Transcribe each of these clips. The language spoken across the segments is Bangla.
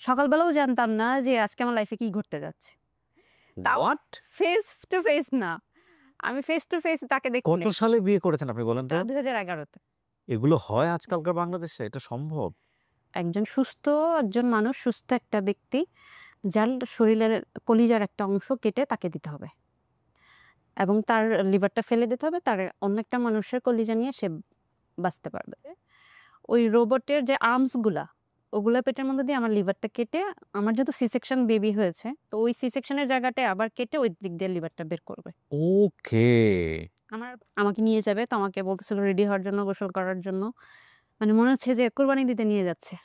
সকালবেলাও জানতাম না যে আজকে আমার লাইফে কি ঘটতে যাচ্ছে। তাও হোয়াট? ফেস টু ফেস না। আমি ফেস টু ফেস তাকে কত দেখিনি। সালে বিয়ে করেছেন আপনি বলেন তো? 2011 তে। এগুলো হয় আজকালকার বাংলাদেশে? এটা সম্ভব? একজন মানুষ সুস্থ একটা ব্যক্তি যার শরীরের কলিজার একটা অংশ কেটে তাকে দিতে হবে। এবং তার লিভারটা ফেলে দিতে হবে। তার অন্য একটা মানুষের কলিজা নিয়ে সে বাঁচতে পারবে। ওই রোবটের যে আর্মস গুলা, ওগুলা পেটের মধ্যে দিয়ে আমার লিভারটা কেটে আমার যেহেতু সি সেকশন বেবি হয়েছে, তো ওই সি সেকশনের জায়গাটায় আবার কেটে ওই দিক দিয়ে লিভারটা বের করবে। ওকে। আমাকে নিয়ে যাবে। তো আমাকে বলতেছিল রেডি হওয়ার জন্য, গোসল করার জন্য। মানে মনে হচ্ছে যে কোরবানি দিতে নিয়ে যাচ্ছে।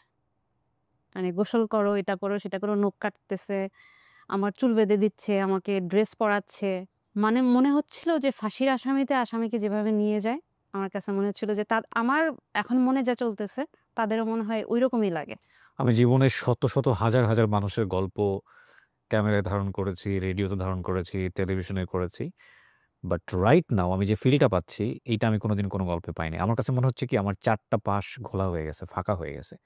মানে গোসল করো, এটা করো, সেটা করো, নখ কাটতেছে, আমার চুল বেঁধে দিচ্ছে, আমাকে ড্রেস পরাচ্ছে। মানে মনে হচ্ছিল যে ফাঁসির আসামিতে আসামিকে যেভাবে নিয়ে যায়, আমার কাছে মনে হচ্ছিল যে আমার এখন মনে যা চলতেছে তাদেরও মনে হয় ঐরকমই লাগে। আমি জীবনে শত, শত হাজার, হাজার মানুষের গল্প ক্যামেরায় ধারণ করেছি, রেডিওতে ধারণ করেছি, টেলিভিশনে করেছি। বাট রাইট নাও আমি যে ফিলটা পাচ্ছি, এইটা আমি কোনোদিন কোনো গল্পে পাইনি। আমার কাছে মনে হচ্ছে কি আমার ৪ টা পাশ ঘোলা হয়ে গেছে, ফাঁকা হয়ে গেছে।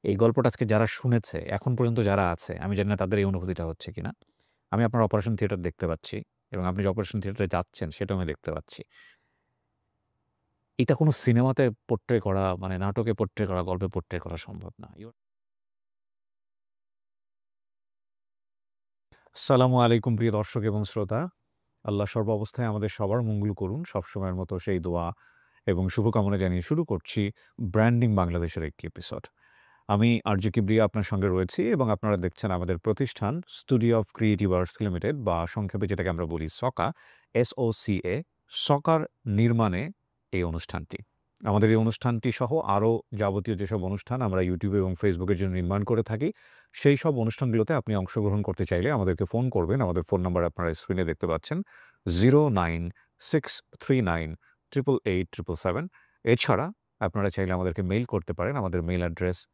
এই গল্পটা আজকে যারা শুনেছে, এখন পর্যন্ত যারা আছে, আমি জানি না তাদের এই অনুভূতিটা হচ্ছে কিনা। আমি আপনার অপারেশন থিয়েটার দেখতে পাচ্ছি এবং আপনি যে অপারেশন থিয়েটারে যাচ্ছেন সেটাও আমি দেখতে পাচ্ছি। এটা কোনো সিনেমাতে পোট্রে করা মানে নাটকে পোট্রে করা, গল্পে পোট্রে করা সম্ভব না। আসসালামু আলাইকুম প্রিয় দর্শক এবং শ্রোতা। আল্লাহ সর্বাবস্থায় আমাদের সবার মঙ্গল করুন। সবসময়ের মতো সেই দোয়া এবং শুভকামনা জানিয়ে শুরু করছি ব্র্যান্ডিং বাংলাদেশের একটি এপিসোড। আমি আরজে কিবরিয়া আপনার সঙ্গে রয়েছি এবং আপনারা দেখছেন আমাদের প্রতিষ্ঠান studio of creative arts limited বা সংক্ষেপে যেটাকে আমরা বলি সকা, SOCA, সকার নির্মাণে এই অনুষ্ঠানটি। আমাদের এই অনুষ্ঠানটি সহ আরও যাবতীয় যেসব অনুষ্ঠান আমরা ইউটিউবে এবং ফেসবুকের জন্য নির্মাণ করে থাকি, সেই সব অনুষ্ঠানগুলোতে আপনি অংশগ্রহণ করতে চাইলে আমাদেরকে ফোন করবেন। আমাদের ফোন নাম্বার আপনারা স্ক্রিনে দেখতে পাচ্ছেন 09639887777। এছাড়া আপনারা চাইলে আমাদেরকে মেইল করতে পারেন। আমাদের মেইল অ্যাড্রেস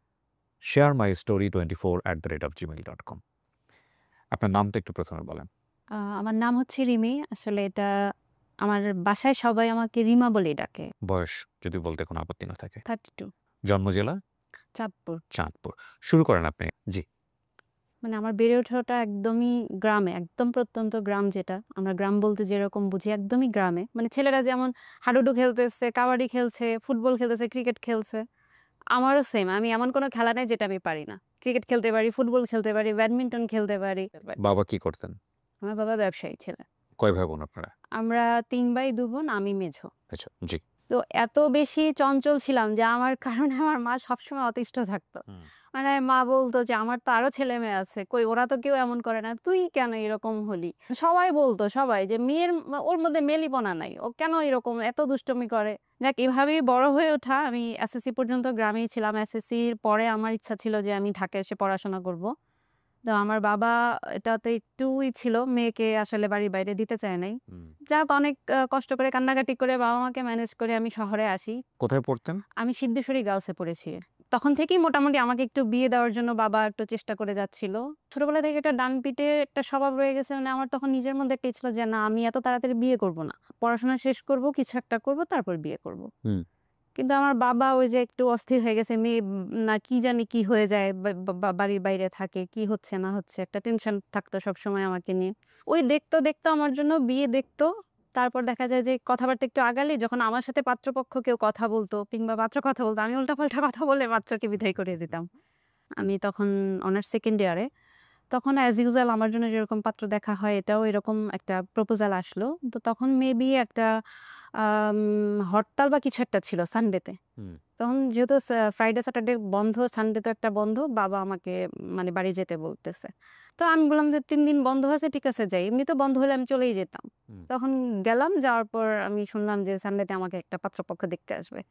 sharemystory24@gmail.com। আপনার নামটা একটু প্রথমে বলেন। আমার নাম হচ্ছে রিমি। আসলে এটা আমার বাসায় সবাই আমাকে রিমা বলেই ডাকে। বয়স যদি বলতে কোনো আপত্তি না থাকে। 32, জন্ম জেলা? চাঁদপুর। চাঁদপুর। শুরু করেন আপনি। জি। মানে আমার বেড়ে ওঠাটা একদমই গ্রামে, একদম প্রত্যন্ত গ্রাম যেটা। আমরা গ্রাম বলতে যেরকম বুঝি একদমই গ্রামে। মানে ছেলেরা যেমন হাডুডু খেলতেছে, কাবাডি খেলছে, ফুটবল খেলতেছে, ক্রিকেট খেলছে। আমারও সেম। আমি এমন কোনো খেলা নাই যেটা আমি পারি না। ক্রিকেট খেলতে পারি, ফুটবল খেলতে পারি, ব্যাডমিন্টন খেলতে পারি। বাবা কি করতেন? আমার বাবা ব্যবসায়ী ছিলেন। কয় ভাই বোন আপনারা? আমরা ৩ ভাই ২ বোন, আমি মেঝো। আচ্ছা, জি। তো এত বেশি চঞ্চল ছিলাম যে আমার কারণে আমার মা সবসময় অতিষ্ঠ থাকতো। হুম। মানে মা বলতো যে, "আমার তো আরো ছেলে-মেয়ে আছে। কই ওরা তো কেউ এমন করে না। তুই কেন এরকম হলি?" সবাই বলতো সবাই যে, "মেয়ের ওর মধ্যে মেলিপনা নাই। ও কেন এরকম এত দুষ্টুমি করে?" যাক এভাবেই বড় হয়ে ওঠা। আমি এসএসসি পর্যন্ত গ্রামেই ছিলাম। এসএসসির পরে আমার ইচ্ছা ছিল যে আমি ঢাকায় এসে পড়াশোনা করব। তো আমার বাবা এটাতে একটুই ছিল, মেয়েকে আসলে বাড়ির বাইরে দিতে চায় নাই। হুম। যাক অনেক কষ্ট করে কান্নাকাটি করে বাবা-মাকে ম্যানেজ করে আমি শহরে আসি। কোথায় পড়তেন? আমি সিদ্ধেশ্বরী গার্লসে পড়েছি। তখন থেকেই মোটামুটি আমাকে একটু বিয়ে দেওয়ার জন্য বাবা একটু চেষ্টা করে যাচ্ছিল। ছোটবেলা থেকে একটা ডানপিটে একটা স্বভাব রয়ে গেছে। মানে আমার তখন নিজের মধ্যে একটা ছিল যে না আমি এত তাড়াতাড়ি বিয়ে করব না। পড়াশোনা শেষ করব, কিছু একটা করব, তারপর বিয়ে করব। হুম। কিন্তু আমার বাবা ওই যে একটু অস্থির হয়ে গেছে। মেয়ে না কি জানি কি হয়ে যায়, বাড়ির বাইরে থাকে, কি হচ্ছে না হচ্ছে একটা টেনশন থাকতো সবসময় আমাকে নিয়ে। ওই দেখতো, দেখতো আমার জন্য বিয়ে দেখতো। তারপর দেখা যায় যে কথাবার্তা একটু আগালেই যখন আমার সাথে পাত্রপক্ষ কেউ কথা বলতো কিংবা পাত্র কথা বলতো, আমি উল্টাপাল্টা কথা বলে পাত্রকে বিদায় করে দিতাম। আমি তখন অনার্স 2nd ইয়ারে। তখন অ্যাজ ইউজুয়াল আমার জন্য যেরকম পাত্র দেখা হয় এটাও এরকম একটা প্রপোজাল আসলো। তো তখন মেবি একটা আম হরতাল বা কিছু একটা ছিল সানডেতে। হুম। তখন যেহেতু ফ্রাইডে, স্যাটারডে বন্ধ, সানডে তো একটা বন্ধ। বাবা আমাকে মানে বাড়ি যেতে বলতেছে। তো আমি বললাম যে ৩ দিন বন্ধ আছে, ঠিক আছে যাই। এমনিতে বন্ধ হলে আমি চলেই যেতাম। হুম। তখন গেলাম, যাওয়ার পর আমি শুনলাম যে সানডেতে আমাকে একটা পাত্রপক্ষ দেখতে আসবে।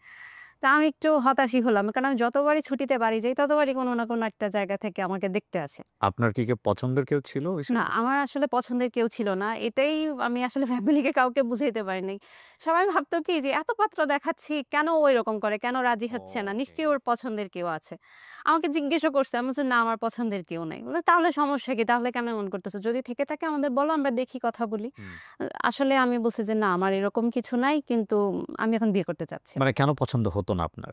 তা আমি একটু হতাশই হলাম। কারণ আমি যতবারই ছুটিতে বাড়ি যাই ততবারই কোনো না কোনো একটা জায়গা থেকে আমাকে দেখতে আসে। আপনার কি কেউ পছন্দের কেউ ছিল ওই না, সময়? আমার আসলে পছন্দের কেউ ছিল না। এটাই আমি আসলে ফ্যামিলিকে কাউকে বুঝাইতে পারি নাই। সবাই ভাবতো কি যে এত পাত্র দেখাচ্ছি, কেন ও এরকম করে? কেন রাজি হচ্ছে না? ওকে। নিশ্চয়ই ওর পছন্দের কেউ আছে। আমাকে জিজ্ঞেসও করছে। আমি বলছি, "না, আমার পছন্দের কেউ নাই।" বলল, "তাহলে সমস্যা কি? তাহলে কেন এমন করতেছো? যদি থেকে থাকে আমাদের বলো, আমরা দেখি কথা বলি।" হুম। আসলে আমি বলছি যে, "না, আমার এরকম কিছু নাই। কিন্তু আমি এখন বিয়ে করতে চাচ্ছি না।" মানে কেন পছন্দ হতো না আপনার?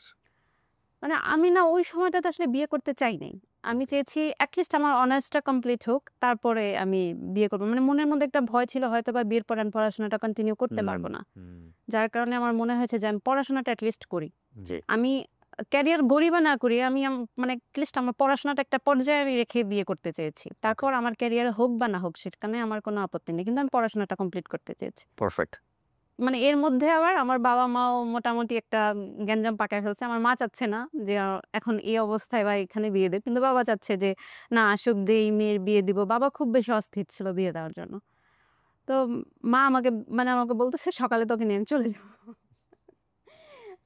মানে আমি না ওই সময়টাতে আসলে বিয়ে করতে চাই নাই। আমি ওকে। চেয়েছি এটলিস্ট আমার অনার্সটা কমপ্লিট হোক। তারপরে আমি বিয়ে করব। মানে মনের মধ্যে একটা ভয় ছিল হয়তোবা বিয়ের পরে আমি পড়াশোনাটা কন্টিনিউ করতে হুম, পারব না। হুম। যার কারণে আমার মনে হয়েছে যে আমি পড়াশোনাটা এটলিস্ট করি। জি। আমি ক্যারিয়ার গড়ি বা না করি আমি মানে এটলিস্ট আমার পড়াশোনাটা একটা পর্যায়ে আমি রেখে বিয়ে করতে চেয়েছি। ওকে। তারপর আমার ক্যারিয়ার হোক বা না হোক সেখানে আমার কোনো আপত্তি নেই। কিন্তু আমি পড়াশোনাটা কমপ্লিট করতে চেয়েছি। পারফেক্ট। মানে এর মধ্যে আবার আমার বাবা-মাও মোটামুটি একটা গ্যাঞ্জাম পাকায় ফেলছে। আমার মা চাচ্ছে না যে এখন এই অবস্থায় বা এখানে বিয়ে দেব। কিন্তু বাবা চাচ্ছে যে না আসুক দেই মেয়ের বিয়ে দিব। বাবা খুব বেশি অস্থির ছিল বিয়ে দেওয়ার জন্য। তো মা আমাকে বলতেছে সকালে তোকে নিয়ে আমি চলে যাব।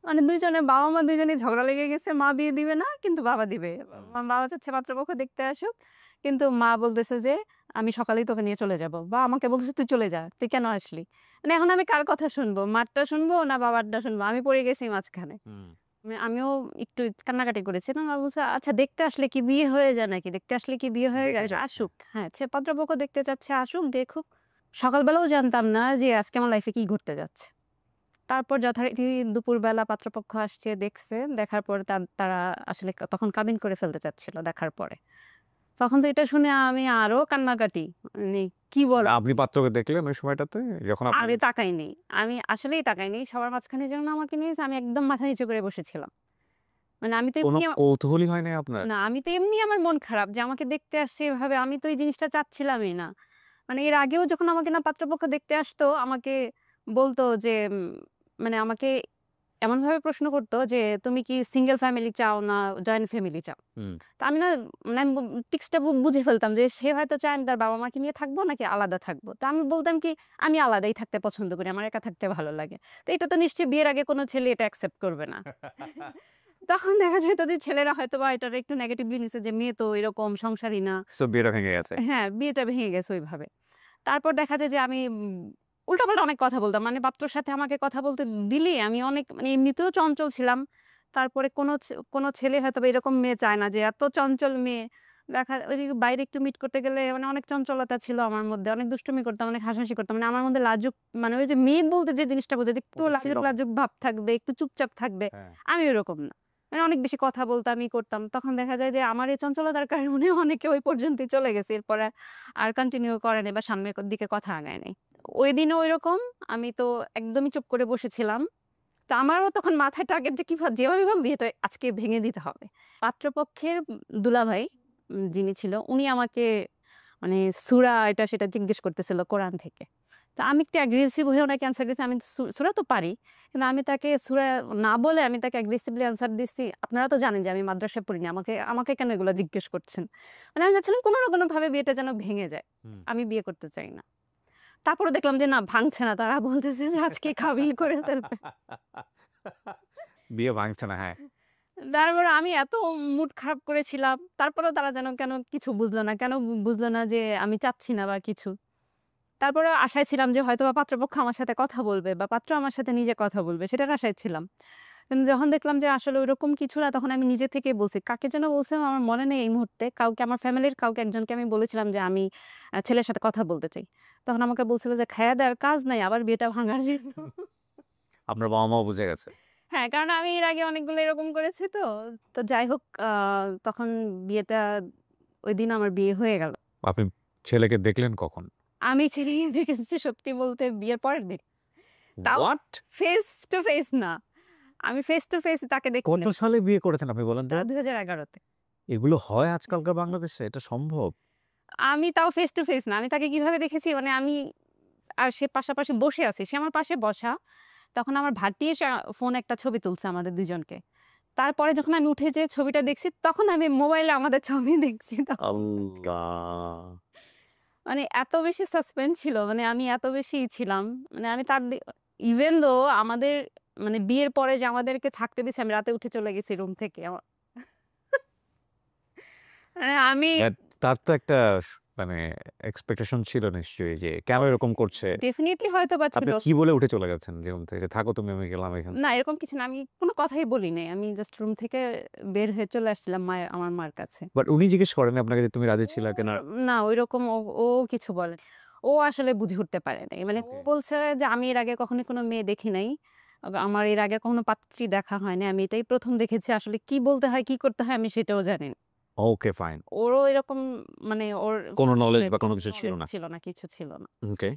মানে ২ জনের বাবা-মা ২ জনই ঝগড়া লেগে গেছে। মা বিয়ে দিবে না কিন্তু বাবা দিবে। হুম। বাবা চাচ্ছে পাত্রপক্ষ দেখতে আসুক। কিন্তু মা বলতেছে যে, "আমি সকালেই তোকে নিয়ে চলে যাব।" বা আমাকে বলতেছে, "তুই চলে যা। তুই কেন আসলি?" মানে এখন আমি কার কথা শুনবো? মারটা শুনবো না বাবারটা শুনবো? আমি পড়ে গেছি মাঝখানে। হুম। আমিও একটু কান্নাকাটি করেছি। তো মা বলছে, "আচ্ছা দেখতে আসলে কি বিয়ে হয়ে যায় নাকি? দেখতে আসলে কি বিয়ে হয়ে দেখতে যায়? যাক। হ্যাঁ। আসুক। হ্যাঁ, পাত্রপক্ষ দেখতে চাচ্ছে আসুক, দেখুক।" সকালবেলাও জানতাম না যে আজকে আমার লাইফে কি ঘটতে যাচ্ছে। তারপর যথারীতি দুপুরবেলা পাত্রপক্ষ আসছে, দেখছে। দেখার পরে তারা আসলে তখন কাবিন করে ফেলতে চাচ্ছিল দেখার পরে। তখন তো এটা শুনে আমি আরো কান্নাকাটি। মানে কি বল আপনি পাত্রকে দেখলেন ওই সময়টাতে? যখন আমি আপনাকে তাকাইনি। আমি আসলেই তাকাইনি। সবার মাঝখানে যেন আমাকে নিয়েছে আমি একদম মাথা নিচু করে বসেছিলাম। মানে আমি তো কোনো এমনি কৌতূহলই হয় নাই আপনার? না আমি তো এমনি আমার মন খারাপ যে আমাকে দেখতে আসছে এভাবে। আমি তো এই জিনিসটা চাচ্ছিলামই না। মানে এর আগেও যখন আমাকে না পাত্রপক্ষ দেখতে আসতো আমাকে বলত যে মানে আমাকে এমনভাবে প্রশ্ন করত যে, "তুমি কি সিঙ্গেল ফ্যামিলি চাও না জয়েন্ট ফ্যামিলি চাও?" হুম। তো আমি না মানে আমি টিক্সটা বুঝে ফেলতাম যে সে হয়তো চায় আমি তার বাবা-মাকে নিয়ে থাকবো নাকি আলাদা থাকবো। তো আমি বলতাম কি, "আমি আলাদাই থাকতে পছন্দ করি। আমার একা থাকতে ভালো লাগে।" তো এটা তো নিশ্চয়ই বিয়ের আগে কোনো ছেলে এটা অ্যাকসেপ্ট করবে না। তখন দেখা যেত যে ছেলেরা হয়তোবা এটার একটু নেগেটিভলি নিছে যে মেয়ে তো এরকম সংসারী না। সো বিয়েটা ভেঙে গেছে। হ্যাঁ, বিয়েটা ভেঙে গেছে ওইভাবে। তারপর দেখা যায় যে আমি উল্টাপাল্টা অনেক কথা বলতাম। মানে পাত্রর সাথে আমাকে কথা বলতে দিলেই আমি অনেক মানে এমনিতেও চঞ্চল ছিলাম। তারপরে কোনো ছেলে হয়তোবা এরকম মেয়ে চায় না যে এত চঞ্চল মেয়ে ওই যে বাইরে একটু মিট করতে গেলে মানে অনেক চঞ্চলতা ছিল আমার মধ্যে। অনেক দুষ্টুমি করতাম, অনেক হাসাহাসি করতাম। মানে আমার মধ্যে লাজুক মানে ওই যে মেয়ে বলতে যে জিনিসটা বোঝায় যে একটু ওটা ছিল লাজুক, না। লাজুক ভাব থাকবে, একটু চুপচাপ থাকবে। হ্যাঁ। আমি ওরকম না। মানে অনেক বেশি কথা বলতাম, করতাম। তখন দেখা যায় যে আমার এই চঞ্চলতার কারণে অনেকে ওই পর্যন্তই চলে গেছে। এরপরে আর কন্টিনিউ করে নাই বা সামনের দিকে কথা আগায় নাই। ঐদিনও ঐরকম। আমি তো একদমই চুপ করে বসেছিলাম। তো আমারও তখন মাথায় টার্গেট যে যেভাবে হোক বিয়েটা আজকে ভেঙে দিতে হবে। পাত্রপক্ষের দুলাভাই যিনি ছিল উনি আমাকে মানে সূরা এটা সেটা জিজ্ঞেস করতেছিল কোরআন থেকে। তো আমি একটু অ্যাগ্রেসিভ হয়ে ওনাকে অ্যান্সার দিয়েছি। আমি তো সূরা তো পারি। কিন্তু আমি তাকে সূরা না বলে আমি তাকে অ্যাগ্রেসিভলি অ্যান্সার দিচ্ছি। আপনারা তো জানেন যে আমি মাদ্রাসায় পড়িনি। আমাকে কেন এগুলা জিজ্ঞেস করছেন? মানে আমি চাচ্ছিলাম কোনো না কোনোভাবে বিয়েটা যেন ভেঙে যায়। হুম। আমি বিয়ে করতে চাই না। তারপরে দেখলাম যে না ভাঙছে না। তারা বলতেছে যে আজকে কাবিন করে ফেলবে। বিয়ে ভাঙছে না, হ্যাঁ। তারপরে আমি এত মুড খারাপ করেছিলাম। তারপরেও তারা যেন কেন কিছু বুঝলো না। কেন বুঝলো না যে আমি চাচ্ছি না বা কিছু। তারপরে আশায় ছিলাম যে হয়তোবা পাত্রপক্ষ আমার সাথে কথা বলবে বা পাত্র আমার সাথে নিজে কথা বলবে সেটার আশায় ছিলাম। কিন্তু যখন দেখলাম যে আসলে ওইরকম কিছু না তখন আমি নিজে থেকেই বলছি। কাকে যেন বলছিলাম আমার মনে নেই এই মুহূর্তে। কাউকে আমার ফ্যামিলির কাউকে একজনকে আমি বলেছিলাম যে আমি ছেলের সাথে কথা বলতে চাই। তখন আমাকে বলছিল যে খায়া দেওয়ার কাজ নাই আবার বিয়েটা ভাঙার জন্য। আপনার বাবা-মাও বুঝে গেছে। হ্যাঁ, কারণ আমি এর আগে অনেকগুলো এরকম করেছি তো। তো যাই হোক তখন বিয়েটা ঐদিন আমার বিয়ে হয়ে গেল। আপনি ছেলেকে দেখলেন কখন? আমি ছেলেকে দেখেছি সত্যি বলতে বিয়ের পরের দিন। তাও হোয়াট? ফেস টু ফেস না। আমি ফেস টু ফেস তাকে দেখি কত নাই। সালে বিয়ে করেছেন আপনি বলেন তো? ২০১১ তে। এগুলো হয় আজকালকার বাংলাদেশে? এটা সম্ভব? আমি তাও ফেস টু ফেস না। আমি তাকে কিভাবে দেখেছি মানে আমি আর সে পাশাপাশি বসে আছি। সে আমার পাশে বসা। তখন আমার ভাগ্নি এসে ফোনে একটা ছবি তুলছে আমাদের ২ জনকে। তারপরে যখন আমি উঠে যেয়ে ছবিটা দেখছি তখন আমি মোবাইলে আমাদের ছবি দেখছি তখন। আল্লাহ! মানে এত বেশি সাসপেন্স ছিল। মানে আমি এত বেশি ছিলাম। মানে আমি তার ইভেন দো আমাদের মানে বিয়ের পরে যে আমাদেরকে থাকতে দিছে আমি রাতে উঠে চলে গেছি রুম থেকে। মানে আমি দ্যাট তার তো একটা মানে এক্সপেকটেশন ছিল নিশ্চয়ই যে কেন এরকম করছে? ডেফিনিটলি হয়তোবা ছিল। আপনি কি বলে উঠে চলে গেছেন যে রুম থেকে যে, "থাকো তুমি আমি গেলাম এখান না থেকে।" এরকম কিছু না। আমি কোন কথাই বলি নাই। আমি জাস্ট রুম থেকে বের হয়ে চলে আসছিলাম আমার মার কাছে। বাট উনি জিজ্ঞেস করেননি আপনাকে যে তুমি রাজি ছিলা কিনা? না ঐরকম ও কিছু বলে নাই। ও আসলে বুঝে উঠতে পারে নাই। মানে ও ওকে। বলছে যে, "আমি এর আগে কখনোই কোনো মেয়ে দেখি নাই। আমার এর আগে কখনো পাত্রী দেখা হয় নাই। আমি এটাই ১ম দেখেছি। আসলে কি বলতে হয়, কি করতে হয় আমি সেটাও জানি না।" ওকে, ফাইন। ওরও এরকম মানে ওর কোনো নলেজ বা কোনো কিছু ছিল knowledge না। ছিল না, কিছু ছিল না। ওকে।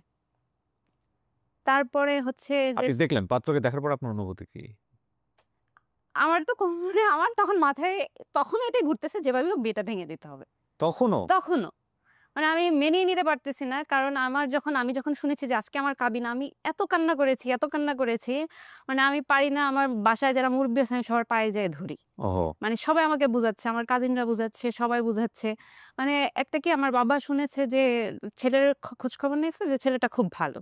তারপরে হচ্ছে যে আপনি দেখলেন, পাত্রকে দেখার পর আপনার অনুভূতি কি? আমার তো মানে আমার তখন মাথায় তখনও এটাই ঘুরতেছে যেভাবে হোক বিয়েটা ভেঙে দিতে হবে। তখনও? তখনও। মানে আমি মেনেই নিতে পারতেছি না। কারণ আমি যখন শুনেছি যে আজকে আমার কাবিন, আমি এত কান্না করেছি, এত কান্না করেছি। মানে আমি পারি না, আমার বাসায় যারা মুরুব্বি আছে আমি সবার পায়ে যেয়ে ধরি। ওহো! মানে সবাই আমাকে বুঝাচ্ছে, আমার কাজিনরা বুঝাচ্ছে, সবাই বুঝাচ্ছে। মানে একটা কি আমার বাবা শুনেছে যে ছেলের খোঁজখবর নিয়েছে যে ছেলেটা খুব ভালো।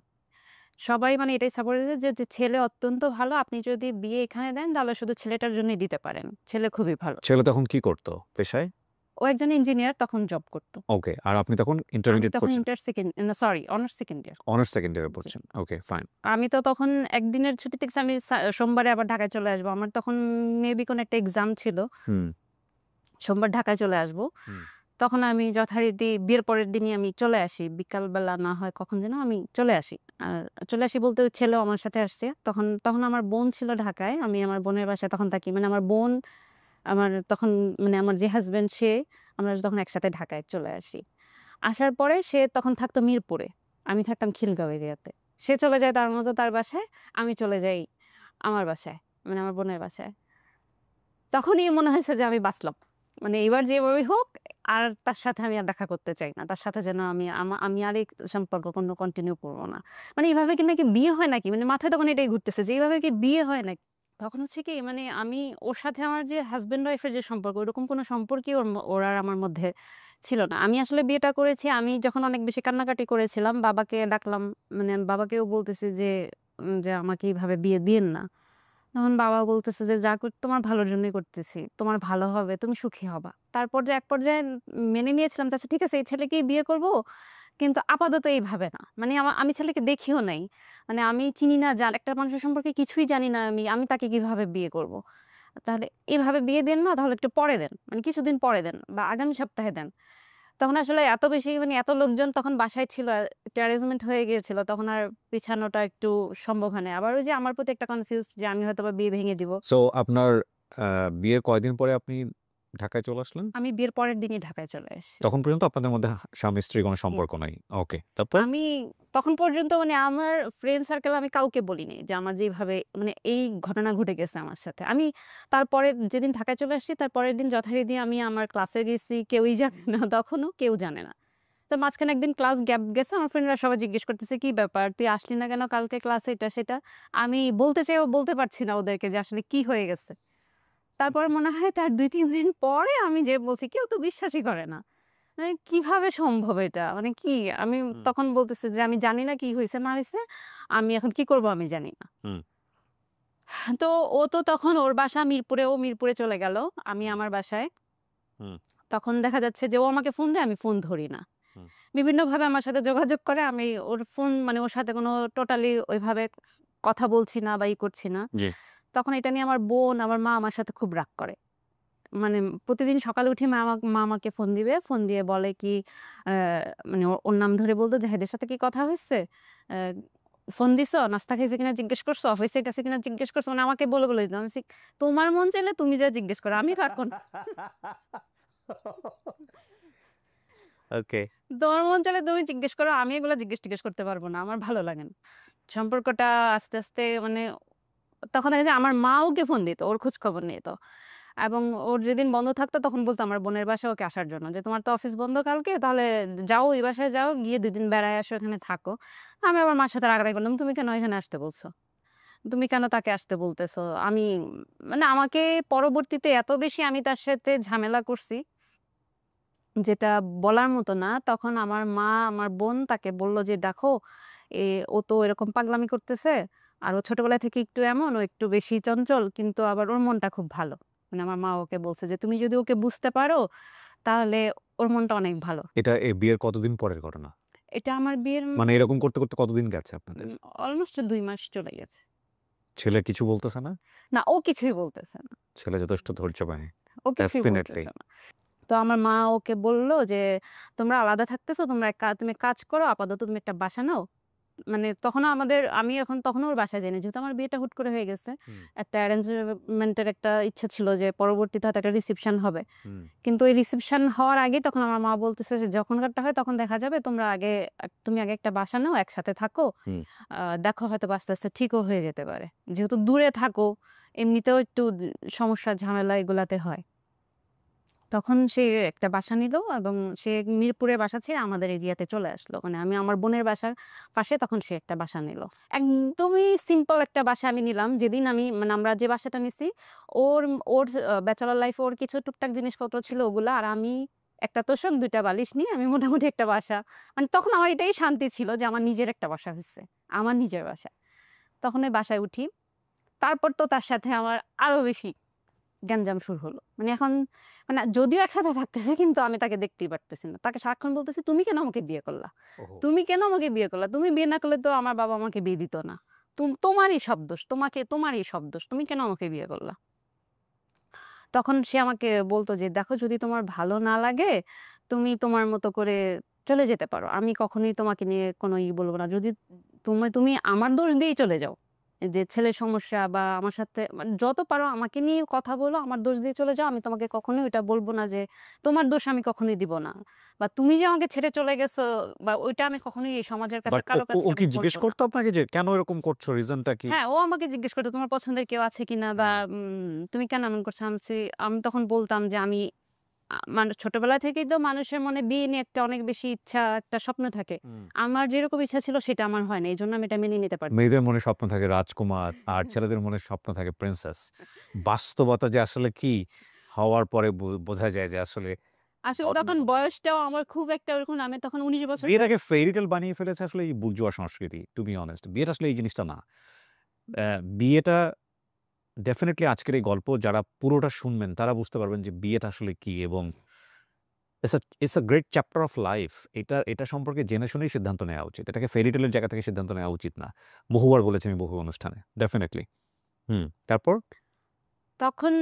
সবাই মানে এটাই সাপোর্ট দিয়েছে যে ছেলে অত্যন্ত ভালো। আপনি যদি বিয়ে এখানে দেন তাহলে শুধু ছেলেটার জন্যই দিতে পারেন। ছেলে খুবই ভালো। ছেলে তখন কি করতো পেশায়? ও একজন ইঞ্জিনিয়ার, তখন জব করত। ওকে। আর আপনি তখন আমি ইন্টারমিডিয়েট তখন পড়ছেন? Honours second year. Honours second ইয়ারে জি। পড়ছেন। ওকে, ফাইন। আমি তো তখন একদিনের ছুটিতে গেছি, আমি সোমবারে আবার ঢাকায় চলে আসবো। আমার তখন মেবি কোনো একটা এক্সাম ছিল। হুম, সোমবার ঢাকায় চলে আসবো। হুম। তখন আমি যথারীতি বিয়ের পরের দিনই আমি চলে আসি। বিকালবেলা না হয় কখন যেন আমি চলে আসি। আর চলে আসি বলতে ওই ছেলেও আমার সাথে আসছে। তখন আমার বোন ছিল ঢাকায়। আমি আমার বোনের বাসায় তখন থাকি। মানে আমার বোন, আমার তখন মানে আমার যে হাসব্যান্ড সে, আমরা তখন একসাথে ঢাকায় চলে আসি। আসার পরে সে তখন থাকতো মিরপুরে। আমি থাকতাম খিলগাঁও এরিয়াতে। সে চলে যায় তার মতো তার বাসায়, আমি চলে যাই আমার বাসায়। মানে আমার বোনের বাসায়। তখনই মনে হয়েছে যে আমি বাঁচলাম। মানে এবার যেভাবেই হোক আর তার সাথে আমি আর দেখা করতে চাই না। তার সাথে যেন আমি আর এই সম্পর্ক কন্টিনিউ করব না। মানে এভাবে কি নাকি বিয়ে হয় নাকি? মানে মাথায় তখন এটাই ঘুরতেছে যে এভাবে কি বিয়ে হয় নাকি? তখন হচ্ছে কি মানে আমি ওর সাথে আমার যে হাসব্যান্ড ওয়াইফ এর যে সম্পর্ক, ওরকম কোনো সম্পর্কই ওর আর আমার মধ্যে ছিল না। আমি আসলে বিয়েটা করেছি আমি যখন অনেক বেশি কান্নাকাটি করেছিলাম, বাবাকে ডাকলাম। মানে আমি বাবাকেও বলতেছি যে আমাকে এভাবে বিয়ে দিয়েন না। তখন বাবা বলতেছে যে, "যা তোমার ভালোর জন্যই করতেছি। তোমার ভালো হবে, তুমি সুখী হবা।" তারপর যে এক পর্যায়ে মেনে নিয়েছিলাম যে, আচ্ছা ঠিক আছে এই ছেলেকেই বিয়ে করব। কিন্তু আপাতত এইভাবে না। মানে আমি ছেলেকে দেখিও নাই। মানে আমি চিনি না, একটা মানুষের সম্পর্কে কিছুই জানি না আমি। আমি তাকে কিভাবে বিয়ে করব? তাহলে এভাবে বিয়ে দেন না, তাহলে একটু পরে দেন। মানে কিছুদিন পরে দেন বা আগামী সপ্তাহে দেন। তখন আসলে এত বেশি মানে এত লোকজন তখন বাসায় ছিল। একটু অ্যারেঞ্জমেন্ট হয়ে গিয়েছিল। তখন আর পিছানোটা একটু সম্ভব হয় নাই। আবার ওই যে আমার প্রতি একটা কনফিউজ যে আমি হয়তোবা বিয়ে ভেঙে দিব। সো আপনার আ বিয়ের কয়দিন পরে আপনি ঢাকায় চলে আসলেন? আমি বিয়ের পরের দিনই ঢাকায় চলে এসেছি। তখন পর্যন্ত আপনাদের মধ্যে স্বামী-স্ত্রীর কোনো জি। সম্পর্ক নাই। ওকে। তারপর? আমি তখন পর্যন্ত মানে আমার ফ্রেন্ড সার্কেলে আমি কাউকে বলিনি যে আমার যেভাবে মানে এই ঘটনা ঘটে গেছে আমার সাথে। আমি তারপরের যেদিন ঢাকায় চলে আসছি তার পরের দিন যথারীতি আমি আমার ক্লাসে গেছি। কেউই জানে না, তখনও কেউ জানে না। তো মাঝখানে একদিন ক্লাস গ্যাপ গেছে। আমার ফ্রেন্ডরা সবাই জিজ্ঞেস করতেছে, "কি ব্যাপার? তুই আসলি না কেন কালকে ক্লাসে?" এটা সেটা। আমি বলতে চাইও বলতে পারছি না ওদেরকে যে আসলে কি হয়ে গেছে। তারপরে মনে হয় তার ২-৩ দিন পরে আমি যেয়ে বলছি, কেউ তো বিশ্বাসই করে না। মানে কিভাবে সম্ভব এটা? মানে কি? আমি হুম, তখন বলতেছি যে, "আমি জানি না কি হইছে না হইছে। আমি এখন কি করব আমি জানি না।" হুম, তো ও তো তখন ওর বাসা মিরপুরে, ও মিরপুরে চলে গেল। আমি হুম, আমার বাসায়। হুম, তখন দেখা যাচ্ছে যে ও আমাকে ফোন দেয়, আমি ফোন ধরি না। হুম। বিভিন্নভাবে আমার সাথে যোগাযোগ করে। আমি ওর ফোন মানে ওর সাথে কোনো টোটালি ওইভাবে কথা বলছি না বা করছি না। জি। তখন এটা নিয়ে আমার বোন, আমার মা আমার সাথে খুব রাগ করে। মানে প্রতিদিন সকালে উঠে মা আমাকে ফোন দিবে। ফোন দিয়ে বলে কি অ্যা মানে ওর নাম ধরে বলতো, "জাহিদের সাথে কি কথা হইছে? অ্যা ফোন দিছো? নাস্তা খাইছে কিনা জিজ্ঞেস করছো? অফিসে গেছে কিনা জিজ্ঞেস করছো?" মানে আমাকে বলে দিত। আমি বলছি, "তোমার মন চাইলে তুমি যা জিজ্ঞেস করো। আমি পারব না। ওকে। তোমার মন চাইলে তুমি জিজ্ঞেস করো। আমি এগুলো জিজ্ঞেস-টিজ্ঞেস করতে পারব না। আমার ভালো লাগে না।" সম্পর্কটা আস্তে, আস্তে মানে তখন দেখা যায় আমার মা ওকে ফোন দিত। ওর খোঁজখবর নিত। এবং ওর যেদিন বন্ধ থাকতো তখন বলতো আমার বোনের বাসায় ওকে আসার জন্য যে, "তোমার তো অফিস বন্ধ কালকে, তাহলে যাও এই বাসায় যাও, গিয়ে ২ দিন বেড়ায় আসো, এখানে থাকো।" আমি আমার মার সাথে রাগারাগি করলাম, "তুমি কেন এখানে আসতে বলছো? তুমি কেন তাকে আসতে বলতেছো?" আমি মানে আমাকে পরবর্তীতে এত বেশি আমি তার সাথে ঝামেলা করছি, যেটা বলার মতো না। তখন আমার মা, আমার বোন তাকে বলল যে, "দেখো, ও তো এরকম পাগলামি করতেছে। আর ও ছোটবেলা থেকে একটু এমন, ও একটু বেশি চঞ্চল, কিন্তু আবার ওর মনটা খুব ভালো।" মানে আমার মা ওকে বলছে যে, "তুমি যদি ওকে বুঝতে পারো, তাহলে ওর মনটা অনেক ভালো।" এটা বিয়ের কতদিন পরের ঘটনা? এটা আমার বিয়ের মানে এরকম করতে, করতে কতদিন গেছে আপনাদের? অলমোস্ট ২ মাস চলে গেছে। ছেলে কিছু বলতেছে না? না, ও কিছুই বলতেছে না। ছেলে যথেষ্ট ধৈর্যবান। ও কিছুই ডেফিনিটলি। বলতেছে না। তো আমার মা ওকে বলল যে, "তোমরা আলাদা থাকতেছো, তুমি এক কাজ করো, আপাতত তুমি একটা বাসা নাও। মানে আমি এখন তখনও ওর বাসায় যাইনি। যেহেতু আমার বিয়েটা হুট করে হয়ে গেছে। হুম, একটা অ্যারেঞ্জমেন্ট এর একটা ইচ্ছা ছিল যে পরবর্তীতে হয়তো একটা রিসেপশন হবে। হুম, কিন্তু ওই রিসেপশন হওয়ার আগেই তখন আমার মা বলতেছে যে, "যখনকারটা হয় তখন দেখা যাবে। তুমি আগে একটা বাসা নাও, একসাথে থাকো। হুম। দেখো হয়তোবা আস্তে, আস্তে ঠিকও হয়ে যেতে পারে।" যেহেতু দূরে থাকো, এমনিতেও একটু সমস্যা ঝামেলা এগুলাতে হয়। তখন সে একটা বাসা নিল এবং সে মিরপুরে বাসা ছেড়ে আমাদের এরিয়াতে চলে আসলো। মানে আমি আমার বোনের বাসার পাশে তখন সে একটা বাসা নিল। একদমই সিম্পল একটা বাসা আমি নিলাম। যেদিন মানে আমরা যে বাসাটা নিছি ওর ওর ব্যাচেলর লাইফে ওর কিছু টুকটাক জিনিসপত্র ছিল ওগুলা। আর আমি একটা তোশক ২ টা বালিশ নিয়ে আমি মোটামুটি একটা বাসা মানে তখন আমার এটাই শান্তি ছিল যে আমার নিজের একটা বাসা হইছে। আমার নিজের বাসা। তখন ওই বাসায় উঠি। তারপর তো তার সাথে আমার আরো বেশি গ্যাঞ্জাম শুরু হলো। মানে এখন মানে যদিও একসাথে থাকতেছি কিন্তু আমি তাকে দেখতেই পারতেছি না। তাকে সারাক্ষণ বলতেছি, "তুমি কেন আমাকে বিয়ে করলা? ওহো! তুমি কেন আমাকে বিয়ে করলা? তুমি বিয়ে না করলে তো আমার বাবা আমাকে বিয়ে দিত না। তোমারই সব দোষ। তোমারই সব দোষ। তুমি কেন আমাকে বিয়ে করলা?" তখন সে আমাকে বলত যে, "দেখো যদি তোমার ভালো না লাগে, তুমি তোমার মতো করে চলে যেতে পারো। আমি কখনোই তোমাকে নিয়ে কোনো বলব না। যদি তুমি আমার দোষ দিয়েই চলে যাও। যে ছেলের সমস্যা বা আমার সাথে মানে যত পারো আমাকে নিয়ে কথা বলো, আমার দোষ দিয়ে চলে যাও। আমি তোমাকে কখনোই ওইটা বলব না যে তোমার দোষ আমি কখনোই দিব না। বা তুমি যে আমাকে ছেড়ে চলে গেছো বা ওইটা আমি কখনোই এই সমাজের কাছে বাট ও কারো ও কাছে ও আমি কি বলব জিজ্ঞেস না।" করতো আপনাকে যে কেন এরকম করছো? রিজনটা কি? হ্যাঁ, ও আমাকে জিজ্ঞেস করত, "তোমার পছন্দের কেউ আছে কিনা?" বা হ্যাঁ। "তুমি কেন এমন করছো?" আমি তখন বলতাম যে, "আমি মানে ছোটবেলা থেকেই তো মানুষের মনে বিয়ে নিয়ে একটা অনেক বেশি ইচ্ছা, একটা স্বপ্ন থাকে। হুম। আমার যেরকম ইচ্ছা ছিল সেটা আমার হয় না। এজন্য আমি এটা মেনে নিতে পারছি না।" মেয়েদের মনে স্বপ্ন থাকে রাজকুমার আর ছেলেদের মনে স্বপ্ন থাকে প্রিন্সেস। বাস্তবতা যে আসলে কি হওয়ার পরে বোঝা যায় যে আসলে আসলে অন্য তখন বয়সটাও আমার খুব একটা ওরকম না। আমি তখন ১৯ বছর বিয়েটাকে ফেয়ারি টেল বানিয়ে ফেলেছে আসলে এই বুর্জোয়া সংস্কৃতি। টু বি অনেস্ট বিয়েটা আসলে এই জিনিসটা না। বিয়েটা ডেফিনিটলি আজকের এই গল্প যারা পুরোটা শুনবেন তারা বুঝতে পারবেন যে বিয়েটা আসলে কি এবং it's a great chapter of life. এটা সম্পর্কে জেনে শুনেই সিদ্ধান্ত নেওয়া উচিত। এটাকে ফেয়ারি টেল এর জায়গা থেকে সিদ্ধান্ত নেওয়া উচিত না। বহুবার বলেছি আমি বহু অনুষ্ঠানে। ডেফিনিটলি। হুম, তারপর? তখন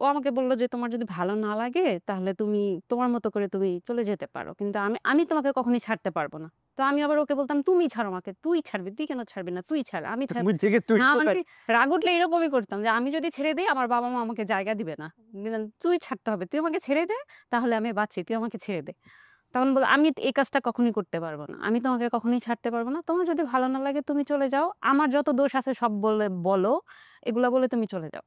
ও আমাকে বলল যে, "তোমার যদি ভালো না লাগে তাহলে তুমি তোমার মতো করে তুমি চলে যেতে পারো। কিন্তু আমি তোমাকে কখনোই ছাড়তে পারব না।" তো আমি আবার ওকে বলতাম, "তুমি ছাড়ো আমাকে। তুই ছাড়বি। তুই কেন ছাড়বি না? তুই ছাড়। আমি ছাড়ব।" তুমি জেগে তুই না মানে কোথায়? রাগ উঠলে এরকমই করতাম যে, "আমি যদি ছেড়ে দেই আমার বাবা-মা আমাকে জায়গা দিবে না। তুই ছাড়তে হবে। তুই আমাকে ছেড়ে দে তাহলে আমি বাঁচি। তুই আমাকে ছেড়ে দে।" তখন "আমি এই কাজটা কখনোই করতে পারব না। আমি তোমাকে কখনোই ছাড়তে পারব না। তোমার যদি ভালো না লাগে তুমি চলে যাও। আমার যত দোষ আছে সব বলো। এগুলা বলে তুমি চলে যাও।"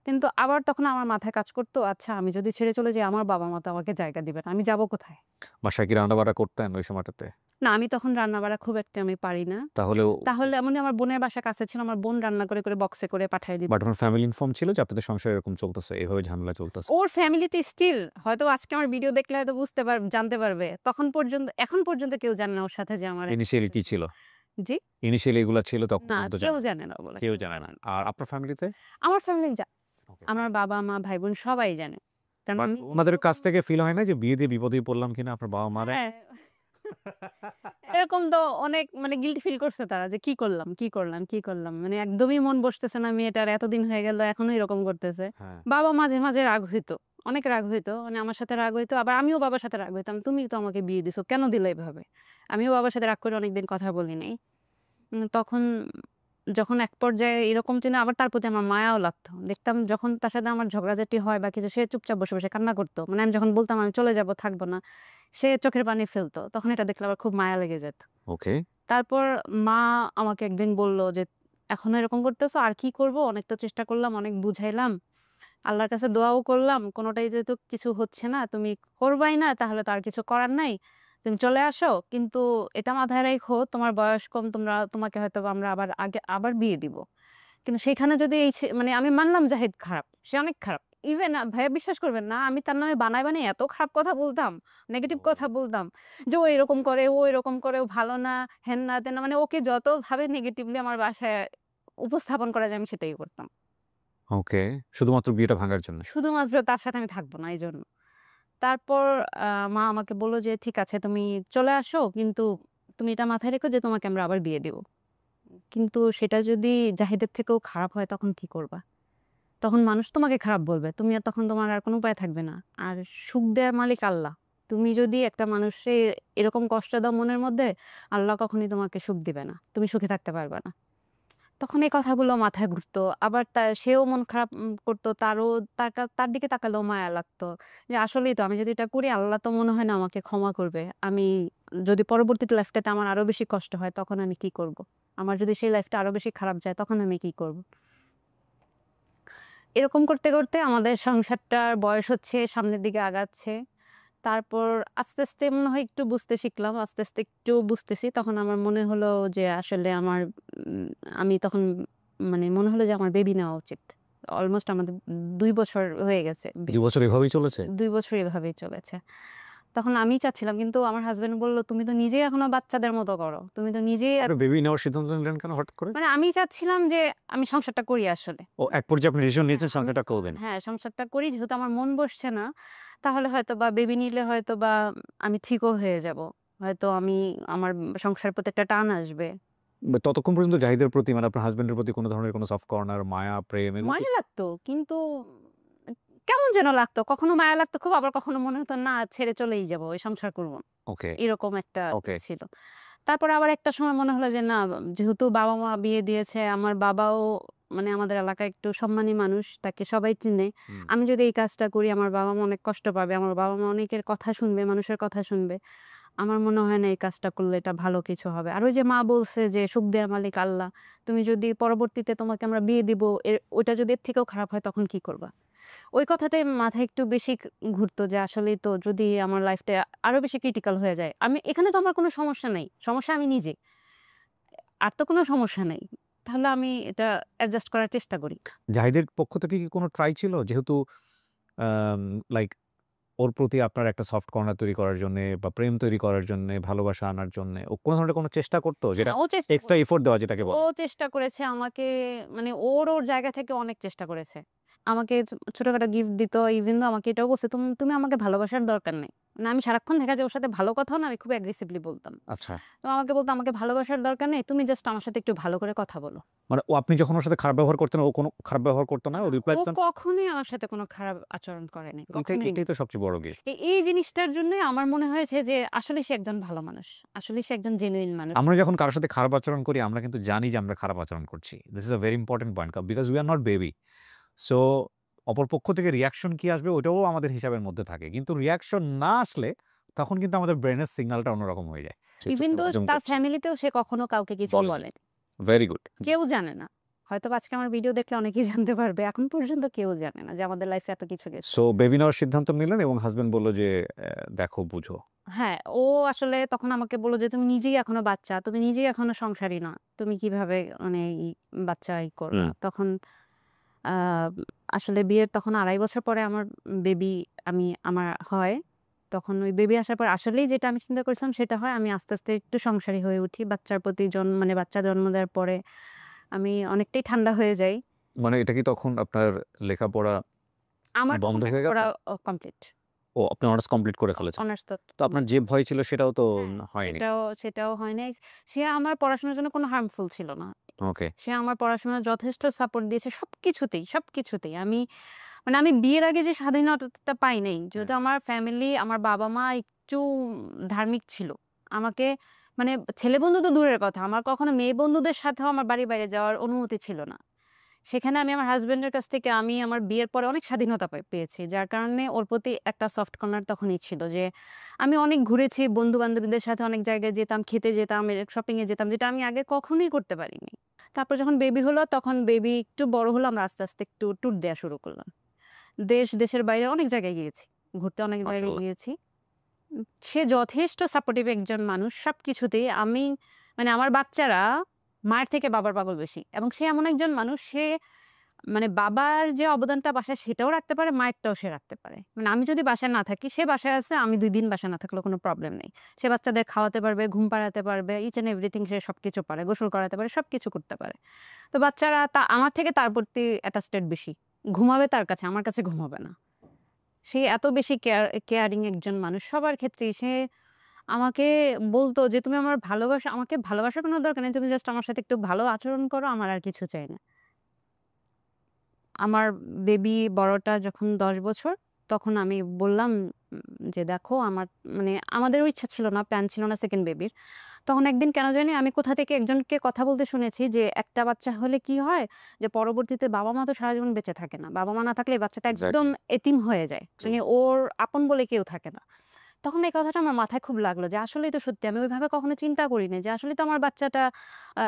কিন্তু আবার তখন আমার মাথায় কাজ করত, আচ্ছা আমি যদি ছেড়ে চলে যাই আমার বাবা-মা তো আমাকে জায়গা দিবে না। আমি যাবো কোথায়? বাসায় কি রান্না-বাড়া করতেন ওই সময়টাতে? না আমি তখন রান্না-বাড়া খুব একটা আমি পারি না। তাহলেও তাহলে এমনি আমার বোনের বাসা কাছে ছিল। আমার বোন রান্না করে, করে বক্সে করে পাঠায় দিত। বাট আপনার ফ্যামিলি ইনফর্ম ছিল যে আপনাদের সংসার এরকম চলতেছে, এভাবে ঝামেলা চলতেছে? ওর ফ্যামিলিতে স্টিল হয়তো আজকে আমার ভিডিও দেখলে হয়তো জানতে পারবে। এখন পর্যন্ত কেউ জানে না ওর সাথে যে আমার একটা ইনিশিয়ালি কি ছিল? জি? ইনিশিয়ালি এগুলা ছিল তখন না পর্যন্ত কেউ জানেন? জানে না ওগুলা, কেউ কেউ জানে জানে না। না। আর আপনার ফ্যামিলিতে? আমার ফ্যামিলি ওকে, আমার ফাইন। বাবা-মা, ভাই-বোন সবাই জানে। কারণ বাট আমি উনাদের যেরকম কাছ থেকে ফিল হয় না যে বিয়ে দিয়ে বিপদেই পড়লাম কিনা আপনার বাবা-মারে? হ্যাঁ। এরকম তো অনেক মানে গিল্টি ফিল করছে তারা যে কি করলাম, কি করলাম, কি করলাম? মানে একদমই মন বসতেছে না মেয়েটার এতদিন হয়ে গেল এখনো এরকম করতেছে। হ্যাঁ, বাবা মাঝে, মাঝে রাগ হইতো। অনেক রাগ হইতো। মানে আমার সাথে রাগ হইতো। আবার আমিও বাবার সাথে রাগ হইতাম। তুমি তো আমাকে বিয়ে দিছো। কেন দিলা এভাবে? আমিও বাবার সাথে রাগ করে অনেকদিন কথা বলি নাই। তখন যখন এক পর্যায়ে এরকম চিন্তা আবার তার প্রতি আমার মায়াও লাগতো। দেখতাম যখন তার সাথে আমার ঝগড়াঝাটি হয় বা কিছু সে চুপচাপ বসে, বসে কান্না করত। মানে আমি যখন বলতাম আমি চলে যাব, থাকব না। সে চোখের পানি ফেলতো। তখন এটা দেখলে আবার খুব মায়া লেগে যেত। ওকে। তারপর মা আমাকে একদিন বলল যে, "এখনো এরকম করতেছো? আর কি করব? অনেক তো চেষ্টা করলাম, অনেক বুঝাইলাম। আল্লাহর কাছে দোয়াও করলাম। কোনটাই যেহেতু কিছু হচ্ছে না, তুমি করবাই না তাহলে তো আর কিছু করার নাই। তুমি চলে আসো। কিন্তু এটা মাথায় রাইখো তোমার বয়স কম, তোমাকে হয়তোবা আমরা আবার বিয়ে দিব। কিন্তু সেখানে যদি মানে আমি মানলাম জাহিদ খারাপ। সে অনেক খারাপ। ইভেন ভাইয়া বিশ্বাস করবেন না আমি তার নামে বানায়, বানায় এত খারাপ কথা বলতাম, নেগেটিভ কথা বলতাম যে ও এরকম করে, ও এরকম করে, ও ভালো না, হেন না, তেন না। মানে ওকে যতভাবে নেগেটিভলি আমার বাসায় উপস্থাপন করা যায় আমি সেটাই করতাম। ওকে। শুধুমাত্র বিয়েটা ভাঙার জন্য। শুধুমাত্র তার সাথে আমি থাকব না এইজন্য। তারপর আ মা আমাকে বলল যে, "ঠিক আছে তুমি চলে আসো। কিন্তু তুমি এটা মাথায় রেখো যে তোমাকে আমরা আবার বিয়ে দিব। কিন্তু সেটা যদি জাহিদের থেকেও খারাপ হয় তখন কি করবা?" তখন মানুষ তোমাকে খারাপ বলবে। তোমার আর কোনো উপায় থাকবে না। আর সুখ দেয়ার মালিক আল্লাহ। তুমি যদি একটা মানুষের এরকম কষ্ট দাও মনের মধ্যে, আল্লাহ কখনোই তোমাকে সুখ দিবে না। তুমি সুখে থাকতে পারবে না। তখন এই কথাগুলো মাথায় ঘুরতো। আবার সেও মন খারাপ করতো। তার দিকে তাকালেও মায়া লাগতো। যে আসলেই তো আমি যদি এটা করি আল্লাহ তো মনে হয় না আমাকে ক্ষমা করবে। আমি যদি পরবর্তীতে লাইফটাতে আমার আরো বেশি কষ্ট হয় তখন আমি কি করব? আমার যদি সেই লাইফটা আরো বেশি খারাপ যায় তখন আমি কি করব? এরকম করতে, করতে আমাদের সংসারটার বয়স হচ্ছে সামনের দিকে আগাচ্ছে। তারপর আস্তে, আস্তে মনে হয় একটু বুঝতে শিখলাম। আস্তে, আস্তে একটু বুঝতেছি। তখন আমার মনে হলো যে আসলে উম আমি তখন মানে মনে হলো যে আমার বেবি নেওয়া উচিত। অলমোস্ট আমাদের ২ বছর হয়ে গেছে। ২ বছর এভাবেই চলেছে? ২ বছর এভাবেই চলেছে। তখন আমিই চাচ্ছিলাম কিন্তু আমার হাসব্যান্ড বলল, "তুমি তো নিজেই এখনো বাচ্চাদের মতো করো। তুমি তো নিজেই আপনি বেবি নেওয়ার সিদ্ধান্ত নিলেন কেন হঠাৎ করে? মানে আমি চাচ্ছিলাম যে আমি সংসারটা করি আসলে। ও এক পর্যায়ে আপনি ডিসিশন হ্যাঁ, নিয়েছেন সংসারটা করবেন। হ্যাঁ, সংসারটা করি যেহেতু আমার মন বসছে না, তাহলে হয়তোবা বেবি নিলে হয়তোবা আমি ঠিকও হয়ে যাব। হয়তো আমার সংসারের প্রতি একটা টান আসবে। ততক্ষণ পর্যন্ত জাহিদের প্রতি মানে আপনার হাসব্যান্ডের প্রতি কোন ধরনের কোন সফট কর্নার, মায়া, প্রেম এগুলো মায়া কিছু? লাগতো কিন্তু কেমন যেন লাগতো। কখনো মায়া লাগতো খুব, আবার কখনো মনে হতো না ছেড়ে চলেই যাব, ওই সংসার করব না। ওকে, এরকম একটা ওকে। ছিল। তারপরে আবার একটা সময় মনে হলো যে না, যেহেতু বাবা-মা বিয়ে দিয়েছে, আমার বাবাও মানে আমাদের এলাকায় একটু সম্মানী মানুষ, তাকে সবাই চিনে। হুম। আমি যদি এই কাজটা করি আমার বাবা-মা অনেক কষ্ট পাবে। আমার বাবা-মা অনেকের কথা শুনবে, মানুষের কথা শুনবে। আমার মনে হয় না এই কাজটা করলে এটা ভালো কিছু হবে। আর ওই যে মা বলছে যে, "সুখ দেয়ার মালিক আল্লাহ। তুমি যদি পরবর্তীতে তোমাকে আমরা বিয়ে দিব, ওইটা যদি এর থেকেও খারাপ হয় তখন কি করবা?" ওই কথাটাই মাথায় একটু বেশি ঘুরতো যে আসলেই তো যদি আমার লাইফটা আরো বেশি ক্রিটিক্যাল হয়ে যায়। এখানে তো আমার কোনো সমস্যা নাই। সমস্যা আমি নিজে। আর তো কোনো সমস্যা নাই। তাহলে আমি এটা অ্যাডজাস্ট করার চেষ্টা করি। জাহিদের পক্ষ থেকে কি কোন ট্রাই ছিল? যেহেতু আম লাইক ওর প্রতি আপনার একটা সফট কর্নার তৈরি করার জন্যে বা প্রেম তৈরি করার জন্যে, ভালোবাসা আনার জন্যে ও কোন ধরনের কোন চেষ্টা করত? যেটা হ্যাঁ, ও চেষ্টা এক্সট্রা এফোর্ট দেওয়া যেটাকে ও বলে? চেষ্টা করেছে আমাকে মানে ওর জায়গা থেকে অনেক চেষ্টা করেছে। আমাকে ছোটখাটো গিফট দিত। ইভেন দো আমাকে এটাও বলছে, তুমি আমাকে ভালোবাসার দরকার নাই।" মানে আমি সারাক্ষণ দেখা যায় ওর সাথে ভালো কথাও না আমি খুব অ্যাগ্রেসিভলি বলতাম। আচ্ছা। তো আমাকে বলতো, "আমাকে ভালোবাসার দরকার নেই। তুমি জাস্ট আমার সাথে একটু ভালো করে কথা বলো।" মানে ও আপনি যখন ওর সাথে খারাপ ব্যবহার করতেন, ও কোন খারাপ ব্যবহার করত না? ও না, রিপ্লাই ও দিত না? কখনোই আমার সাথে কোনো খারাপ আচরণ করেনি। কখনোই না। এটাই তো সবচেয়ে বড় গিফট। এই জিনিসটার জন্যই আমার মনে হয়েছে যে আসলেই সে একজন ভালো মানুষ। আসলেই সে একজন জেনুইন মানুষ। আমরা যখন কারো সাথে খারাপ আচরণ করি, আমরা কিন্তু জানি যে আমরা খারাপ আচরণ করছি। This is a very important point because we are not baby. So অপর পক্ষ থেকে রিঅ্যাকশন কি আসবে ওটাও আমাদের হিসাবের মধ্যে থাকে। কিন্তু রিঅ্যাকশন না আসলে তখন কিন্তু আমাদের ব্রেইনের সিগন্যালটা অন্যরকম হয়ে যায়। সে ইভেন চুপচাপ দো হজম তার করছে। ফ্যামিলিতেও সে কখনো কাউকে কিছু বলেনি। বলেনি। Very good. কেউ জানে না। হয়তোবা আজকে আমার ভিডিও দেখলে অনেকেই জানতে পারবে। এখন পর্যন্ত কেউ জানে না যে আমাদের লাইফে এত কিছু গেছে। সো বেবি নেওয়ার সিদ্ধান্ত নিলেন এবং হাসব্যান্ড বলল যে, "দেখো, বুঝো।" হ্যাঁ, ও আসলে তখন আমাকে বলল যে, "তুমি নিজেই এখনো বাচ্চা। তুমি নিজেই এখনো সংসারী না। তুমি কিভাবে মানে বাচ্চা করবা?" হুম। তখন আ আসলে বিয়ের তখন ২.৫ বছর পরে আমার বেবি আমার হয়। তখন ওই বেবি আসার পর আসলেই যেটা আমি চিন্তা করেছিলাম সেটা হয়। আমি আস্তে, আস্তে একটু সংসারী হয়ে উঠি। বাচ্চার প্রতি মানে বাচ্চা জন্ম দেওয়ার পরে আমি অনেকটাই ঠান্ডা হয়ে যাই। মানে এটা কি তখন আপনার লেখাপড়া আমার তখন বন্ধ হয়ে লেখাপড়া গেছে? কমপ্লিট। ও আপনি অনার্স কমপ্লিট করে ফেলেছেন। অনার্স তো তো আপনার যে ভয় ছিল সেটাও তো হ্যাঁ, হয়নি। সেটাও হয় নাই। সে আমার পড়াশোনার জন্য কোনো হার্মফুল ছিল না। ওকে। সে আমার পড়াশোনায় যথেষ্ট সাপোর্ট দিয়েছে সবকিছুতেই, সবকিছুতেই। আমি বিয়ের আগে যে স্বাধীনতাটা পাই নাই, হ্যাঁ। যেহেতু আমার ফ্যামিলি, আমার বাবা-মা একটু ধার্মিক ছিল। আমাকে মানে ছেলে বন্ধু তো দূরের কথা, আমার কখনো মেয়ে বন্ধুদের সাথেও আমার বাড়ির বাইরে যাওয়ার অনুমতি ছিল না। সেখানে আমি আমার হাসব্যান্ডের কাছ থেকে আমার বিয়ের পরে অনেক স্বাধীনতা পেয়েছি। যার কারণে ওর প্রতি একটা সফট কর্নার তখনই ছিল যে, আমি অনেক ঘুরেছি, বন্ধু-বান্ধবীদের সাথে অনেক জায়গায় যেতাম, খেতে যেতাম, শপিং এ যেতাম, যেটা আমি আগে কখনোই করতে পারিনি। তারপর যখন বেবি হলো, তখন বেবি একটু বড় হলো, আমরা আস্তে, আস্তে একটু ট্যুর দেয়া শুরু করলাম। দেশের বাইরে অনেক জায়গায় গিয়েছি। ঘুরতে অনেক জায়গায় মাশাআল্লাহ। গিয়েছি। সে যথেষ্ট সাপোর্টিভ একজন মানুষ সবকিছুতেই। মানে আমার বাচ্চারা মায়ের থেকে বাবার পাগল বেশি। এবং সে এমন একজন মানুষ, সে মানে বাবার যে অবদানটা বাসায় সেটাও রাখতে পারে, মায়েরটাও সে রাখতে পারে। মানে আমি যদি বাসায় না থাকি, সে বাসায় আছে, আমি ২ দিন বাসায় না থাকলেও কোনো প্রবলেম নেই। সে বাচ্চাদের খাওয়াতে পারবে, ঘুম পাড়াতে পারবে, ইচ অ্যান্ড এভরিথিং সে সবকিছু পারে। গোসল করাতে পারে, সবকিছু করতে পারে। তো বাচ্চারা আমার থেকে তার প্রতি অ্যাটাচড বেশি। ঘুমাবে তার কাছে, আমার কাছে ঘুমাবে না। সে এত বেশি কেয়ারিং একজন মানুষ। সবার ক্ষেত্রেই সে আমাকে বলত যে, "তুমি আমাকে ভালোবাসার কোনো দরকার নেই। তুমি জাস্ট আমার সাথে একটু ভালো আচরণ করো। আমার আর কিছু চাই না।" আমার বেবি বড়টা যখন ১০ বছর, তখন আমি বললাম যে দেখো আমার মানে আমাদেরও ইচ্ছা ছিল না, প্ল্যান ছিল না সেকেন্ড বেবির। তখন একদিন কেন জানি আমি কোথা থেকে একজনকে কথা বলতে শুনেছি যে একটা বাচ্চা হলে কি হয় যে পরবর্তীতে বাবা-মা তো সারা জীবন বেঁচে থাকে না। বাবা-মা না থাকলে এই বাচ্চাটা একদম এক্সাক্টলি। এতিম হয়ে যায়। মানে ওর আপন বলে কেউ থাকে না। তখন এই কথাটা আমার মাথায় খুব লাগলো যে আসলেই তো সত্যি। আমি ওইভাবে কখনো চিন্তা করিনি যে আসলেই তো আমার বাচ্চাটা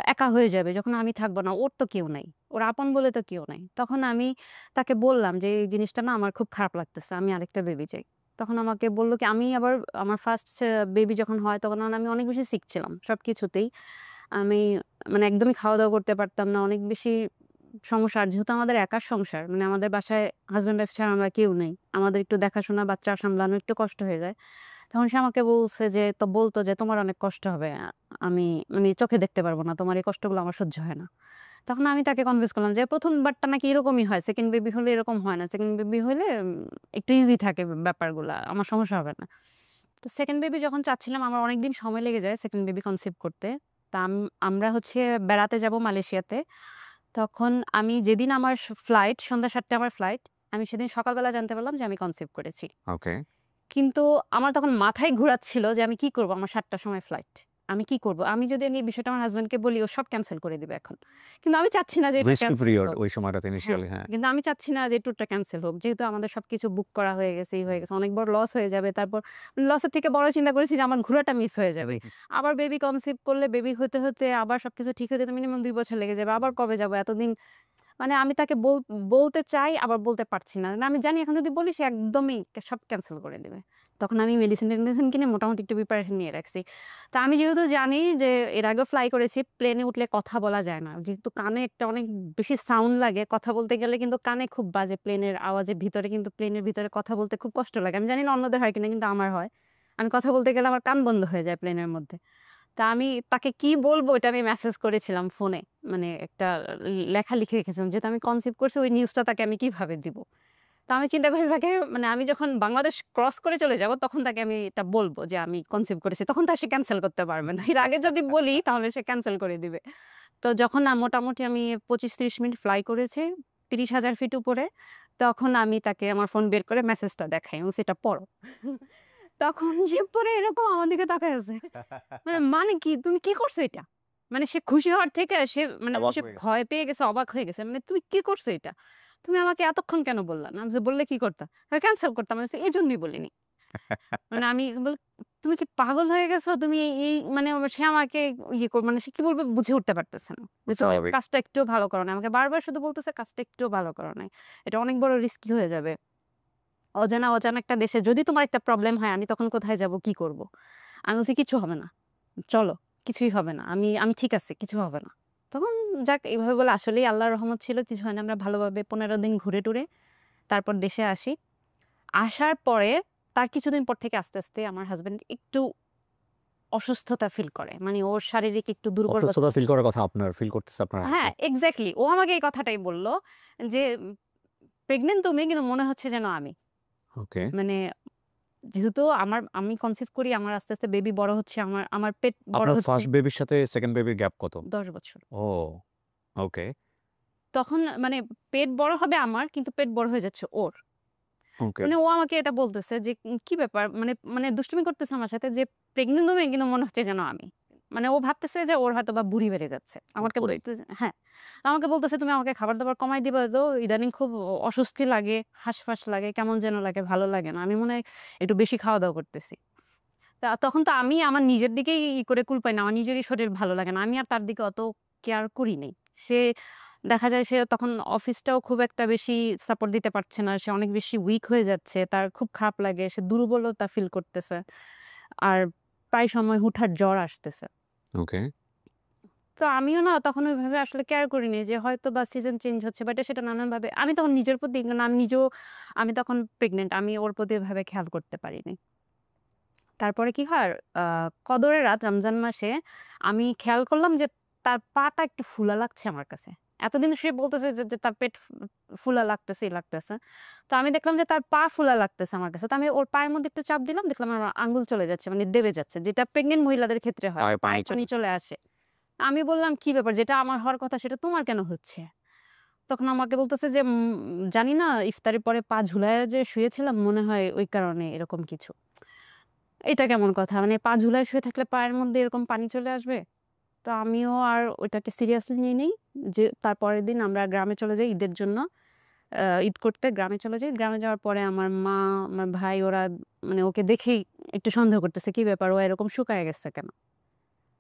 একা হয়ে যাবে যখন আমি থাকবো না। ওর তো কেউ নাই। ওর আপন বলে তো কেউ নাই। তখন আমি তাকে বললাম যে, "এই জিনিসটা না আমার খুব খারাপ লাগতেছে। আমি আরেকটা বেবি চাই।" তখন আমাকে বলল কি আমি আবার আমার ফার্স্ট বেবি যখন হয় তখন আমি অনেক বেশি সিক ছিলাম সবকিছুতেই। আমি মানে একদমই খাওয়া-দাওয়া করতে পারতাম না। অনেক বেশি সমস্যা। আর যেহেতু আমাদের একার সংসার, মানে আমাদের বাসায় হাসব্যান্ড ওয়াইফ ছাড়া আমরা কেউ নেই। আমাদের একটু দেখাশোনা, বাচ্চা সামলানো একটু কষ্ট হয়ে যায়। তখন সে আমাকে বলছে যে বলতো যে, "তোমার অনেক কষ্ট হবে। আমি মানে চোখে দেখতে পারব না। তোমার এই কষ্টগুলো আমার সহ্য হয় না।" তখন আমি তাকে কনভিন্স করলাম যে ১ম বারটা নাকি এরকমই হয়। সেকেন্ড বেবি হলে এরকম হয় না। সেকেন্ড বেবি হলে একটু ইজি থাকে ব্যাপারগুলা। আমার সমস্যা হবে না। তো সেকেন্ড বেবি যখন চাচ্ছিলাম আমার অনেকদিন সময় লেগে যায় সেকেন্ড বেবি কনসিভ করতে। তা আমরা হচ্ছে বেড়াতে যাব মালয়েশিয়াতে। তখন আমি যেদিন আমার ফ্লাইট সন্ধ্যা ৭ টায় আমার ফ্লাইট। আমি সেদিন সকালবেলা জানতে পারলাম যে আমি কনসিভ করেছি। ওকে। কিন্তু আমার তখন মাথায় ঘুরাচ্ছিল যে আমি কি করব? আমার ৭ টার সময় ফ্লাইট। আমি কি করব? আমি যদি এই বিষয়টা আমার হাসব্যান্ডকে বলি ও সব ক্যানসেল করে দিবে এখন। কিন্তু আমি চাচ্ছি না যে এটা রিস্কি ক্যানসেল পিরিয়ড হোক। ওই সময়টাতে হ্যাঁ, ইনিশিয়ালি, হ্যাঁ। কিন্তু আমি চাচ্ছি না যে ট্যুরটা ক্যানসেল হোক। যেহেতু আমাদের সবকিছু বুক করা হয়ে গেছে, হয়ে গেছে। অনেক বড় লস হয়ে যাবে। তারপর লসের থেকে বড় চিন্তা করেছি যে আমার ঘোরাটা মিস হয়ে যাবে। আবার বেবি কনসিভ করলে বেবি হতে আবার সবকিছু ঠিক হতে তো মিনিমাম ২ বছর লেগে যাবে। আবার কবে যাব? এতদিন মানে আমি তাকে বলতে চাই আবার বলতে পারছি না। না আমি জানি এখন যদি বলি সে একদমই সব ক্যানসেল করে দিবে। তখন আমি মেডিসিন-টেডিসিন কিনে মোটামুটি একটু প্রিপারেশন নিয়ে রাখছি। তো আমি যেহেতু জানি যে এর আগেও ফ্লাই করেছি, প্লেনে উঠলে কথা বলা যায় না। যেহেতু কানে একটা অনেক বেশি সাউন্ড লাগে, কথা বলতে গেলে কিন্তু কানে খুব বাজে প্লেনের আওয়াজের ভিতরে কিন্তু প্লেনের ভিতরে কথা বলতে খুব কষ্ট লাগে। আমি জানি না অন্যদের হয় কিনা কিন্তু আমার হয়। আমি কথা বলতে গেলে আমার কান বন্ধ হয়ে যায় প্লেনের মধ্যে। তা আমি তাকে কি বলবো এটা আমি মেসেজ করেছিলাম ফোনে। মানে একটা লেখা লিখে রেখেছিলাম। যেহেতু আমি কনসিভ করছি ওই নিউজটা তাকে আমি কিভাবে দিব? তো আমি চিন্তা করে তাকে মানে আমি যখন বাংলাদেশ ক্রস করে চলে যাব তখন তাকে আমি এটা বলব যে আমি কনসিভ করেছি। তখন তো আর সে ক্যানসেল করতে পারবে না। এর আগে যদি বলি তাহলে সে ক্যানসেল করে দিবে। তো যখন না মোটামুটি আমি ২৫-৩০ মিনিট ফ্লাই করেছি ৩০,০০০ ফিট উপরে। তখন আমি তাকে আমার ফোন বের করে মেসেজটা দেখাই। আমি বলছি, "এটা পড়ো।" তখন সে পড়ে এরকম আমার দিকে তাকায় আছে। মানে কি? তুমি কি করছো এটা? মানে সে খুশি হওয়ার থেকে মানে অবাক সে হয়ে গেছে। ভয় পেয়ে গেছে, অবাক হয়ে গেছে। মানে তুমি কি করছো এটা? তুমি আমাকে এতক্ষণ কেন বললা না? আমি বলছি, বললে কি করতা? ক্যানসেল করতাম। আমি বলছি, এজন্যই বলিনি। মানে আমি তুমি কি পাগল হয়ে গেছো? তুমি এই মানে সে আমাকে মানে সে কি বলবে বুঝে উঠতে পারতেছে না। যে তুমি স্বাভাবিক। কাজটা একটুও ভালো করো নাই। আমাকে বারবার শুধু বলতেছে কাজটা একটুও ভালো করো নাই। এটা অনেক বড় রিস্কি হয়ে যাবে। অজানা একটা দেশে যদি তোমার একটা প্রবলেম হয় আমি তখন কোথায় যাব? কি করব? আমি বলছি, "কিচ্ছু হবে না। চলো, কিছুই হবে না। আমি ঠিক আছি, কিছু হবে না।" তখন যাক এভাবে বলে আসলেই আল্লাহর রহমত ছিল কিছু হয় না। আমরা ভালোভাবে ১৫ দিন ঘুরে-টুরে তারপর দেশে আসি। আসার পরে তার কিছুদিন পর থেকে আস্তে আমার হাসব্যান্ড একটু অসুস্থতা ফিল করে। মানে ওর শারীরিক একটু দুর্বলতা অসুস্থতা ফিল করার কথা আপনার ফিল করতেছে আপনার হ্যাঁ, হাসব্যান্ড। এক্সাক্টলি ও আমাকে এই কথাটাই বলল যে, "প্রেগন্যান্ট তুমি কিন্তু মনে হচ্ছে যেন আমি।" ওকে। মানে যেহেতু আমি কনসিভ করি, আমার আস্তে বেবি বড় হচ্ছে, আমার আমার পেট বড় আপনার হচ্ছে ফার্স্ট বেবির সাথে সেকেন্ড বেবির গ্যাপ কত? ১০ বছর। ও ওকে, তখন মানে পেট বড় হবে আমার, কিন্তু পেট বড় হয়ে যাচ্ছে ওর। ওকে। মানে ও আমাকে এটা বলতেছে যে, "কি ব্যাপার?" মানে দুষ্টুমি করতেছে আমার সাথে যে, "প্রেগন্যান্ট তুমি কিন্তু মনে হচ্ছে যেন আমি।" মানে ও ভাবতেছে যে ওর হয়তোবা বুড়ি বেড়ে যাচ্ছে। হুট আমাকে করেই। বলতেছে হ্যাঁ, আমাকে বলতেছে, "তুমি আমাকে খাবার-দাবার কমায় দিবা তো? ইদানিং খুব অস্বস্তি লাগে, হাঁসফাঁস লাগে, কেমন যেন লাগে, ভালো লাগে না। আমি মনে হয় একটু বেশি খাওয়া-দাওয়া করতেছি।" তখন তো আমি আমার নিজের দিকেই করে কুল পাই না। আমার নিজেরই শরীর ভালো লাগে না। আমি আর তার দিকে অত কেয়ার করি নাই। সে দেখা যায় সে তখন অফিসটাও খুব একটা বেশি সাপোর্ট দিতে পারছে না। সে অনেক বেশি উইক হয়ে যাচ্ছে। তার খুব খারাপ লাগে। সে দুর্বলতা ফিল করতেছে। আর প্রায় সময় হুটহাট জ্বর আসতেছে। ওকে। তো আমিও না তখন ওইভাবে আসলে কেয়ার করিনি যে হয়তোবা সিজন চেঞ্জ হচ্ছে বা এটা সেটা নানানভাবে আমি তখন নিজের প্রতি কারণ আমি তখন প্রেগন্যান্ট। আমি ওর প্রতি ওইভাবে খেয়াল করতে পারিনি। তারপরে কি হয় আ কদরের রাত রমজান মাসে আমি খেয়াল করলাম যে তার পাটা একটু ফুলা লাগছে আমার কাছে। এতদিন সে বলতেছে যে তার পেট ফুলা লাগতেছে, লাগতেছে। তো আমি দেখলাম যে তার পা ফুলা লাগতেছে আমার কাছে। তো আমি ওর পায়ের মধ্যে একটু চাপ দিলাম, দেখলাম আমার আঙ্গুল চলে যাচ্ছে মানে দেবে যাচ্ছে। যেটা প্রেগন্যান্ট মহিলাদের ক্ষেত্রে হয়। পায়ে পানি পায়ে পানি চলে আসে। চলে আসে। আমি বললাম, "কি ব্যাপার? যেটা আমার হওয়ার কথা সেটা তোমার কেন হচ্ছে?" তখন আমাকে বলতেছে যে জানি না ইফতারের পরে পা ঝুলায় যে শুয়েছিলাম মনে হয় ওই কারণে এরকম কিছু। এটা কেমন কথা? মানে পা ঝুলায় শুয়ে থাকলে পায়ের মধ্যে এরকম পানি চলে আসবে? তো আমিও আর ওইটাকে সিরিয়াসলি নিইনি। যে তার পরের দিন আমরা গ্রামে চলে যাই ঈদের জন্য। ঈদ করতে গ্রামে চলে যাই। গ্রামে যাওয়ার পরে আমার মা, আমার ভাই ওরা মানে ওকে দেখেই একটু সন্দেহ করতেছে, "কি ব্যাপার? ও এরকম শুকায় গেছে কেন?"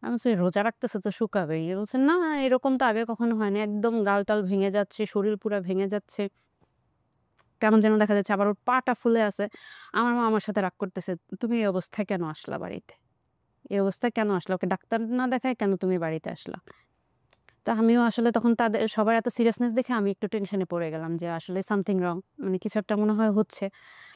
আমি বলছি, "রোজা রাখতেছে তো শুকাবেই।" এ বলছে, "না, এরকম তো আগে কখনো হয়নি। একদম গাল-টাল ভেঙে যাচ্ছে, শরীর পুরা ভেঙে যাচ্ছে। কেমন যেন দেখা যাচ্ছে। আবার ওর পাটা ফুলে আছে।" আমার মা আমার সাথে রাগ করতেছে, "তুমি এই অবস্থায় কেন আসলা বাড়িতে? এই অবস্থায় কেন আসলা? ওকে ডাক্তার না দেখায় কেন তুমি বাড়িতে আসলা?" তো আমিও আসলে তখন তাদের সবার এত সিরিয়াসনেস দেখে আমি একটু টেনশনে পড়ে গেলাম যে আসলে সামথিং রং। মানে কিছু একটা মনে হয় হচ্ছে।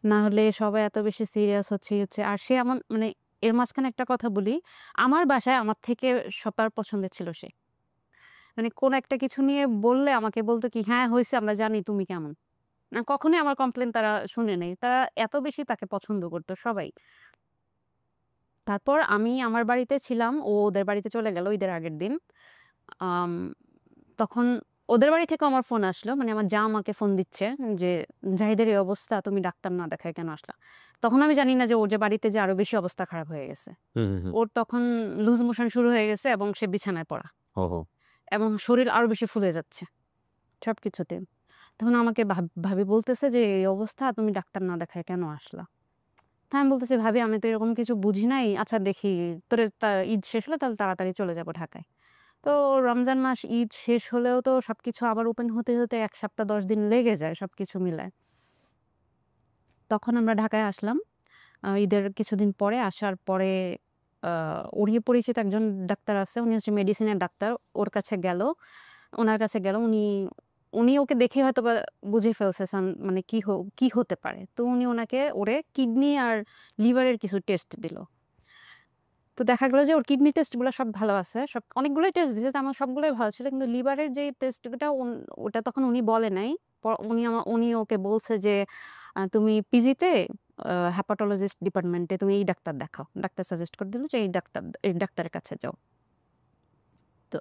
না হলে সবাই এত বেশি সিরিয়াস হচ্ছে। আর সে আমার মানে এর মাঝখানে একটা কথা বলি, আমার বাসায় আমার থেকে সবার পছন্দের ছিল সে। মানে কোন একটা কিছু নিয়ে বললে আমাকে বলতো কি, "হ্যাঁ, হইছে আমরা জানি তুমি কেমন।" কখনোই আমার কমপ্লেইন তারা শুনে নাই। তারা এত বেশি তাকে পছন্দ করত সবাই। তারপর আমি আমার বাড়িতে ছিলাম, ও ওদের বাড়িতে চলে গেল ঈদের আগের দিন। আম তখন ওদের বাড়ি থেকেও আমার ফোন আসলো। মানে আমার যা আমাকে ফোন দিচ্ছে যে, "জাহিদের এই অবস্থা, তুমি ডাক্তার না দেখায় কেন আসলা?" তখন আমি জানি না যে ওর যে বাড়িতে যে আরো বেশি অবস্থা খারাপ হয়ে গেছে। হুম, হুম, হুম। ওর তখন লুজ মোশন শুরু হয়ে গেছে এবং সে বিছানায় পড়া ওহো! এবং শরীর আরো বেশি ফুলে যাচ্ছে সবকিছুতে। তখন আমাকে ভাবি বলতেছে যে, "এই অবস্থা, তুমি ডাক্তার না দেখায় কেন আসলা?" তা আমি বলতেছি, "ভাবি আমি তো এরকম কিছু বুঝি নাই। আচ্ছা দেখি তোরে ঈদ শেষ হলে তাহলে তাড়াতাড়ি চলে যাব ঢাকায়।" তো রমজান মাস ঈদ শেষ হলেও তো সবকিছু আবার ওপেন হতে ১ সপ্তাহ ১০ দিন লেগে যায় সবকিছু মিলায়। তখন আমরা ঢাকায় আসলাম। ঈদের কিছুদিন পরে আসার পরে আ ওরই পরিচিত একজন ডাক্তার আছে। উনি হচ্ছে মেডিসিনের ডাক্তার। ওর কাছে গেল। উনার কাছে গেল। উনি ওকে দেখে হয়তোবা বুঝে ফেলছে মানে কি হতে পারে। তো উনি ওরে কিডনি আর লিভারের কিছু টেস্ট দিল। তো দেখা গেল যে ওর কিডনি টেস্ট গুলা সব ভালো আছে। অনেকগুলোই টেস্ট দিছে। তো আমার সবগুলোই ভালো ছিল। কিন্তু লিভারের যেই টেস্টটা ওটা তখন উনি বলে নাই। উনি ওকে বলছে যে, তুমি পিজিতে হেপাটোলজিস্ট ডিপার্টমেন্টে তুমি এই ডাক্তার দেখাও।" ডাক্তার সাজেস্ট করে দিল যে এই ডাক্তারের কাছে যাও। তো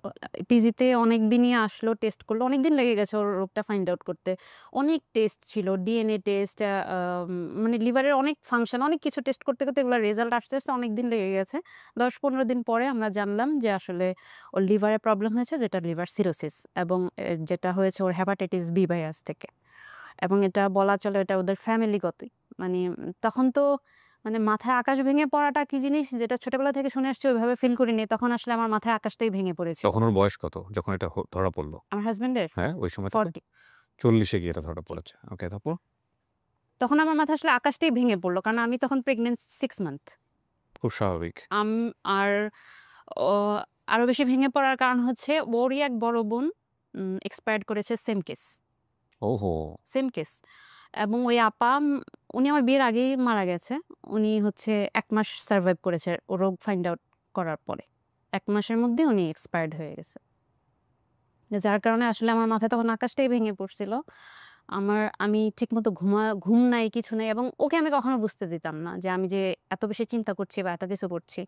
পিজিতে অনেকদিনই আসলো, টেস্ট করলো। অনেকদিন লেগে গেছে ওর রোগটা ফাইন্ড আউট করতে। অনেক টেস্ট ছিল। ডিএনএ টেস্ট, মানে লিভারের অনেক ফাংশন, অনেক কিছু টেস্ট করতে এগুলার রেজাল্ট আসতে অনেকদিন লেগে গেছে। ১০-১৫ দিন পরে আমরা জানলাম যে আসলে ওর লিভারে প্রবলেম হয়েছে, যেটা লিভার সিরোসিস এবং যেটা হয়েছে ওর হেপাটাইটিস বি ভাইরাস থেকে। এবং এটা বলা চলে এটা ওদের ফ্যামিলিগতই। মানে তখন তো মানে মাথায় আকাশ ভেঙে পড়াটা কি জিনিস যেটা ছোটবেলা থেকে শুনে আসছি ওইভাবে ফিল করিনি। তখন আসলে আমার মাথায় আকাশটাই ভেঙে পড়েছিল। তখন ওর বয়স কত? যখন এটা ধরা পড়ল? আমার হাসব্যান্ডের হ্যাঁ, ওই সময়টাতে? 40। ৪০ এ গিয়ে এটা ধরা জি। পড়েছে। ওকে, তারপর? তখন আমার মাথায় আসলে আকাশটাই ভেঙে পড়ল। কারণ আমি তখন প্রেগন্যান্ট 6 মান্থ। খুব স্বাভাবিক। আম আর ও আরো বেশি ভেঙে পড়ার কারণ হচ্ছে ওরই এক বড় বোন এক্সপায়ার্ড করেছে সেম কেস। ওহো! Same case. এবং ওই আপা উনি আমার বিয়ের আগেই মারা গেছে। উনি হচ্ছে ১ মাস সারভাইভ করেছে ও রোগ ফাইন্ড আউট করার পরে। ১ মাসের মধ্যে উনি এক্সপায়ার্ড হয়ে গেছে। যার কারণে আসলে আমার মাথায় তখন আকাশটাই ভেঙে পড়ছিল। আমি ঠিকমতো ঘুম নাই, কিছু নাই এবং ওকে আমি কখনো বুঝতে দিতাম না যে আমি যে এত বেশি চিন্তা করছি বা এত কিছু করছি।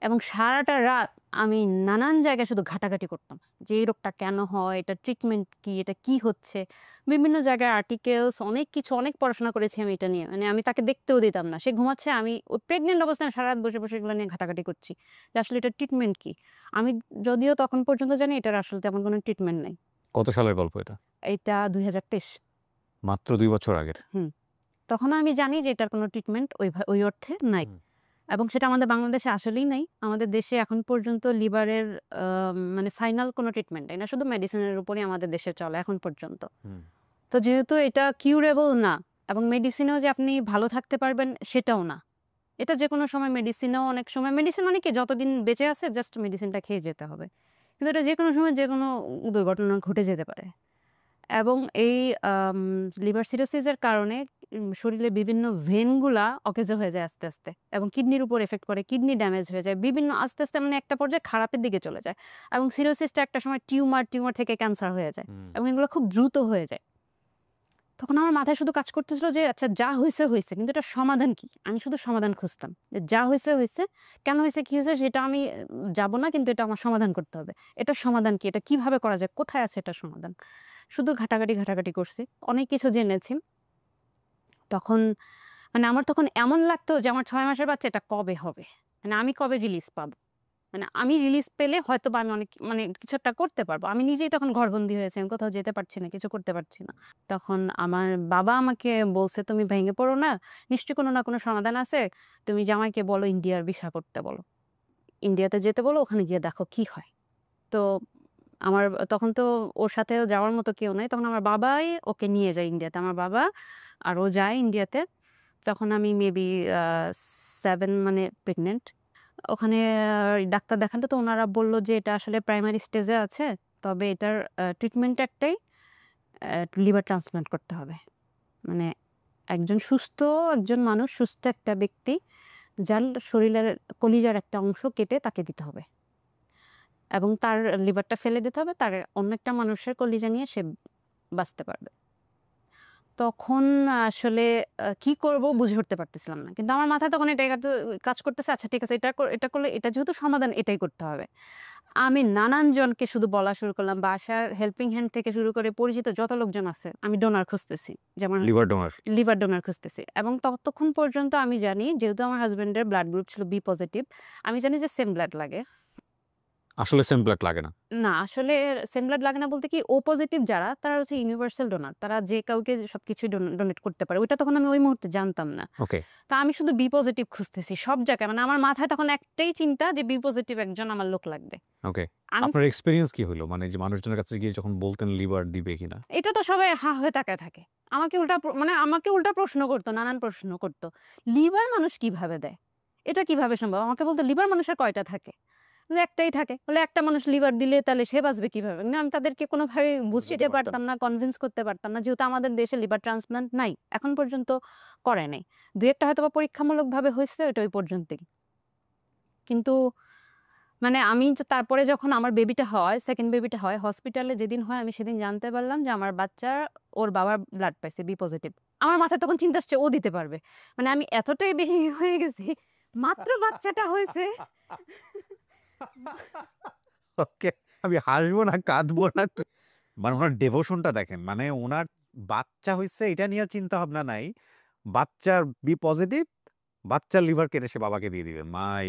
এবং সারাটা রাত আমি নানান জায়গায় শুধু ঘাটাঘাটি করতাম। যে এই রোগটা কেন হয়? এটার ট্রিটমেন্ট কি? এটা কি হচ্ছে? বিভিন্ন জায়গায় আর্টিকেলস অনেক কিছু অনেক পড়াশোনা করেছি আমি এটা নিয়ে। মানে আমি তাকে দেখতেও দিতাম না। সে ঘুমাচ্ছে আমি প্রেগন্যান্ট অবস্থায় সারারাত বসে এগুলো নিয়ে ঘাটাঘাটি করছি। যে আসলে এটার ট্রিটমেন্ট কি? আমি যদিও তখন পর্যন্ত জানি এটার আসলে তেমন কোনো ট্রিটমেন্ট নাই। কত সালের গল্প এটা? এইটা ২০২৩। মাত্র ২ বছর আগের। হুম। তখনও আমি জানি যে এটার কোনো ট্রিটমেন্ট ওই অর্থে নাই। হুম। এবং সেটা আমাদের বাংলাদেশে আসলেই নাই। আমাদের দেশে এখন পর্যন্ত লিভারের মানে ফাইনাল কোনো ট্রিটমেন্ট নাই না। শুধু মেডিসিনের উপরেই আমাদের দেশে চলে এখন পর্যন্ত। হুম। তো যেহেতু এটা কিউরেবল না এবং মেডিসিনেও যে আপনি ভালো থাকতে পারবেন সেটাও না। এটা যেকোনো সময় মেডিসিনেও অনেক সময় মেডিসিন মানে কি যতদিন বেঁচে আছে জাস্ট মেডিসিনটা খেয়ে যেতে হবে। কিন্তু এটা যেকোনো সময় যেকোনো দুর্ঘটনা ঘটে যেতে পারে। এবং এই আম লিভার সিরোসিস এর কারণে শরীরের বিভিন্ন ভেইনগুলা অকেজো হয়ে যায় আস্তে এবং কিডনির উপর ইফেক্ট করে। কিডনি ড্যামেজ হয়ে যায়। বিভিন্ন আস্তে মানে একটা পর্যায়ে খারাপের দিকে চলে যায়। এবং সিরোসিসটা একটা সময় টিউমার থেকে ক্যান্সার হয়ে যায়। হুম। এবং এগুলো খুব দ্রুত হয়ে যায়। তখন আমার মাথায় শুধু কাজ করতেছিল যে আচ্ছা যা হইছে, হইছে। কিন্তু এটার সমাধান কি? আমি শুধু সমাধান খুঁজতাম। যে যা হইছে, হইছে। কেন হইছে, কি হইছে সেটা আমি যাব না কিন্তু এটা আমার সমাধান করতে হবে। এটার সমাধান কি? এটা কিভাবে করা যায়? কোথায় আছে এটার সমাধান? শুধু ঘাটাঘাটি করছি। অনেক কিছু জেনেছি। তখন মানে আমার তখন এমন লাগতো যে আমার ৬ মাসের বাচ্চা এটা কবে হবে? মানে আমি কবে রিলিজ পাবো? মানে আমি রিলিজ পেলে হয়তোবা আমি অনেক মানে কিছু একটা করতে পারবো। আমি নিজেই তখন ঘরবন্দি হয়েছি। আমি কোথাও যেতে পারছি না, কিছু করতে পারছি না। তখন আমার বাবা আমাকে বলছে, "তুমি ভেঙে পড়ো না। নিশ্চয়ই কোনো না কোনো সমাধান আছে। তুমি জামাইকে বলো ইন্ডিয়ার ভিসা করতে বলো। ইন্ডিয়াতে যেতে বলো, ওখানে গিয়ে দেখো কি হয়।" তো আমার তখন তো ওর সাথেও যাওয়ার মতো কেউ নাই। তখন আমার বাবাই ওকে নিয়ে যায় ইন্ডিয়াতে। আমার বাবা আর ও যায় ইন্ডিয়াতে। তখন আমি মেবি আ 7 মানে প্রেগন্যান্ট। ওখানে ডাক্তার দেখানো তো উনারা বলল যে এটা আসলে প্রাইমারি স্টেজে আছে। তবে এটার ট্রিটমেন্ট একটাই লিভার ট্রান্সপ্লান্ট করতে হবে। মানে একজন মানুষ সুস্থ একটা ব্যক্তি যার শরীরের কলিজার একটা অংশ কেটে তাকে দিতে হবে। এবং তার লিভারটা ফেলে দিতে হবে। তার অন্য একটা মানুষের কলিজা নিয়ে সে বাঁচতে পারবে। তখন আসলে কি করব বুঝে উঠতে পারতেছিলাম না। কিন্তু আমার মাথায় তখন এটাই কাজ করতেছে, আচ্ছা ঠিক আছে এটা করলে এটা যেহেতু সমাধান এটাই করতে হবে। আমি নানান জনকে শুধু বলা শুরু করলাম। বাসার হেল্পিং হ্যান্ড থেকে শুরু করে পরিচিত যত লোকজন আছে আমি ডোনার খুঁজতেছি। যেমন লিভার ডোনার। লিভার ডোনার খুঁজতেছি। এবং ততক্ষণ পর্যন্ত আমি জানি যেহেতু আমার হাসব্যান্ডের ব্লাড গ্রুপ ছিল বি পজিটিভ, আমি জানি যে সেম ব্লাড লাগে। আসলে সেম ব্লাড লাগে না। না, আসলে সেম ব্লাড লাগে না বলতে কি ও পজিটিভ যারা তারা হচ্ছে ইউনিভার্সাল ডোনার। তারা যে কাউকে সবকিছুই ডোনেট করতে পারে। ওইটা তখন আমি ওই মুহূর্তে জানতাম না। ওকে, তো আমি শুধু বি পজিটিভ খুঁজতেছি সব জায়গায়। মানে আমার মাথায় তখন একটাই চিন্তা যে বি পজিটিভ একজন আমার লোক লাগবে। ওকে। আমি আপনার এক্সপেরিয়েন্স কি হইলো? মানে যে মানুষজনের কাছে গিয়ে যখন বলতেন লিভার দিবে কিনা? এটা তো সবাই হা হয়ে তাকায় থাকে। আমাকে উল্টা প্রশ্ন করত, নানান প্রশ্ন করত। লিভার মানুষ কিভাবে দেয়? এটা কিভাবে সম্ভব? আমাকে বলতো লিভার মানুষের কয়টা থাকে? বলে একটাই থাকে। বলে একটা মানুষ লিভার দিলে তাহলে সে বাঁচবে কিভাবে? না আমি তাদেরকে কোনোভাবে বুঝাতে বুঝতে পারতেন। পারতাম না, কনভিন্স করতে পারতাম না। যেহেতু আমাদের দেশে লিভার ট্রান্সপ্লান্ট নাই। এখন পর্যন্ত করে নাই। ২-১ টা হয়তোবা পরীক্ষামূলকভাবে হইছে ওটা ওই পর্যন্তই। কিন্তু মানে আমি তারপরে যখন আমার বেবিটা হয়, 2nd বেবিটা হয়, হসপিটালে যেদিন হয় আমি সেদিন জানতে পারলাম যে আমার বাচ্চা ওর বাবার ব্লাড পাইছে বি পজিটিভ। আমার মাথায় তখন চিন্তা আসছে ও দিতে পারবে। মানে আমি এতটাই বেশি হয়ে গেছি। মাত্র বাচ্চাটা হইছে। ওকে, আমি হাসবো না, কাঁদবো না। মানে উনার ডেভোশনটা দেখেন। মানে উনার বাচ্চা হইছে এটা নিয়ে চিন্তা ভাবনা নাই। বাচ্চার বি পজিটিভ, বাচ্চার লিভার কেটে সে বাবাকে দিয়ে দিবে। মাই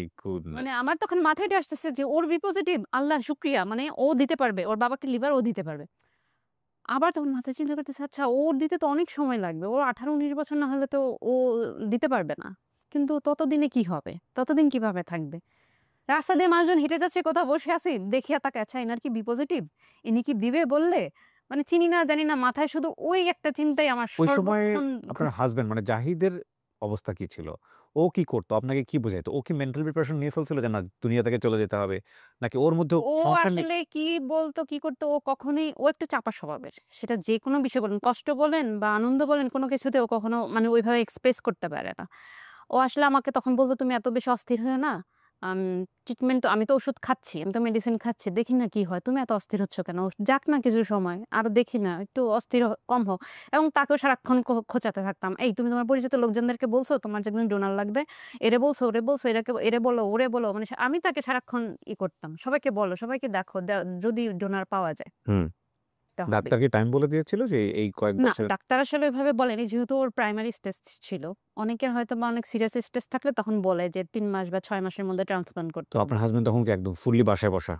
মানে গুডনেস! আমার তখন মাথায় এটা আসতেছে যে ওর বি পজিটিভ, আল্লাহ শুকরিয়া। মানে ও দিতে পারবে। ওর বাবাকে লিভার ও দিতে পারবে। আবার তখন মাথায় চিন্তা করতেছি আচ্ছা ওর দিতে তো অনেক সময় লাগবে। ওর 18-19 বছর না হলে তো ও দিতে পারবে না। কিন্তু ততদিনে কি হবে? ততদিন কিভাবে থাকবে? রাস্তা দিয়ে মানুষজন হেঁটে যাচ্ছে, কোথাও বসে আছি। দেখিয়া তাকায়, আচ্ছা এনার কি বি পজিটিভ? ইনি কি দিবে বললে? মানে চিনি না, জানি না। মাথায় শুধু ওই একটা চিন্তাই আমার ওই সময় সর্বক্ষণ আপনার হাসব্যান্ড মানে জাহিদের অবস্থা কি ছিল? ও কি করতো? আপনাকে কি বুঝাইতো? ও কি মেন্টাল প্রিপারেশন নিয়ে ফেলছিল যে না দুনিয়া থেকে চলে যেতে হবে? নাকি ওর মধ্যেও ও সংসার নিয়ে আসলে কি বলতো, কি করতো ও কখনোই ও একটু চাপা স্বভাবের। সেটা যেকোনো বিষয় বলেন, কষ্ট বলেন বা আনন্দ বলেন কোনো কিছুতে ও কখনো মানে ওইভাবে এক্সপ্রেস করতে পারে না। ও আসলে আমাকে তখন বলতো, "তুমি এত বেশি অস্থির হইও না। আম ট্রিটমেন্ট তো আমি তো ওষুধ খাচ্ছি। আমি তো মেডিসিন খাচ্ছি। দেখি না কি হয়। তুমি এত অস্থির হচ্ছ কেন? যাক না কিছু সময়। আরো দেখি না। একটু অস্থির কম হও।" এবং তাকেও সারাক্ষণ খোঁচাতে থাকতাম। "এই তুমি তোমার পরিচিত লোকজনদেরকে বলছো তোমার যে একজন ডোনার লাগবে? এরে বলছো, ওরে বলছো, এরে বলো, ওরে বলো।" মানে আমি তাকে সারাক্ষণ করতাম। "সবাইকে বলো, সবাইকে দেখো। যদি ডোনার পাওয়া যায়।" হুম। এটা হবে। ডাক্তার কি টাইম বলে দিয়েছিল যে এই কয়েক না, বছর? ডাক্তার আসলে ওইভাবে বলেনি। যেহেতু ওর প্রাইমারি স্টেজ ছিল। অনেকের হয়তোবা অনেক সিরিয়াস স্টেজ থাকলে তখন বলে যে ৩ মাস বা ৬ মাসের মধ্যে ট্রান্সপ্লান্ট তো করতে হবে। আপনার হাসব্যান্ড তখন কি একদম ফুললি বাসায় বসা?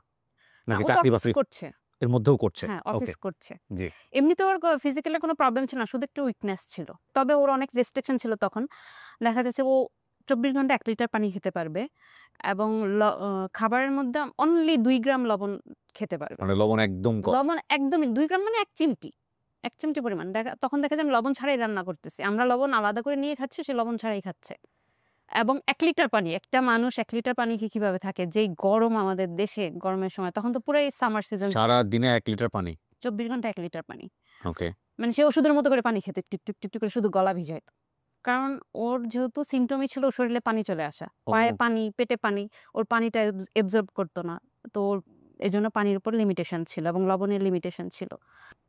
না, নাকি ও তো অফিস চাকরি-বাকরি করছে। এর মধ্যেও করছে? হ্যাঁ, ওকে, অফিস করছে। জি। এমনিতে ওর ফিজিক্যাল এর কোনো প্রবলেম ছিল না। শুধু একটু উইকনেস ছিল। তবে ওর অনেক রেস্ট্রিকশন ছিল তখন। দেখা যাচ্ছে ও ২৪ ঘন্টা ১ লিটার পানি খেতে পারবে এবং ল অ খাবারের মধ্যে অনলি ২ গ্রাম লবণ খেতে পারবে। মানে লবণ একদম কম। লবণ একদমই ২ গ্রাম মানে ১ চিমটি। ১ চিমটি পরিমাণ। তখন দেখা যায় আমি লবণ ছাড়াই রান্না করতেছি। আমরা লবণ আলাদা করে নিয়ে খাচ্ছি, সে লবণ ছাড়াই খাচ্ছে। এবং ১ লিটার পানি। একটা মানুষ ১ লিটার পানি খেয়ে কিভাবে থাকে? যেই গরম আমাদের দেশে, গরমের সময় তখন তো পুরাই সামার সিজন। সারাদিনে ১ লিটার পানি। ২৪ ঘন্টা ১ লিটার পানি। ওকে। মানে সে ওষুধের মতো করে পানি খেত। টিপ, টিপ, টিপ, টিপ করে শুধু গলা ভিজাইত। কারণ ওর যেহেতু সিম্পটমই ছিল ওর শরীরে পানি চলে আসা। পায়ে ও পানি, পেটে পানি। ওর পানিটা এবজর্ব করত না। তো ওর এজন্য পানির উপর লিমিটেশন ছিল এবং লবণের লিমিটেশন ছিল।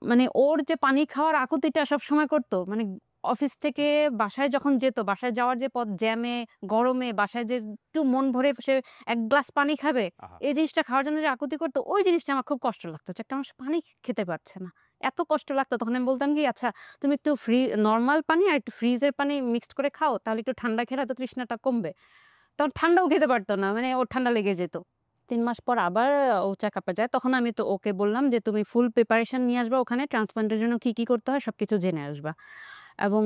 মানে ওর যে পানি খাওয়ার আকুতিটা সবসময় করতো, মানে অফিস থেকে বাসায় যখন যেত, বাসায় যাওয়ার যে পথ জ্যামে, গরমে বাসায় যে একটু মন ভরে সে ১ গ্লাস পানি খাবে, আহা! এই জিনিসটা খাওয়ার জন্য যে আকুতি করতো, ওই জিনিসটা আমার খুব কষ্ট লাগতো যে একটা মানুষ পানি খেতে পারছে না। এত কষ্ট লাগতো। তখন আমি বলতাম কি, "আচ্ছা তুমি একটু নরমাল পানি আর একটু ফ্রিজের পানি মিক্সড করে খাও। তাহলে একটু ঠান্ডা খেলে হয়তো তৃষ্ণাটা কমবে।" তখন ঠান্ডাও খেতে পারত না। মানে ওর ঠান্ডা লেগে যেত। ৩ মাস পর আবার ও চেকআপে যায়। তখন আমি তো ওকে বললাম যে, "তুমি ফুল প্রিপারেশন নিয়ে আসবা ওখানে। ট্রান্সপ্লান্ট এর জন্য কি, কি করতে হয় সবকিছু জেনে আসবা।" এবং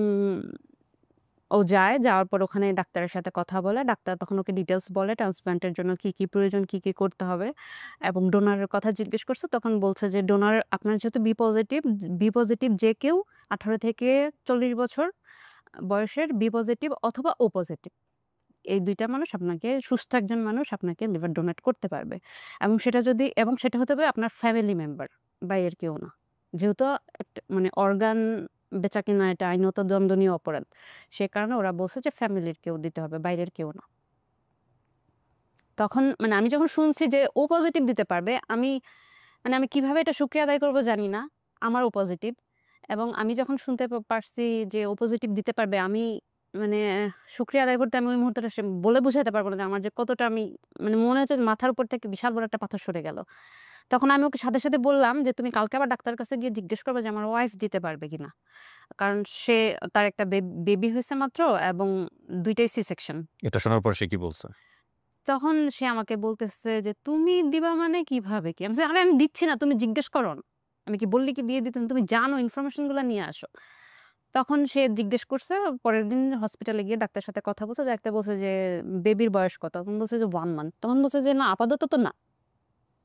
ও যায়। যাওয়ার পর ওখানে ডাক্তারের সাথে কথা বলে। ডাক্তার তখন ওকে ডিটেইলস বলে ট্রান্সপ্লান্ট এর জন্য কি, কি প্রয়োজন, কি, কি করতে হবে এবং ডোনারের কথা জিজ্ঞেস করছে। তখন বলছে যে, "ডোনার আপনার যেহেতু বি পজিটিভ যে কেউ ১৮ থেকে ৪০ বছর বয়সের বি পজিটিভ অথবা ও পজিটিভ। এই ২ টা মানুষ আপনাকে, সুস্থ একজন মানুষ আপনাকে লিভার ডোনেট করতে পারবে। এবং সেটা হতে হবে আপনার ফ্যামিলি মেম্বার, বাইরের কেউ না। যেহেতু একটা মানে অর্গান বেচাকেনা এটা আইনত দণ্ডনীয় অপরাধ। সে কারণে ওরা বলছে যে ফ্যামিলির কেউ দিতে হবে, বাইরের কেউ না। তখন মানে আমি যখন শুনছি যে ও পজিটিভ দিতে পারবে, আমি কিভাবে এটা শুকরিয়া আদায় করব জানি না। আমার ও পজিটিভ এবং আমি যখন শুনতে পারছি যে ও পজিটিভ দিতে পারবে, আমি মানে শুকরিয়া আদায় করতে আমি ওই মুহূর্তটা বলে বুঝাইতে পারব না যে আমার যে কতটা মানে মনে হচ্ছে যে মাথার উপর থেকে বিশাল বড় একটা পাথর সরে গেল। তখন আমি ওকে সাথে, সাথে বললাম যে, "তুমি কালকে আবার ডাক্তারের কাছে গিয়ে জিজ্ঞেস করবা যে আমার ওয়াইফ দিতে পারবে কিনা?" কারণ তার একটা বেবি হইছে মাত্র এবং ২ টাই সি সেকশন। এটা শোনার পর সে কি বলছে? তখন সে আমাকে বলতেছে যে, "তুমি দিবা মানে কিভাবে কি?" আমি বলছি, "আরে আমি দিচ্ছি না, তুমি জিজ্ঞেস করো না। আমি কি বললে কি দিয়ে দিতাম? তুমি জানো ইনফরমেশন গুলা নিয়ে আসো।" তখন সে জিজ্ঞেস করছে। পরের দিন হসপিটালে গিয়ে ডাক্তারের সাথে কথা বলছে। ডাক্তার বলছে যে, "বেবির বয়স কত?" তখন বলছে যে, "1 মান্থ।" তখন বলছে যে, "না, আপাতত তো না।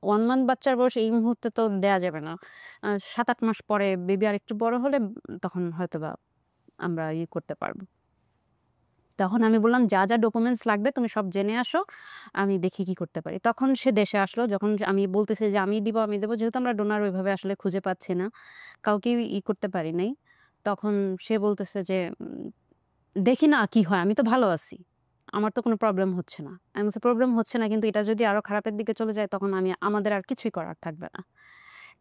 1 মান্থ বাচ্চার বয়স এই মুহূর্তে তো দেয়া যাবে না। ৭-৮ মাস পরে বেবি আরেকটু বড় হলে তখন হয়তোবা আমরা করতে পারব।" তখন আমি বললাম, "যা, যা ডকুমেন্টস লাগবে তুমি সব জেনে আসো। আমি দেখি কি করতে পারি।" তখন সে দেশে আসলো। যখন আমি বলতেছি যে, "আমি দিব, আমি দেব।" যেহেতু আমরা ডোনার ওইভাবে আসলে খুঁজে পাচ্ছি না। কাউকেই করতে পারি নাই। তখন সে বলতেছে যে, "দেখি না কি হয়। আমি তো ভালো আছি। আমার তো কোনো প্রবলেম হচ্ছে না।" আমি বলছি, "প্রবলেম হচ্ছে না কিন্তু এটা যদি আরো খারাপের দিকে চলে যায় তখন আমাদের আর কিছুই করার থাকবে না।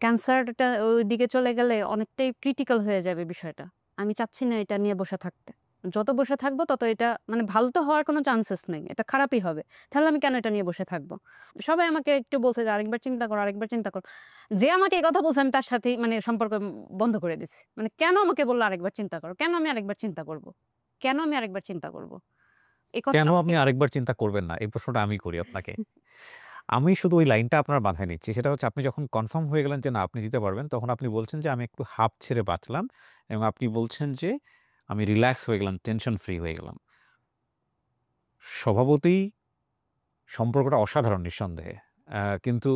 ক্যান্সারটা ওইদিকে চলে গেলে অনেকটাই ক্রিটিক্যাল হয়ে যাবে বিষয়টা। আমি চাচ্ছি না এটা নিয়ে বসে থাকতে। যত বসে থাকবো তত এটা মানে ভালো তো হওয়ার কোনো চান্সেস নেই। এটা খারাপই হবে। তাহলে আমি কেন এটা নিয়ে বসে থাকবো?" সবাই আমাকে একটু বলছে যে, "আরেকবার চিন্তা করো, আরেকবার চিন্তা করো।" যে আমাকে এই কথা বলছে আমি তার সাথেই মানে সম্পর্ক বন্ধ করে দিছি। মানে কেন আমাকে বলল আরেকবার চিন্তা করো? কেন আমি আরেকবার চিন্তা করব? কেন আমি আরেকবার চিন্তা করব? এই কথাটা কেন আমাকে আপনি আরেকবার চিন্তা করবেন না? এই প্রশ্নটা আমি করি আপনাকে। আমি শুধু ওই লাইনটা আপনার মাথায় নিচ্ছি। সেটা হচ্ছে আপনি যখন কনফার্ম হয়ে গেলেন যে না আপনি দিতে পারবেন, তখন আপনি বলছেন যে আমি একটু হাঁপ ছেড়ে বাঁচলাম এবং আপনি বলছেন যে আমি রিল্যাক্স হয়ে গেলাম, টেনশন ফ্রি হয়ে গেলাম। স্বভাবতই সম্পর্কটা অসাধারণ নিঃসন্দেহে। কিন্তু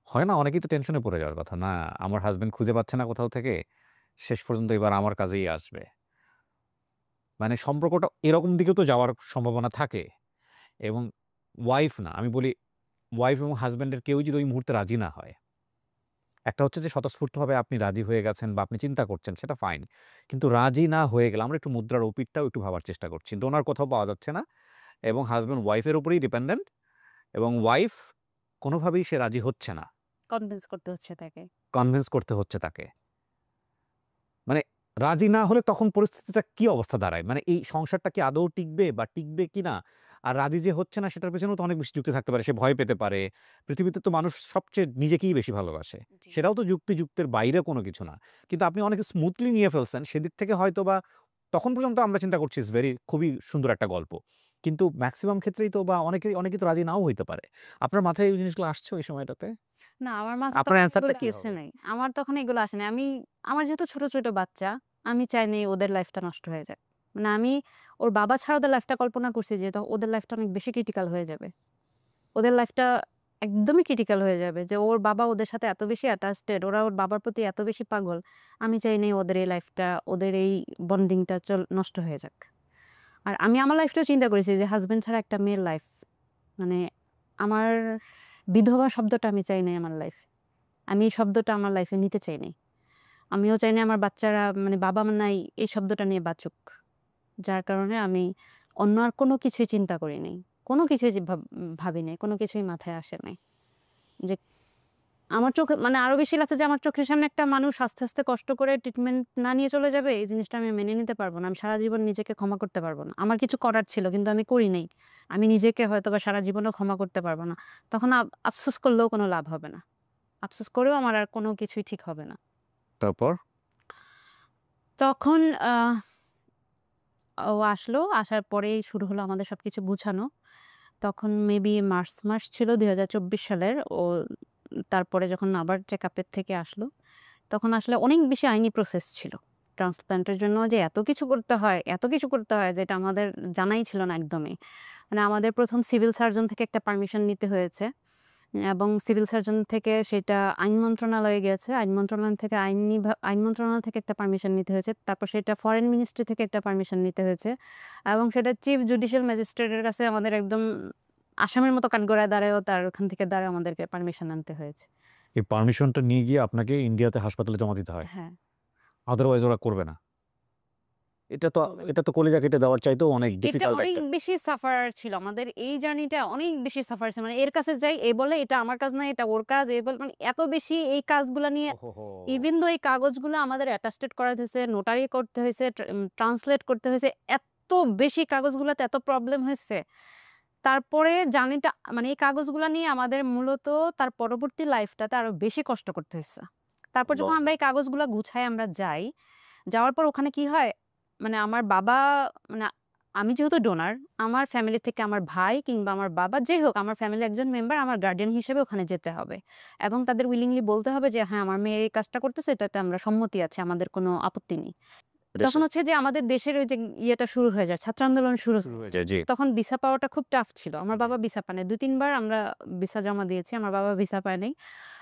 হয় না অনেকেই তো টেনশনে পড়ে যাওয়ার কথা। না আমার হাসব্যান্ড খুঁজে পাচ্ছে না কোথাও থেকে। শেষ পর্যন্ত এবার আমার কাছেই আসবে। মানে সম্পর্কটা এরকম দিকেও তো যাওয়ার সম্ভাবনা থাকে এবং ওয়াইফ না আমি বলি ওয়াইফ এবং হাসব্যান্ডের কেউই যদি ওই মুহূর্তে রাজি না হয়। একটা হচ্ছে যে স্বতঃস্ফূর্তভাবে আপনি রাজি হয়ে গেছেন বা আপনি চিন্তা করছেন সেটা ফাইন। কিন্তু রাজি না হয়ে গেলে আমরা একটু মুদ্রার ওপিঠটাও একটু ভাবার চেষ্টা করছি। ডোনার কোথাও পাওয়া যাচ্ছে না এবং হাসব্যান্ড ওয়াইফের উপরেই ডিপেন্ডেন্ট এবং ওয়াইফ কোনোভাবেই সে রাজি হচ্ছে না। কনভিন্স করতে হচ্ছে তাকে। কনভিন্স করতে হচ্ছে তাকে। মানে রাজি না হলে তখন পরিস্থিতিটা কি অবস্থা দাঁড়ায়? মানে এই সংসারটা কি আদৌ টিকবে বা টিকবে কিনা? আর রাজি যে হচ্ছে না সেটার পেছনেও তো অনেক বেশি যুক্তি থাকতে পারে। সে ভয় পেতে পারে। পৃথিবীতে তো মানুষ সবচেয়ে নিজেকেই বেশি ভালোবাসে। জি। সেটাও তো যুক্তির বাইরে কোনো কিছু না। কিন্তু আপনি অনেক স্মুথলি নিয়ে ফেলছেন। সেদিক থেকে হয়তোবা তখন পর্যন্ত আমরা চিন্তা করছি খুবই সুন্দর একটা গল্প। কিন্তু মেক্সিমাম ক্ষেত্রেই তো বা অনেকেই তো রাজি নাও হইতে পারে। আপনার মাথায় এই জিনিসগুলো আসছে ওই সময়টাতে? না, আমার মাথায় আপনার তখন অ্যান্সারটা এগুলো কি আসে হবে? নাই। আমার তখন এগুলো আসে নাই। আমার যেহেতু ছোট, ছোট বাচ্চা, আমি চাইনি ওদের লাইফটা নষ্ট হয়ে যাক। মানে আমি ওর বাবা ছাড়া ওদের লাইফটা কল্পনা করছি যে ওদের লাইফটা অনেক বেশি ক্রিটিক্যাল হয়ে যাবে। ওদের লাইফটা একদমই ক্রিটিক্যাল হয়ে যাবে যে ওর বাবা ওদের সাথে এত বেশি অ্যাটাচড, ওরা ওর বাবার প্রতি এত বেশি পাগল। আমি চাইনি ওদের এই লাইফটা, ওদের এই বন্ডিংটা নষ্ট হয়ে যাক। আর আমি আমার লাইফটাও চিন্তা করেছি যে হাসব্যান্ড ছাড়া একটা মেয়ের লাইফ মানে আমার বিধবা শব্দটা আমি চাই নাই আমার লাইফে। আমি এই শব্দটা আমার লাইফে নিতে চাই নাই। আমিও চাই না আমার বাচ্চারা মানে বাবা-মা নাই এই শব্দটা নিয়ে বাঁচুক। যার কারণে আমি অন্য আর কোনো কিছুই চিন্তা করি নাই। কোনো কিছুই ভাবি নাই। কোনো কিছুই মাথায় আসে নাই। যে আমার চোখে মানে আরো বেশি লাগছে যে আমার চোখের সামনে একটা মানুষ আস্তে, আস্তে কষ্ট করে ট্রিটমেন্ট না নিয়ে চলে যাবে। এই জিনিসটা আমি মেনে নিতে পারব না। আমি সারা জীবন নিজেকে ক্ষমা করতে পারব না। আমার কিছু করার ছিল কিন্তু আমি করি নাই। আমি নিজেকে হয়তোবা সারা জীবনেও ক্ষমা করতে পারব না। তখন আফসোস করলেও কোনো লাভ হবে না। আফসোস করেও আমার আর কোনো কিছুই ঠিক হবে না। তারপর? তখন ও আসলো। আসার পরেই শুরু হলো আমাদের সবকিছু গুছানো। তখন মেবি মার্চ মাস ছিল ২০২৪ সালের। ও তারপরে যখন আবার চেকআপের থেকে আসলো, তখন আসলে অনেক বেশি আইনি প্রসেস ছিল। ট্রান্সপ্লান্টের জন্য যে এত কিছু করতে হয়, এত কিছু করতে হয় যেটা আমাদের জানাই ছিল না একদমই। মানে আমাদের ১ম সিভিল সার্জন থেকে একটা পারমিশন নিতে হয়েছে এবং সিভিল সার্জন থেকে সেটা আইন মন্ত্রণালয়ে গেছে। আইন মন্ত্রণালয় থেকে একটা পারমিশন নিতে হয়েছে। তারপর সেটা ফরেন মিনিস্ট্রি থেকে একটা পারমিশন নিতে হয়েছে এবং সেটা চিফ জুডিশিয়াল ম্যাজিস্ট্রেটের কাছে আমাদের একদম আসামির মতো কাঠগড়ায় দাঁড়ায়ও তার ওখান থেকে দাঁড়ায় আমাদেরকে পারমিশন আনতে হয়েছে। এই পারমিশনটা নিয়ে গিয়ে আপনাকে ইন্ডিয়াতে হাসপাতালে জমা দিতে হয়। হ্যাঁ। আদারওয়াইজ ওরা করবে না। এটা তো কলিজা কেটে দেওয়ার চাইতেও অনেক এটা ডিফিকাল্ট অনেক একটা। বেশি সাফারার ছিল। আমাদের এই জার্নিটা অনেক বেশি সাফার ছিল। মানে এর কাছে যাই, এ বলে এটা আমার কাজ না, এটা ওর কাজ। এ বলে মানে এত বেশি এই কাজগুলা নিয়ে ওহহো! ইভেন দো এই কাগজগুলো আমাদের অ্যাটাস্টেড করাতে হয়েছে, নোটারি করতে হয়েছে, ট্রান্সলেট করতে হয়েছে। এত বেশি কাগজগুলাতে এত প্রবলেম হয়েছে। তারপরে জার্নিটা মানে এই কাগজগুলা নিয়ে আমাদের মূলত তার পরবর্তী লাইফটাতে আরো বেশি কষ্ট করতে হইছে। তারপর যখন আল্লাহ! আমরা এই কাগজগুলা গুছায় আমরা যাই, যাওয়ার পর ওখানে কি হয়, মানে আমার বাবা মানে আমি যেহেতু ডোনার, আমার ফ্যামিলি থেকে আমার ভাই কিংবা আমার বাবা যেই হোক আমার ফ্যামিলির একজন মেম্বার আমার গার্ডিয়ান হিসেবে ওখানে যেতে হবে। এবং তাদের উইলিংলি বলতে হবে যে হ্যাঁ, আমার মেয়ে এই কাজটা করতেছে এটাতে আমরা সম্মতি আছে, আমাদের কোনো আপত্তি নেই। তখন দেশে হচ্ছে যে আমাদের দেশের ওই যে ইয়েটা শুরু হয়ে যায়, ছাত্র আন্দোলন শুরু শুরু হয়ে যায়। জি, তখন ভিসা পাওয়াটা খুব টাফ ছিল। আমার জি। বাবা ভিসা পায় নাই। ২-৩ বার আমরা ভিসা জমা দিয়েছি। আমার বাবা ভিসা পায় নাই।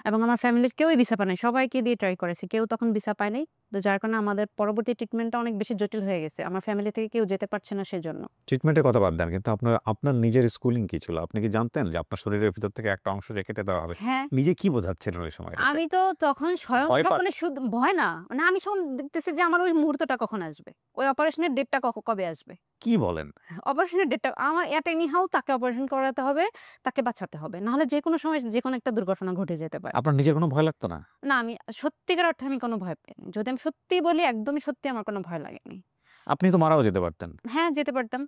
এবং আমার ফ্যামিলির কেউই ভিসা পায় নাই। সবাইকে দিয়ে ট্রাই করেছি। কেউ তখন ভিসা পায় নাই। তো যার কারণে আমাদের পরবর্তী ট্রিটমেন্টটা অনেক বেশি জটিল হয়ে গেছে। আমার ফ্যামিলি থেকে কেউ যেতে পারছে না সেজন্য। ট্রিটমেন্টের কথা বাদ দেন। কিন্তু আপনার নিজের স্কুলিং কি ছিল? আপনি কি জানতেন যে আপনার শরীরের ভিতর থেকে একটা অংশ যে কেটে দেওয়া হবে? হ্যাঁ, নিজে কি বোঝাচ্ছিলেন ওই সময়টাতে? আমি তো তখন স্বয়ং ভয় পান? মানে ভয় না। মানে আমি দেখতেছি যে আমার ওই মুহূর্তটা কখন আসবে। ওই অপারেশনের ডেটটা কবে আসবে। কি বলেন? অপারেশনের ডেটটা আমার এট এনি হাউ তাকে অপারেশন করাতে হবে, তাকে বাঁচাতে হবে। নাহলে যেকোনো সময় যেকোনো একটা দুর্ঘটনা ঘটে যেতে পারে। আপনার নিজের কোনো ভয় লাগতো না? না, আমি সত্যিকার অর্থে আমি কোনো ভয় পাইনি। যদি আমি সত্যি বলি একদমই সত্যি আমার কোনো ভয় লাগেনি। আপনি তো মারাও যেতে পারতেন। হ্যাঁ, যেতে পারতাম।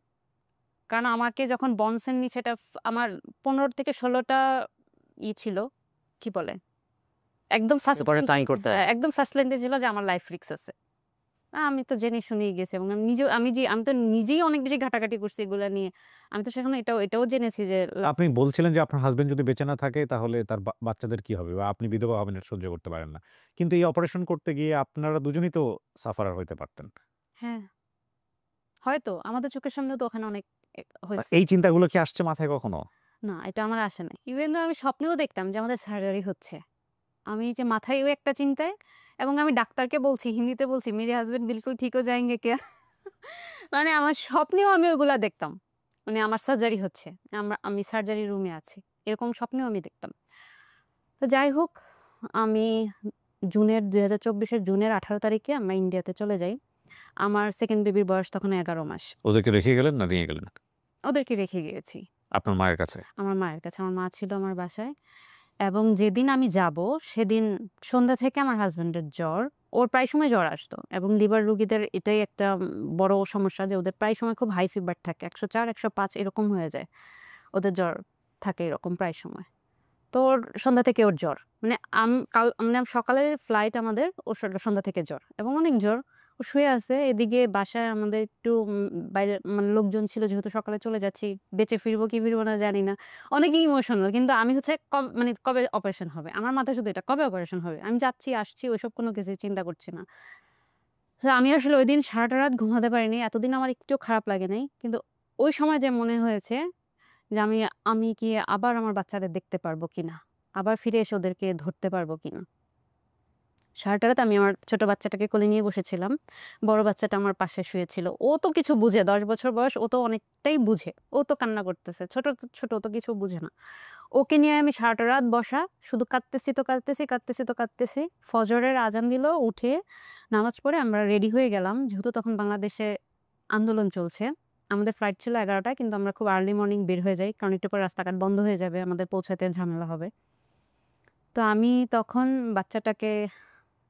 কারণ আমাকে যখন বন্সের নিচে এটা আমার ১৫ থেকে ১৬ টা ছিল। কি বলে? একদম ফার্স্ট এরপরে সাইন করতে হ্যাঁ, হয়। একদম ফার্স্ট লাইন ছিল যে আমার লাইফ রিস্ক আছে। আমি তো জেনে শুনেই গেছি এবং আমি তো নিজেই অনেক বেশি ঘাটাঘাটি করছি এগুলা নিয়ে। আমি তো সেখানে এটাও জেনেছি যে আপনি বলছিলেন যে আপনার হাসব্যান্ড যদি বেঁচে না থাকে তাহলে তার বাচ্চাদের কি হবে? বা আপনি বিধবা হবেন এটা সহ্য করতে পারেন না। কিন্তু এই অপারেশন করতে গিয়ে আপনারা দুজনেই তো সাফারার হইতে পারতেন। হ্যাঁ, হয়তো আমাদের চোখের সামনেও তো ওখানে অনেক হইছে। এই চিন্তাগুলো কি আসছে মাথায় কখনো? না, এটা আমার আসে নাই। ইভেন দো আমি স্বপ্নেও দেখতাম যে আমাদের সার্জারি হচ্ছে। আমি যে মাথায় ওই একটা চিন্তায় এবং আমি ডাক্তারকে বলছি, হিন্দিতে বলছি, "মেরে হাসব্যান্ড বিলকুল ঠিক হো যায়েঙ্গে क्या?" মানে আমার স্বপ্নেও আমি ওইগুলা দেখতাম। মানে আমার সার্জারি হচ্ছে। আমি সার্জারি রুমে আছি। এরকম স্বপ্নেও আমি দেখতাম। তো যাই হোক, আমি ২০২৪ এর জুনের ১৮ তারিখে আমরা ইন্ডিয়াতে চলে যাই। আমার 2nd বেবির বয়স তখন ১১ মাস। ওদেরকে রেখে গেলেন না নিয়ে গেলেন? ওদেরকে রেখে গিয়েছি আপনার মায়ের কাছে? আমার মায়ের কাছে। আমার মা ছিল আমার বাসায়। এবং যেদিন আমি যাব সেদিন সন্ধ্যা থেকে আমার হাসব্যান্ডের জ্বর। ওর প্রায় সময় জ্বর আসতো এবং লিভার রোগীদের এটাই একটা বড় সমস্যা যে ওদের প্রায় সময় খুব হাই ফিভার থাকে। ১০৪, ১০৫ এরকম হয়ে যায়। ওদের জ্বর থাকে এরকম প্রায় সময়। তো ওর সন্ধ্যা থেকে ওর জ্বর। মানে মানে সকালের ফ্লাইট আমাদের, ওর সন্ধ্যা থেকে জ্বর এবং অনেক জ্বর। ও শুয়ে আছে। এদিকে বাসায় আমাদের একটু বাইরে মানে লোকজন ছিল যেহেতু সকালে চলে যাচ্ছি। বেঁচে ফিরবো কি ফিরবো না জানি না। অনেকেই ইমোশনাল। কিন্তু আমি হচ্ছে মানে কবে অপারেশন হবে? আমার মাথায় শুধু এটা কবে অপারেশন হবে? আমি যাচ্ছি, আসছি ওইসব কোনো কিছুই চিন্তা করছি না। তো আমি আসলে ঐদিন সারাটা রাত ঘুমাতে পারিনি। এতদিন আমার একটুও খারাপ লাগে নাই। কিন্তু ওই সময় যে মনে হয়েছে যে আমি আমি কি আবার আমার বাচ্চাদের দেখতে পারবো কিনা? আবার ফিরে এসে ওদেরকে ধরতে পারবো কিনা? সারাটা রাত আমি আমার ছোট বাচ্চাটাকে কোলে নিয়ে বসেছিলাম। বড় বাচ্চাটা আমার পাশে শুয়েছিল। ও তো কিছু বুঝে ১০ বছর বয়স, ও তো অনেকটাই বুঝে। ও তো কান্না করতেছে। ছোট ও তো কিছু বুঝে না। ওকে নিয়ে আমি সারাটা রাত বসা। শুধু কাঁদতেছি তো কাঁদতেছি, কাঁদতেছি তো কাঁদতেছি। ফজরের আজান দিল, উঠে নামাজ পড়ে আমরা রেডি হয়ে গেলাম। যেহেতু তখন বাংলাদেশে আন্দোলন চলছে। আমাদের ফ্লাইট ছিল ১১ টায় কিন্তু আমরা খুব আর্লি মর্নিং বের হয়ে যাই। কারণ একটু পরে রাস্তাঘাট বন্ধ হয়ে যাবে। আমাদের পৌঁছাতে ঝামেলা হবে। তো আমি তখন বাচ্চাটাকে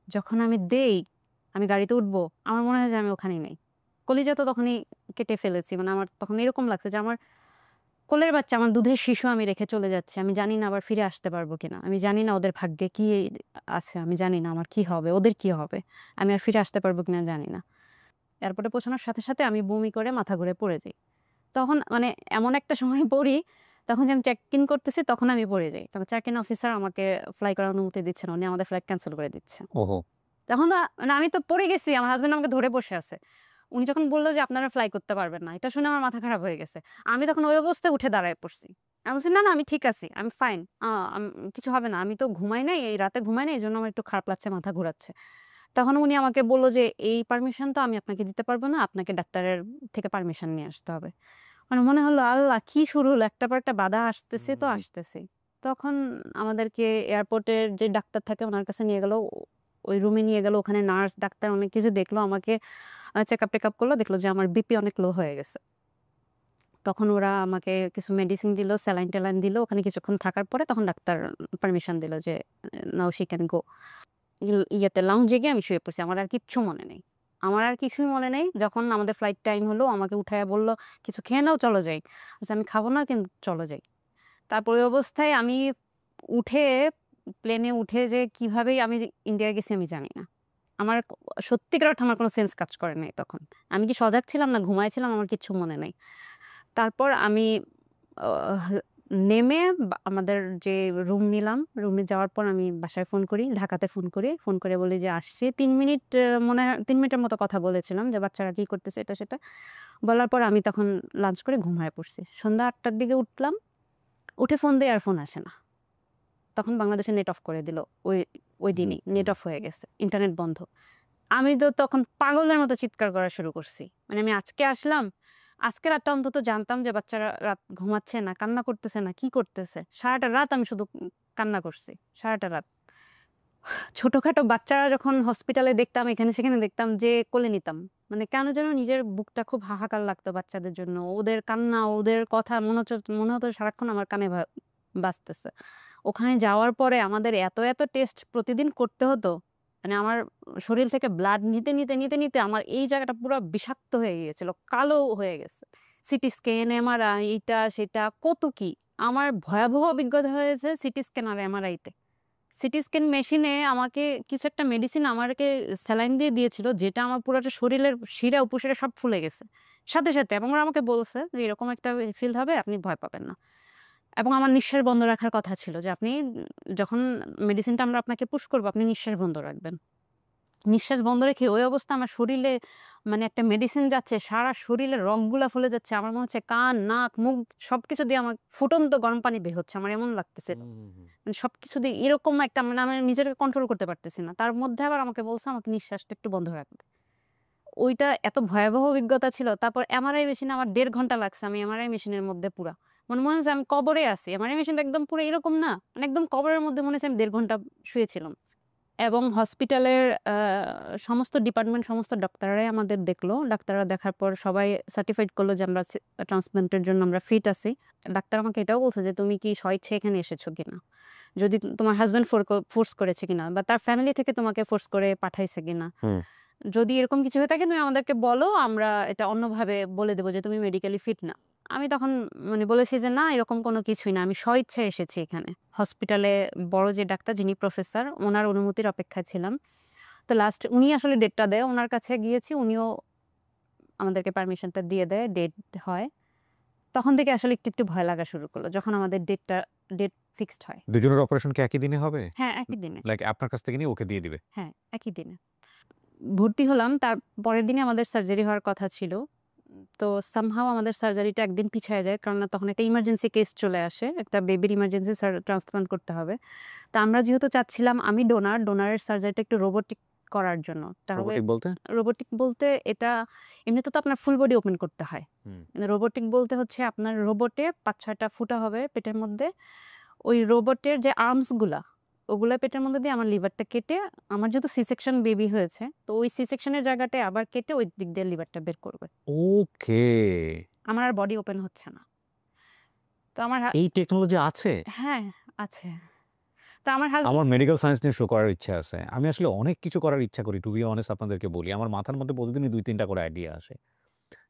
যখন আমি দেই, আমি গাড়িতে উঠবো, আমার মনে হয় যে আমি ওখানেই নেই। কলিজা তো তখনই কেটে ফেলেছি। মানে আমার তখন এরকম লাগছে যে আমার কোলের বাচ্চা, আমার দুধের শিশু আমি রেখে চলে যাচ্ছি। আমি জানি না আবার ফিরে আসতে পারবো কিনা। আমি জানি না ওদের ভাগ্যে কি আছে। আমি জানি না আমার কি হবে, ওদের কি হবে। আমি আর ফিরে আসতে পারবো কিনা জানি না। এয়ারপোর্টে পৌঁছানোর সাথে, সাথে আমি বমি করে মাথা ঘুরে পড়ে যাই। তখন মানে এমন একটা সময় পড়ি, তখন যে আমি চেক ইন করতেছি তখন আমি পড়ে যাই। তখন চেক ইন অফিসার আমাকে ফ্লাই করার অনুমতি দিচ্ছে না। উনি আমাদের ফ্লাইট ক্যানসেল করে দিচ্ছে। ওহো! তখন তো মানে আমি তো পড়ে গেছি। আমার হাসব্যান্ড আমাকে ধরে বসে আছে। উনি যখন বলল যে, "আপনারা ফ্লাই করতে পারবেন না।" এটা শুনে আমার মাথা খারাপ হয়ে গেছে। আমি তখন ওই অবস্থায় উঠে দাঁড়ায় পড়ছি। আমি বলছি, "না, না আমি ঠিক আছি। আমি ফাইন। কিছু হবে না। আমি তো ঘুমাই নাই। এই রাতে ঘুমাই নাই। এজন্য আমার একটু খারাপ লাগছে, মাথা ঘুরাচ্ছে।" তখন উনি আমাকে বলল যে, "এই পারমিশন তো আমি আপনাকে দিতে পারব না। আপনাকে ডাক্তারের থেকে পারমিশন নিয়ে আসতে হবে।" মানে মনে হলো আল্লাহ কি শুরু হলো? একটার পর একটা বাধা আসতেছে তো আসতেছেই। তখন আমাদেরকে এয়ারপোর্টের যে ডাক্তার থাকে উনার কাছে নিয়ে গেল। ওই রুমে নিয়ে গেল। ওখানে নার্স, ডাক্তার অনেক কিছু দেখলো। আমাকে চেকআপ-টেকআপ করলো। দেখলো যে আমার বিপি অনেক লো হয়ে গেছে। তখন ওরা আমাকে কিছু মেডিসিন দিল, স্যালাইন-ট্যালাইন দিল। ওখানে কিছুক্ষণ থাকার পরে তখন ডাক্তার পারমিশন দিল যে, "নাও শি ক্যান গো।" ইয়েতে লাউঞ্জে গিয়ে আমি শুয়ে পড়ছি। আমার আর কিচ্ছু মনে নেই। আমার আর কিছুই মনে নেই। যখন আমাদের ফ্লাইট টাইম হলো আমাকে উঠাইয়া বলল, "কিছু খেয়ে নাও, চলো যাই।" আমি বলছি, "আমি খাবো না কিন্তু চলো যাই।" তারপর ওই অবস্থায় আমি উঠে প্লেনে উঠে যে কিভাবেই আমি ইন্ডিয়া গেছি আমি জানি না। আমার সত্যিকার অর্থে আমার কোনো সেন্স কাজ করে নাই তখন। আমি কি সজাগ ছিলাম না ঘুমায় ছিলাম আমার কিচ্ছু মনে নাই। তারপর আমি আহ নেমে আমাদের যে রুম নিলাম, রুমে যাওয়ার পর আমি বাসায় ফোন করি, ঢাকাতে ফোন করি। ফোন করে বলি যে আসছি। ৩ মিনিট মনে হয় ৩ মিনিটের মতো কথা বলেছিলাম যে বাচ্চারা কি করতেছে এটা সেটা। বলার পর আমি তখন লাঞ্চ করে ঘুমায়ে পড়ছি। সন্ধ্যা ৮টার দিকে উঠলাম। উঠে ফোন দেই আর ফোন আসে না। তখন বাংলাদেশে নেট অফ করে দিল। ওই হুম, দিনই নেট হুম। অফ হয়ে গেছে। ইন্টারনেট বন্ধ। আমি তো তখন পাগলের মতো চিৎকার করা শুরু করছি। মানে আমি আজকে আসলাম। আজকে রাতটা অন্তত জানতাম যে বাচ্চারা রাত ঘুমাচ্ছে না, কান্না করতেছে না, কি করতেছে। সারাটা রাত আমি শুধু কান্না করছি। সারাটা রাত। ছোটখাটো বাচ্চারা যখন হসপিটালে দেখতাম, এখানে সেখানে দেখতাম যেয়ে কোলে নিতাম। মানে কেন যেন নিজের বুকটা খুব হাহাকার লাগতো বাচ্চাদের জন্য। ওদের কান্না, ওদের কথা মনে হতো সারাক্ষণ আমার কানে বাজতেছে। ওখানে যাওয়ার পরে আমাদের এত টেস্ট প্রতিদিন করতে হতো। মানে আমার শরীর থেকে ব্লাড নিতে আমার এই জায়গাটা পুরা বিষাক্ত হয়ে গিয়েছিল। কালো হয়ে গেছে। সিটি স্ক্যান, এমআরআই এইটা সেটা কত কি। আমার ভয়াবহ অভিজ্ঞতা হয়েছে সিটি স্ক্যান আর এমআরআই তে। সিটি স্ক্যান মেশিনে আমাকে কিছু একটা মেডিসিন আমাকে স্যালাইন দিয়ে দিয়েছিল যেটা আমার পুরাটা শরীরের শিরা উপশিরা সব ফুলে গেছে। সাথে এবং ওরা আমাকে বলছে যে এরকম একটা ফিল হবে, আপনি ভয় পাবেন না। এবং আমার নিঃশ্বাস বন্ধ রাখার কথা ছিল যে আপনি যখন মেডিসিনটা আমরা আপনাকে পুশ করব আপনি নিঃশ্বাস বন্ধ রাখবেন। নিঃশ্বাস বন্ধ রেখে ওই অবস্থা আমার শরীরে মানে একটা মেডিসিন যাচ্ছে, সারা শরীরের রগগুলা ফুলে যাচ্ছে। আমার মনে হচ্ছে কান, নাক, মুখ সবকিছু দিয়ে আমার ফুটন্ত গরম পানি বের হচ্ছে। আমার এমন লাগতেছিল। হুম, হুম, হুম। মানে সবকিছু দিয়ে এরকম একটা মানে আমি নিজেকে কন্ট্রোল করতে পারতেছি না। তার মধ্যে আবার আমাকে বলছে আমাকে নিঃশ্বাসটা একটু বন্ধ রাখতে। ওইটা এত ভয়াবহ অভিজ্ঞতা ছিল। তারপর এমআরআই মেশিনে আমার ১.৫ ঘন্টা লাগছে। আমি এমআরআই মেশিনের মধ্যে পুরা। মনে হচ্ছে আমি কবরে আছি। এমআরআই মেশিনটা একদম পুরো এরকম না। মানে একদম কবরের মধ্যে মনে হচ্ছে আমি ১.৫ ঘন্টা শুয়েছিলাম। এবং হসপিটালের সমস্ত ডিপার্টমেন্ট, সমস্ত ডাক্তাররাই আমাদের দেখলো। ডাক্তাররা দেখার পর সবাই সার্টিফাইড করলো যে আমরা ট্রান্সপ্লান্টের জন্য আমরা ফিট আছি। ডাক্তার আমাকে এটাও বলছে যে, "তুমি কি স্বইচ্ছায় এখানে এসেছো কিনা? যদি তোমার হাসব্যান্ড ফোর্স করেছে কিনা বা তার ফ্যামিলি থেকে তোমাকে ফোর্স করে পাঠাইছে কিনা? হুম। যদি এরকম কিছু হয়ে থাকে তুমি আমাদেরকে বলো, আমরা এটা অন্যভাবে বলে দেব যে তুমি মেডিকেলি ফিট না।" আমি তখন মানে বলেছি যে, "না, এরকম কোনো কিছুই না। আমি স্বইচ্ছায় এসেছি এখানে।" হসপিটালে বড় যে ডাক্তার যিনি প্রফেসর, উনার অনুমতির অপেক্ষায় ছিলাম। তো লাস্ট উনি আসলে ডেটটা দেয়। উনার কাছে গিয়েছি। উনিও আমাদেরকে পারমিশনটা দিয়ে দেয়। ডেট হয়। তখন থেকে আসলে একটু ভয় লাগা শুরু করলো। যখন আমাদের ডেট ফিক্সড হয়। দুজনের অপারেশন কি একই দিনে হবে? হ্যাঁ, একই দিনে। লাইক আপনার কাছ থেকে নিয়ে ওকে দিয়ে দিবে? হ্যাঁ, একই দিনে। ভর্তি হলাম। তার পরের দিনই আমাদের সার্জারি হওয়ার কথা ছিল। তো সামহাউ আমাদের সার্জারিটা একদিন পিছায়া যায়। কারণ তখন একটা ইমার্জেন্সি কেস চলে আসে। একটা বেবির ইমার্জেন্সি ট্রান্সপ্লান্ট করতে হবে। তো আমরা যেহেতু চাচ্ছিলাম আমি ডোনারের সার্জারিটা একটু রোবোটিক করার জন্য। তাহলে রোবটিক বলতে? রোবোটিক বলতে এটা এমনিতে তো আপনার ফুল বডি ওপেন করতে হয়। হুম। রোবোটিক বলতে হচ্ছে আপনার রোবটে ৫-৬ টা ফুটা হবে পেটের মধ্যে। ওই রোবটের যে আর্মস গুলা, ওগুলা পেটের মধ্যে দিয়ে আমার লিভারটা কেটে আমার যেহেতু সি সেকশন বেবি হয়েছে, তো ওই সি সেকশনের জায়গাটায় আবার কেটে ওই দিক দিয়ে লিভারটা বের করবে। ওকে। আমার আর বডি ওপেন হচ্ছে না। তো আমার এই টেকনোলজি আছে? হ্যাঁ, আছে। তো আমার আমার মেডিকেল সায়েন্স নিয়ে শো করার ইচ্ছা আছে। আমি আসলে অনেক কিছু করার ইচ্ছা করি। টু বি অনেস্ট আপনাদেরকে বলি। আমার মাথার মধ্যে প্রতিদিনই ২-৩ টা করে আইডিয়া আসে।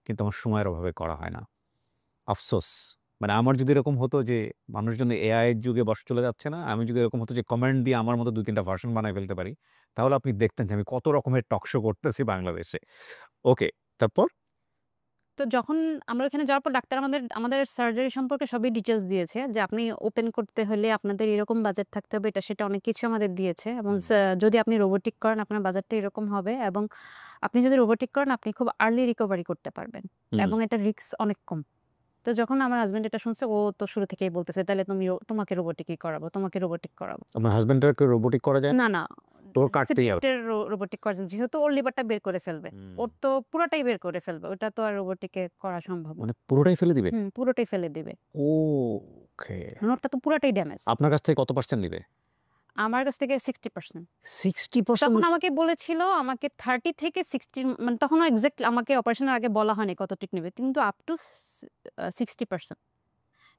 কিন্তু আমার সময়ের অভাবে করা হয় না। আফসোস! মানে আমার যদি এরকম হতো যে মানুষজন এআই এর যুগে চলে যাচ্ছে না? আমি যদি এরকম হতো যে কমান্ড দিয়ে আমার মতো ২-৩ টা ভার্সন বানায় ফেলতে পারি, তাহলে আপনি দেখতেন যে আমি কত রকমের টক শো করতেছি বাংলাদেশে। ওকে, তারপর? তো যখন আমরা ওখানে যাওয়ার পর ডাক্তার আমাদের সার্জারি সম্পর্কে সবই ডিটেইলস দিয়েছে যে আপনি ওপেন করতে হলে আপনাদের এরকম বাজেট থাকতে হবে, এটা সেটা অনেক কিছু আমাদের দিয়েছে এবং যদি আপনি রোবোটিক করেন আপনার বাজেটটা এরকম হবে এবং আপনি যদি রোবোটিক করেন আপনি খুব আর্লি রিকভারি করতে পারবেন হুম। এবং এটা রিস্ক অনেক কম। তো যখন আমার হাসব্যান্ড এটা শুনছে ও তো শুরু থেকেই বলতেছে তাহলে তোমাকে রোবোটিকই করাবো, তোমাকে রোবোটিক করাবো। আপনার হাসব্যান্ডটাকে রোবোটিক করা যায় না? না, না। তো ওর কাটতেই হবে। সিপেটের রোবোটিক করা যায়। যেহেতু ওর লিভারটা বের করে ফেলবে। হুম। ওর তো পুরোটাই বের করে ফেলবে। ওটা তো আর রোবোটিকে করা সম্ভব না। মানে পুরোটাই ফেলে দিবে? পুরোটাই ফেলে দিবে। ওকে। মানে ওরটা তো পুরাটাই ড্যামেজ। আপনার কাছ থেকে কত পার্সেন্ট নিবে? আমার কাছ থেকে 60%। 60% তখন আমাকে বলেছিল আমাকে 30 থেকে 60 মানে তখনও এক্সাক্ট আমাকে অপারেশনের আগে বলা হয়নি কতটুক নিবে। কিন্তু আপ টু 60%।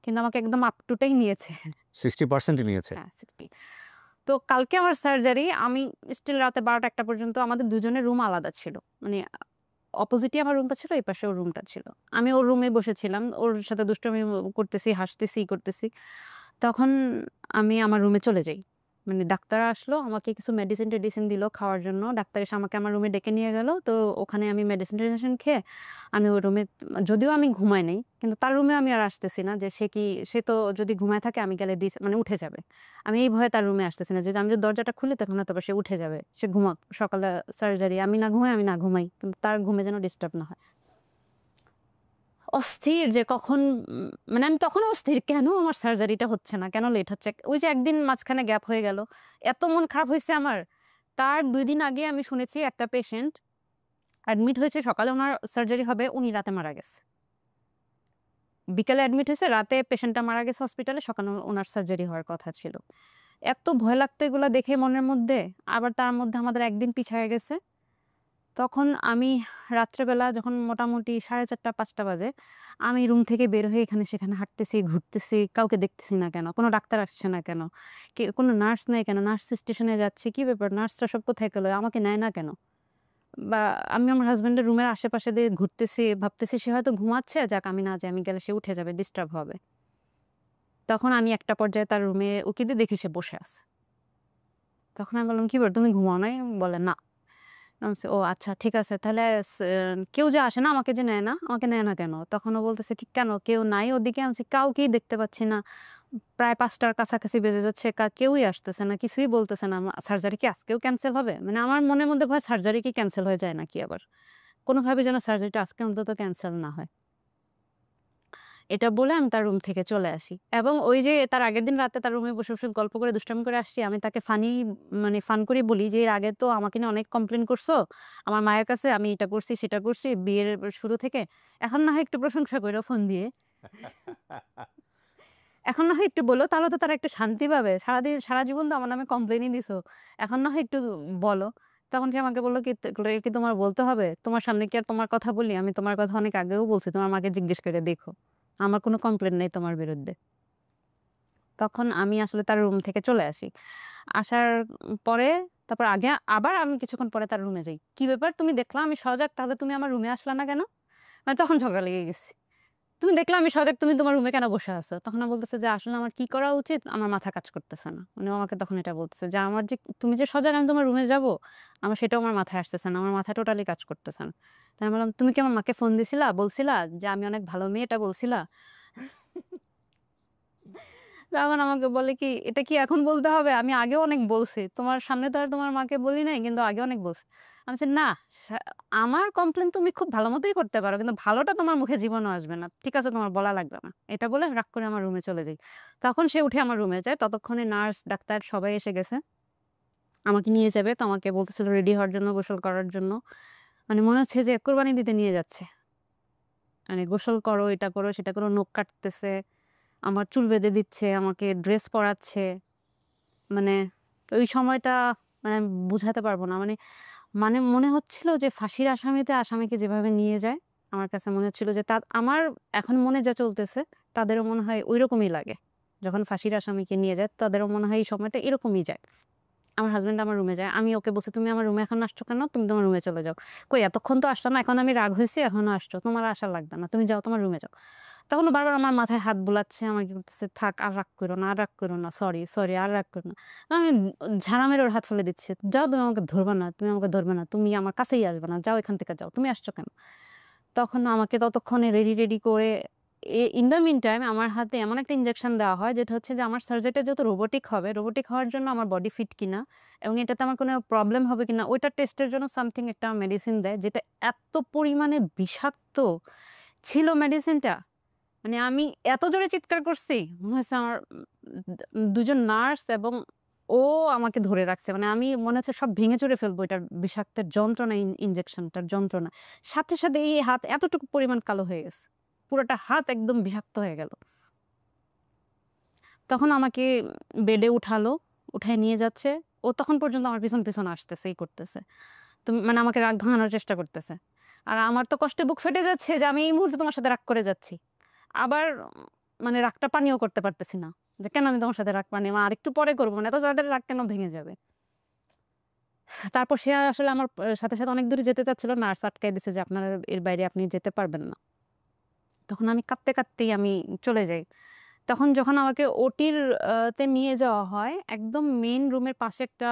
কিন্তু আমাকে একদম আপ টু টাই নিয়েছে। 60% ই নিয়েছে? হ্যাঁ, 60। তো কালকে আমার সার্জারি আমি স্টিল রাতে ১২টা-১টা পর্যন্ত আমাদের দুজনের রুম আলাদা ছিল। মানে অপোজিটই আমার রুমটা ছিল, এই পাশে ওর রুমটা ছিল। আমি ওর রুমে বসেছিলাম। ওর সাথে দুষ্টামি করতেছি, হাসতেছি, করতেছি। তখন আমি আমার রুমে চলে যাই। মানে ডাক্তার আসলো, আমাকে কিছু মেডিসিন-টেডিসিন দিল খাওয়ার জন্য। ডাক্তার এসে আমাকে আমার রুমে ডেকে নিয়ে গেল। তো ওখানে আমি মেডিসিন-টেডিসিন খেয়ে আমি ওই রুমে যদিও আমি ঘুমাই নাই, কিন্তু তার রুমে আমি আর আসতেছি না যে সে তো যদি ঘুমায় থাকে আমি গেলে মানে উঠে যাবে। আমি এই ভয়ে তার রুমে আসতেছি না যে আমি যদি দরজাটা খুলি তখন হয়তোবা সে উঠে যাবে। সে ঘুমাক, সকালে সার্জারি। আমি না ঘুমাই, আমি না ঘুমাই। কিন্তু তার ঘুমে যেন ডিস্টার্ব না হয়। অস্থির যে কখন মানে আমি তখনও অস্থির কেন আমার সার্জারিটা হচ্ছে না? কেন লেট হচ্ছে? ওই যে একদিন মাঝখানে গ্যাপ হয়ে গেল। এত মন খারাপ হইছে আমার। তার ২ দিন আগে আমি শুনেছি একটা পেশেন্ট অ্যাডমিট হয়েছে, সকালে উনার সার্জারি হবে, উনি রাতে মারা গেছে। বিকালে অ্যাডমিট হইছে, রাতে পেশেন্টটা মারা গেছে হসপিটালে, সকালে উনার সার্জারি হওয়ার কথা ছিল। এত ভয় লাগতো এগুলা দেখে মনের মধ্যে। আবার তার মধ্যে আমাদের একদিন পিছায়া গেছে। তখন আমি রাত্রেবেলা যখন মোটামুটি ৪:৩০-৫টা বাজে, আমি রুম থেকে বের হয়ে এখানে সেখানে হাঁটতেছি, ঘুরতেছি। কাউকে দেখতেছি না কেন? কোনো ডাক্তার আসছে না কেন? কোনো নার্স নাই কেন? নার্স স্টেশনে যাচ্ছে। কি ব্যাপার? নার্সরা সব কোথায় গেল? আমাকে নেয় না কেন? বা আমি আমার হাসব্যান্ডের রুমের আশেপাশে দিয়ে ঘুরতেছি, ভাবতেছি সে হয়তো ঘুমাচ্ছে। যাক আমি না যাই। আমি গেলে সে উঠে যাবে, ডিস্টার্ব হবে। তখন আমি একটা পর্যায়ে তার রুমে উকি দিয়ে দেখি সে বসে আছে। তখন আমি বললাম, "কি ব্যাপার তুমি ঘুমাও নাই?" বলে, "না।" আমি বলছি, "ও আচ্ছা ঠিক আছে। তাহলে কেউ যে আসে না আমাকে যে নেয় না, আমাকে নেয় না কেন?" তখন ও বলতেছে কি, "কেন কেউ নাই ওদিকে?" আমি বলছি, "কাউকেই দেখতে পাচ্ছি না। প্রায় ৫টার কাছাকাছি বেজে যাচ্ছে। কেউই আসতেছে না, কিছুই বলতেছে না। সার্জারি কি আজকেও ক্যানসেল হবে?" মানে আমার মনের মধ্যে ভয় সার্জারি কি ক্যানসেল হয়ে যায় নাকি আবার? কোনোভাবে যেন সার্জারিটা আজকে অন্তত ক্যানসেল না হয়। এটা বলে আমি তার রুম থেকে চলে আসি এবং ওই যে তার আগের দিন রাতে তার রুমে বসে গল্প করে দুষ্টামি করে আসছি। আমি তাকে মানে ফান করে বলি যে, "এর আগে তো আমাকে নিয়ে অনেক কমপ্লেইন করছো। আমার মায়ের কাছে আমি এটা করছি, সেটা করছি বিয়ের শুরু থেকে। এখন না হয় একটু প্রশংসা কইরো ফোন দিয়ে। এখন না হয় একটু বলো, তাহলে তো তারা একটু শান্তি পাবে। সারা জীবন তো আমার নামে কমপ্লেইনই দিছো। এখন না হয় একটু বলো।" তখন সে আমাকে বলল কি, "এগুলো কি তোমার বলতে হবে? তোমার সামনে কি আর তোমার কথা বলি? আমি তোমার কথা অনেক আগেও বলছি। তোমার মাকে জিজ্ঞেস করে দেখো। আমার কোনো কমপ্লেইন নেই তোমার বিরুদ্ধে।" তখন আমি আসলে তার রুম থেকে চলে আসি। আসার পরে তারপর আগে আবার আমি কিছুক্ষণ পরে তার রুমে যাই। "কি ব্যাপার? তুমি দেখলা আমি সজাগ, তাহলে তুমি আমার রুমে আসলা না কেন?" মানে তখন ঝগড়া লেগে গেছে। "তুমি দেখলা আমি সজাগ, তুমি তোমার রুমে কেন বসে আছো?" তখন ও বলতেছে যে, "আসলে আমার কি করা উচিত? আমার মাথা কাজ করতেছে না।" মানে ও আমাকে তখন এটা বলতেছে যে, তুমি যে সজাগ আমি তোমার রুমে যাবো, সেটাও আমার মাথায় আসতেছে না। আমার মাথা টোটালি কাজ করতেছে না।" তো আমি বললাম, "তুমি কি আমার মাকে ফোন দিছিলা? বলছিলা যে আমি অনেক ভালো মেয়ে, এটা বলছিলা?" তখন আমাকে বলে কি, "এটা কি এখন বলতে হবে? আমি আগেও অনেক বলছি। তোমার সামনে তো আর তোমার মাকে বলি নাই, কিন্তু আগে অনেক বলছি।" আমি বলছি, "না, সা আমার কমপ্লেইন তুমি খুব ভালো মতোই করতে পারো। কিন্তু ভালোটা তোমার মুখে জীবনেও আসবে না। ঠিক আছে তোমার বলা লাগবে না।" এটা বলে আমি রাগ করে আমার রুমে চলে যাই। তখন সে উঠে আমার রুমে যায়। ততক্ষণে নার্স, ডাক্তার সবাই এসে গেছে। আমাকে নিয়ে যাবে। তো আমাকে বলতেছিল রেডি হওয়ার জন্য, গোসল করার জন্য। মানে মনে হচ্ছে যে কোরবানি দিতে নিয়ে যাচ্ছে। মানে গোসল করো, এটা করো, সেটা করো, নখ কাটতেছে। আমার চুল বেঁধে দিচ্ছে, আমাকে ড্রেস পরাচ্ছে। মানে ওই সময়টা মানে আমি বুঝাতে পারব না। মানে মনে হচ্ছিল যে ফাঁসির আসামিকে যেভাবে নিয়ে যায়, আমার কাছে মনে হচ্ছিল যে আমার এখন মনে যা চলতেছে তাদেরও মনে হয় ঐরকমই লাগে। যখন ফাঁসির আসামিকে নিয়ে যায় তাদেরও মনে হয় এই সময়টা এরকমই যায়। আমার হাসব্যান্ড আমার রুমে যায়। আমি ওকে বলছি, "তুমি আমার রুমে এখন আসছো কেন? তুমি তোমার রুমে চলে যাও।" "কই এতক্ষণ তো আসছো না। এখন আমি রাগ হইছি, এখনো আসছো। তোমার আসা লাগবে না। তুমি যাও তোমার রুমে যাও।" তখন ও বারবার আমার মাথায় হাত বুলাচ্ছে। আমার কি করতেছে, "থাক আর রাগ কইরো না, আর রাগ কইরো না। সরি, সরি আর রাগ করো না।" আমি ঝাড়া মেরে ওর হাত ফেলে দিচ্ছি। "যাও তুমি আমাকে ধরবা না, তুমি আমাকে ধরবে না। তুমি আমার কাছেই আসবে না। যাও এখান থেকে যাও। তুমি আসছো কেন?" তখন আমাকে ততক্ষণে রেডি করে ইন দ্য মিন টাইম আমার হাতে এমন একটা ইনজেকশন দেওয়া হয় যেটা হচ্ছে যে আমার সার্জারিটা যেহেতু রোবোটিক হবে, রোবোটিক হওয়ার জন্য আমার বডি ফিট কিনা এবং এটাতে আমার কোনো প্রবলেম হবে কিনা ওইটা টেস্টের জন্য সামথিং একটা মেডিসিন দেয় যেটা এত পরিমাণে বিষাক্ত ছিল মেডিসিনটা। মানে আমি এত জোরে চিৎকার করছি, মনে হচ্ছে আমার ২ জন নার্স এবং ও আমাকে ধরে রাখছে। মানে আমি মনে হচ্ছে সব ভেঙে চুরে ফেলবো এটার বিষাক্তের যন্ত্রণা ইনজেকশনটার যন্ত্রণা। সাথে এই হাত এতটুকু পরিমাণ কালো হয়ে গেছে। পুরোটা হাত একদম বিষাক্ত হয়ে গেল। তখন আমাকে বেডে উঠালো, উঠায় নিয়ে যাচ্ছে। ও তখন পর্যন্ত আমার পিছন আসতেছে, করতেছে। তো মানে আমাকে রাগ ভাঙানোর চেষ্টা করতেছে। আর আমার তো কষ্টে বুক ফেটে যাচ্ছে যে আমি এই মুহূর্তে তোমার সাথে রাগ করে যাচ্ছি। আবার মানে রাগটা পানিও করতে পারতেছি না। যে কেন আমি তোমার সাথে রাগ পানি আরেকটু পরে করব না। এত তাড়াতাড়ি রাগ কেন ভেঙে যাবে? তারপর সে আসলে আমার সাথে অনেক দূরে যেতে চাচ্ছিল। নার্স আটকায় দিছে যে আপনার এর বাইরে আপনি যেতে পারবেন না। তখন আমি কাঁদতেই আমি চলে যাই। তখন যখন আমাকে ওটির তে নিয়ে যাওয়া হয়, একদম মেইন রুমের পাশে একটা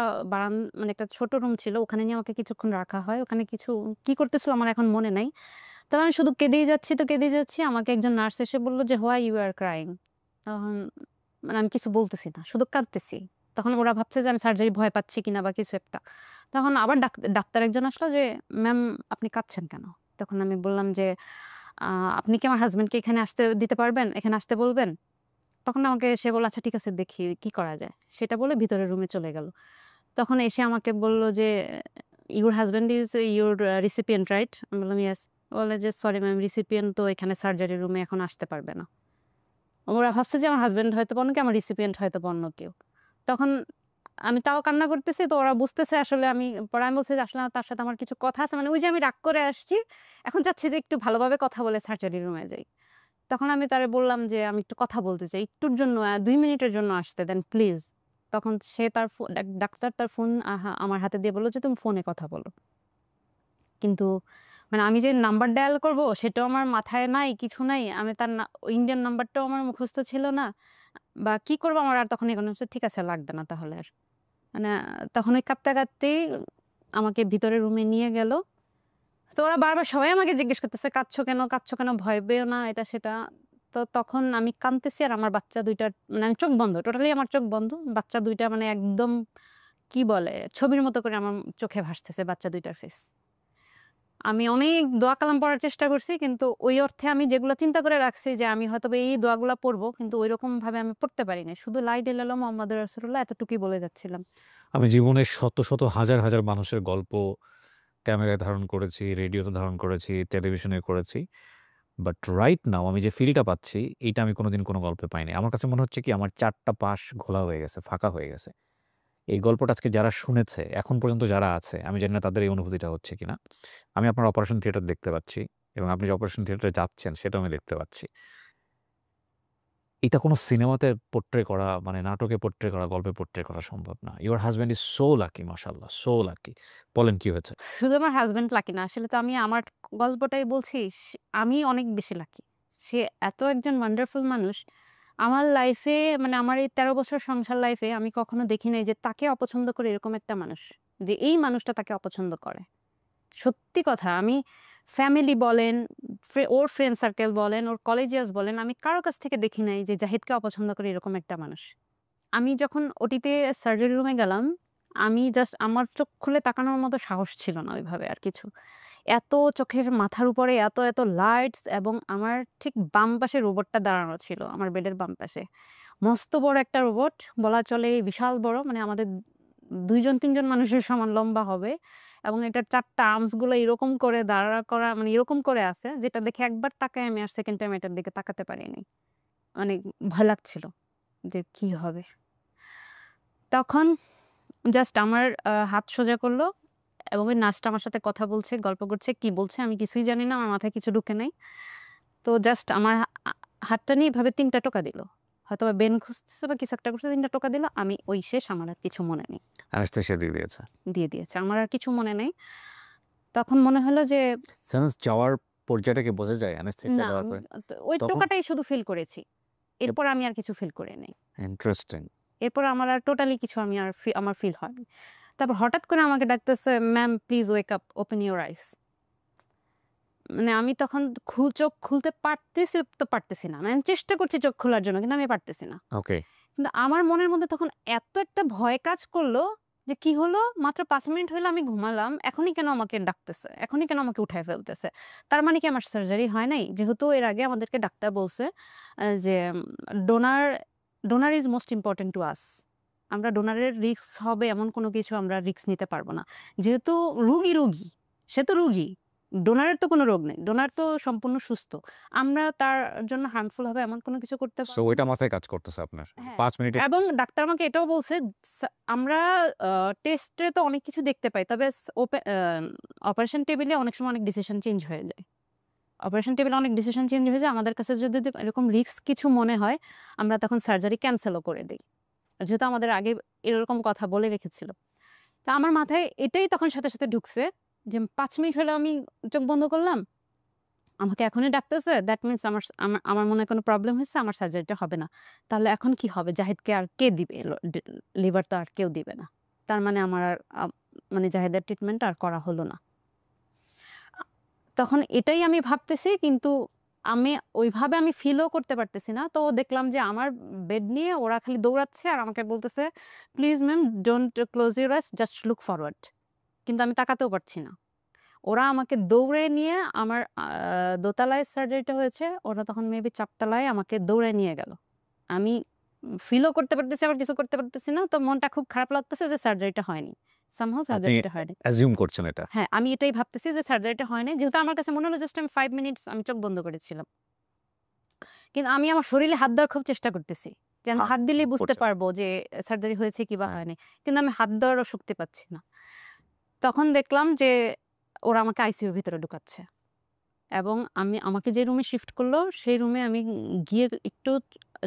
মানে একটা ছোট রুম ছিল। ওখানে নিয়ে আমাকে কিছুক্ষণ রাখা হয়। ওখানে কি করতেছিল আমার এখন মনে নাই। তবে আমি শুধু কেঁদেই যাচ্ছি। আমাকে একজন নার্স এসে বলল যে, "হোয়াই ইউ আর ক্রাইং?" তখন মানে আমি কিছু বলতেছি না। শুধু কাঁদতেছি। তখন ওরা ভাবছে যে আমি সার্জারি ভয় পাচ্ছি কিনা বা কিছু একটা। তখন আবার ডাক্তার একজন আসলো যে, "ম্যাম আপনি কাঁদছেন কেন?" তখন আমি বললাম যে, "আ আপনি কি আমার হাসব্যান্ডকে এখানে আসতে দিতে পারবেন? এখানে আসতে বলবেন?" তখন আমাকে সে বলল, "আচ্ছা ঠিক আছে দেখি কি করা যায়?" সেটা বলে ভিতরের রুমে চলে গেল। তখন এসে আমাকে বলল যে, "your husband is your recipient right?" আমি বললাম, "ইয়েস।" বলে যে, "সরি ম্যাম রিসিপিয়েন্ট তো এখানে সার্জারি রুমে এখন আসতে পারবে না।" ওরা ভাবছে যে আমার হাসব্যান্ড হয়তোবা অন্য কেউ, আমার রিসিপিয়েন্ট হয়তোবা অন্য কেউ। তখন আমি তাও কান্না করতেছি তো ওরা বুঝতেছে আসলে পরে আমি বলছি যে, "আসলে তার সাথে আমার কিছু কথা আছে।" মানে ওই যে আমি রাগ করে আসছি, এখন চাচ্ছি যে একটু ভালোভাবে কথা বলে সার্জারি রুমে যাই। তখন আমি তারে বললাম যে, "আমি একটু কথা বলতে চাই। একটুর জন্য ২ মিনিটের জন্য আসতে দেন প্লিজ।" তখন সে তার ডাক্তার তার ফোন আমার হাতে দিয়ে বলল যে, "তুমি ফোনে কথা বলো।" কিন্তু মানে আমি যে নাম্বার ডায়াল করব সেটাও আমার মাথায় নাই, কিছু নাই। আমি তার ইন্ডিয়ান নাম্বারটাও আমার মুখস্থ ছিল না। বা কি করব আমার আর তখন এগোনো হচ্ছে, ঠিক আছে লাগবে না তাহলে আর। মানে তখন ওই কাঁদতেই আমাকে ভিতরের রুমে নিয়ে গেল। তো ওরা বারবার সবাই আমাকে জিজ্ঞেস করতেছে, "কাঁদছো কেন? কাঁদছো কেন? ভয় পেও না।" এটা সেটা। তো তখন আমি কাঁদতেছি আর আমার বাচ্চা ২ টার মানে আমি চোখ বন্ধ। টোটালি আমার চোখ বন্ধ। বাচ্চা ২ টা মানে একদম কি বলে ছবির মতো করে আমার চোখে ভাসতেছে বাচ্চা ২ টার ফেস। আমি অনেক দোয়া কালাম পড়ার চেষ্টা করছি। কিন্তু ওই অর্থে আমি যেগুলো চিন্তা করে রাখছি যে আমি হয়তোবা এই দোয়াগুলা পড়বো। কিন্তু ঐরকমভাবে আমি পড়তে পারি নাই। শুধু লা ইলাহা ইল্লাল্লাহ মুহাম্মাদুর রাসূলুল্লাহ এতটুকুই বলে যাচ্ছিলাম। আমি জীবনের শত হাজার মানুষের গল্প ক্যামেরায় ধারণ করেছি, রেডিওতে ধারণ করেছি, টেলিভিশনে করেছি। বাট রাইট নাও আমি যে ফিলটা পাচ্ছি, এইটা আমি কোনোদিন কোনো গল্পে পাইনি। আমার কাছে মনে হচ্ছে কি আমার ৪ টা পাশ ঘোলা হয়ে গেছে, ফাঁকা হয়ে গেছে। এই গল্পটা আজকে যারা শুনেছে, এখন পর্যন্ত যারা আছে, আমি জানি না তাদের এই অনুভূতিটা হচ্ছে কিনা। আমি আপনার অপারেশন থিয়েটার দেখতে পাচ্ছি এবং আপনি যে অপারেশন থিয়েটারে যাচ্ছেন সেটাও আমি দেখতে পাচ্ছি। এটা কোনো সিনেমাতে পোর্ট্রে করা মানে নাটকে পোর্ট্রে করা, গল্পে পোর্ট্রে করা সম্ভব না। Your husband is so lucky মাশাআল্লাহ, সো লাকি। বলেন কি হয়েছে? শুধু আমার হাসব্যান্ড লাকি না। আসলে তো আমি আমার গল্পটাই বলছি। আমি অনেক বেশি লাকি। সে এত একজন ওয়ান্ডারফুল মানুষ। আমার লাইফে মানে আমার এই ১৩ বছর সংসার লাইফে আমি কখনো দেখি নাই যে তাকে অপছন্দ করে এরকম একটা মানুষ। যে এই মানুষটা তাকে অপছন্দ করে। সত্যি কথা আমি ফ্যামিলি বলেন, ওর ফ্রেন্ড সার্কেল বলেন, ওর কলেজিয়াস বলেন, আমি কারো কাছ থেকে দেখি নাই যে জাহিদকে অপছন্দ করে এরকম একটা মানুষ। আমি যখন ওটিতে সার্জারি রুমে গেলাম, আমি জাস্ট আমার চোখ খুলে তাকানোর মতো সাহস ছিল না ওইভাবে আর কিছু। এত চোখের মাথার উপরে এত লাইটস এবং আমার ঠিক বাম পাশে রোবটটা দাঁড়ানো ছিল, আমার বেডের বাম পাশে। মস্ত বড় একটা রোবট বলা চলে বিশাল বড় মানে আমাদের ২ জন ৩ জন মানুষের সমান লম্বা হবে এবং এটার ৪ টা আর্মস গুলো এরকম করে দাঁড়া করা মানে এরকম করে আছে যেটা দেখে একবার তাকায় আমি আর সেকেন্ড টাইম এটার দিকে তাকাতে পারিনি। মানে ভয় লাগছিল যে কি হবে? তখন জাস্ট আমার হাত সোজা করল এবং ওই নার্সটা আমার সাথে কথা বলছে, গল্প করছে। কি বলছে আমি কিছুই জানি না। আমার মাথায় কিছু ঢুকে নাই। তো জাস্ট আমার হাতটা নিয়ে এভাবে ৩ টা টোকা দিল। হয়তোবা বেন খুঁজতেছে বা কিছু একটা করছে, ৩টা টোকা দিল, আমি ওই শেষ, আমার আর কিছু মনে নেই। অ্যানেসথেসিয়া দিয়ে দিয়েছে। দিয়ে দিয়েছে। আমার আর কিছু মনে নেই। তখন মনে হলো যে সেন্স যাওয়ার পর্যায়টা কি বোঝা যায় অ্যানেসথেসিয়া না, দেওয়ার আমি পরে? ওই তখন টোকাটাই শুধু ফিল করেছি। এরপর আমি আর কিছু ফিল করি নাই। ইন্টারেস্টিং। এরপর আমার আর টোটালি কিছু আমি আর আমার ফিল হয়নি। তারপর হঠাৎ করে আমাকে ডাকতেছে, "ma'am please wake up, open your eyes." মানে আমি তখন চোখ খুলতে পারতেছি তো পারতেছি না। মানে আমি চেষ্টা করছি চোখ খোলার জন্য, কিন্তু আমি পারতেছি না। ওকে। কিন্তু আমার মনের মধ্যে তখন এত একটা ভয় কাজ করলো যে কি হলো? মাত্র ৫ মিনিট হইলো আমি ঘুমালাম। এখনই কেন আমাকে ডাকতেছে? এখনই কেন আমাকে উঠায় ফেলতেছে? তার মানে কি আমার সার্জারি হয় নাই? যেহেতু এর আগে আমাদেরকে ডাক্তার বলছে যে donor donor is most important to us. আমরা ডোনারের রিস্ক হবে এমন কোনো কিছু আমরা রিস্ক নিতে পারব না। যেহেতু রোগী, সে তো রোগী। ডোনারের তো কোনো রোগ নেই। ডোনার তো সম্পূর্ণ সুস্থ। আমরা তার জন্য হার্মফুল হবে এমন কোনো কিছু করতে সো পারব ওইটা না। মাথায় কাজ করতেছে আপনার। হ্যাঁ, ৫ মিনিটে এবং ডাক্তার আমাকে এটাও বলছে, আমরা টেস্টে তো অনেক কিছু দেখতে পাই। তবে অপারেশন টেবিলে অনেক সময় অনেক ডিসিশন চেঞ্জ হয়ে যায়। অপারেশন টেবিলে অনেক ডিসিশন চেঞ্জ হয়ে যায়। আমাদের কাছে যদি এরকম রিস্ক কিছু মনে হয়, আমরা তখন সার্জারি ক্যানসেলও করে দেই। যেহেতু আমাদের আগে এরকম কথা বলে রেখেছিল। তো আমার মাথায় এটাই তখন সাথে, সাথে ঢুকছে যে ৫ মিনিট হলো আমি চোখ বন্ধ করলাম। আমাকে এখনই ডাকতেছে। দ্যাট মিনস আমার মনে হয় কোনো প্রবলেম হয়েছে, আমার সার্জারিটা হবে না। তাহলে এখন কি হবে? জাহিদকে আর কে দিবে? লিভার তো আর কেউ দিবে না। তার মানে আমার আর মানে জাহিদের ট্রিটমেন্ট আর করা হলো না। আ তখন এটাই আমি ভাবতেছি, কিন্তু আমি ওইভাবে আমি ফিলও করতে পারতেছি না। তো দেখলাম যে আমার বেড নিয়ে ওরা খালি দৌড়াচ্ছে আর আমাকে বলতেছে, "please ma'am don't close your eyes, just look forward." কিন্তু আমি তাকাতেও পারছি না। ওরা আমাকে দৌড়ে নিয়ে আমার দোতলায় সার্জারিটা হয়েছে। ওরা তখন মেবি ৪ তলায় আমাকে দৌড়ে নিয়ে গেল। আমি ফিলও করতে পারতেছি, আবার কিছু করতে পারতেছি না। তো মনটা খুব খারাপ লাগতেছে যে সার্জারিটা হয়নি। সামহাউ আপনি সার্জারিটা হয়নি। অ্যাজিউম করছেন এটা। হ্যাঁ, আমি এটাই ভাবতেছি যে সার্জারিটা হয়নি। যেহেতু আমার কাছে মনে হলো জাস্ট আমি ৫ মিনিটস আমি চোখ বন্ধ করেছিলাম। কিন্তু আমি আমার শরীরে হাত দেওয়ার খুব চেষ্টা করতেছি। যে আমি হ্যাঁ, হাত দিলেই বুঝতে করছেন। পারবো যে সার্জারি হয়েছে কি বা হয়নি। কিন্তু আমি হাত দেওয়ারও শক্তি পাচ্ছি না। তখন দেখলাম যে ওরা আমাকে আইসিইউর ভিতরে ঢুকাচ্ছে। এবং আমাকে যে রুমে শিফট করলো, সেই রুমে আমি গিয়ে একটু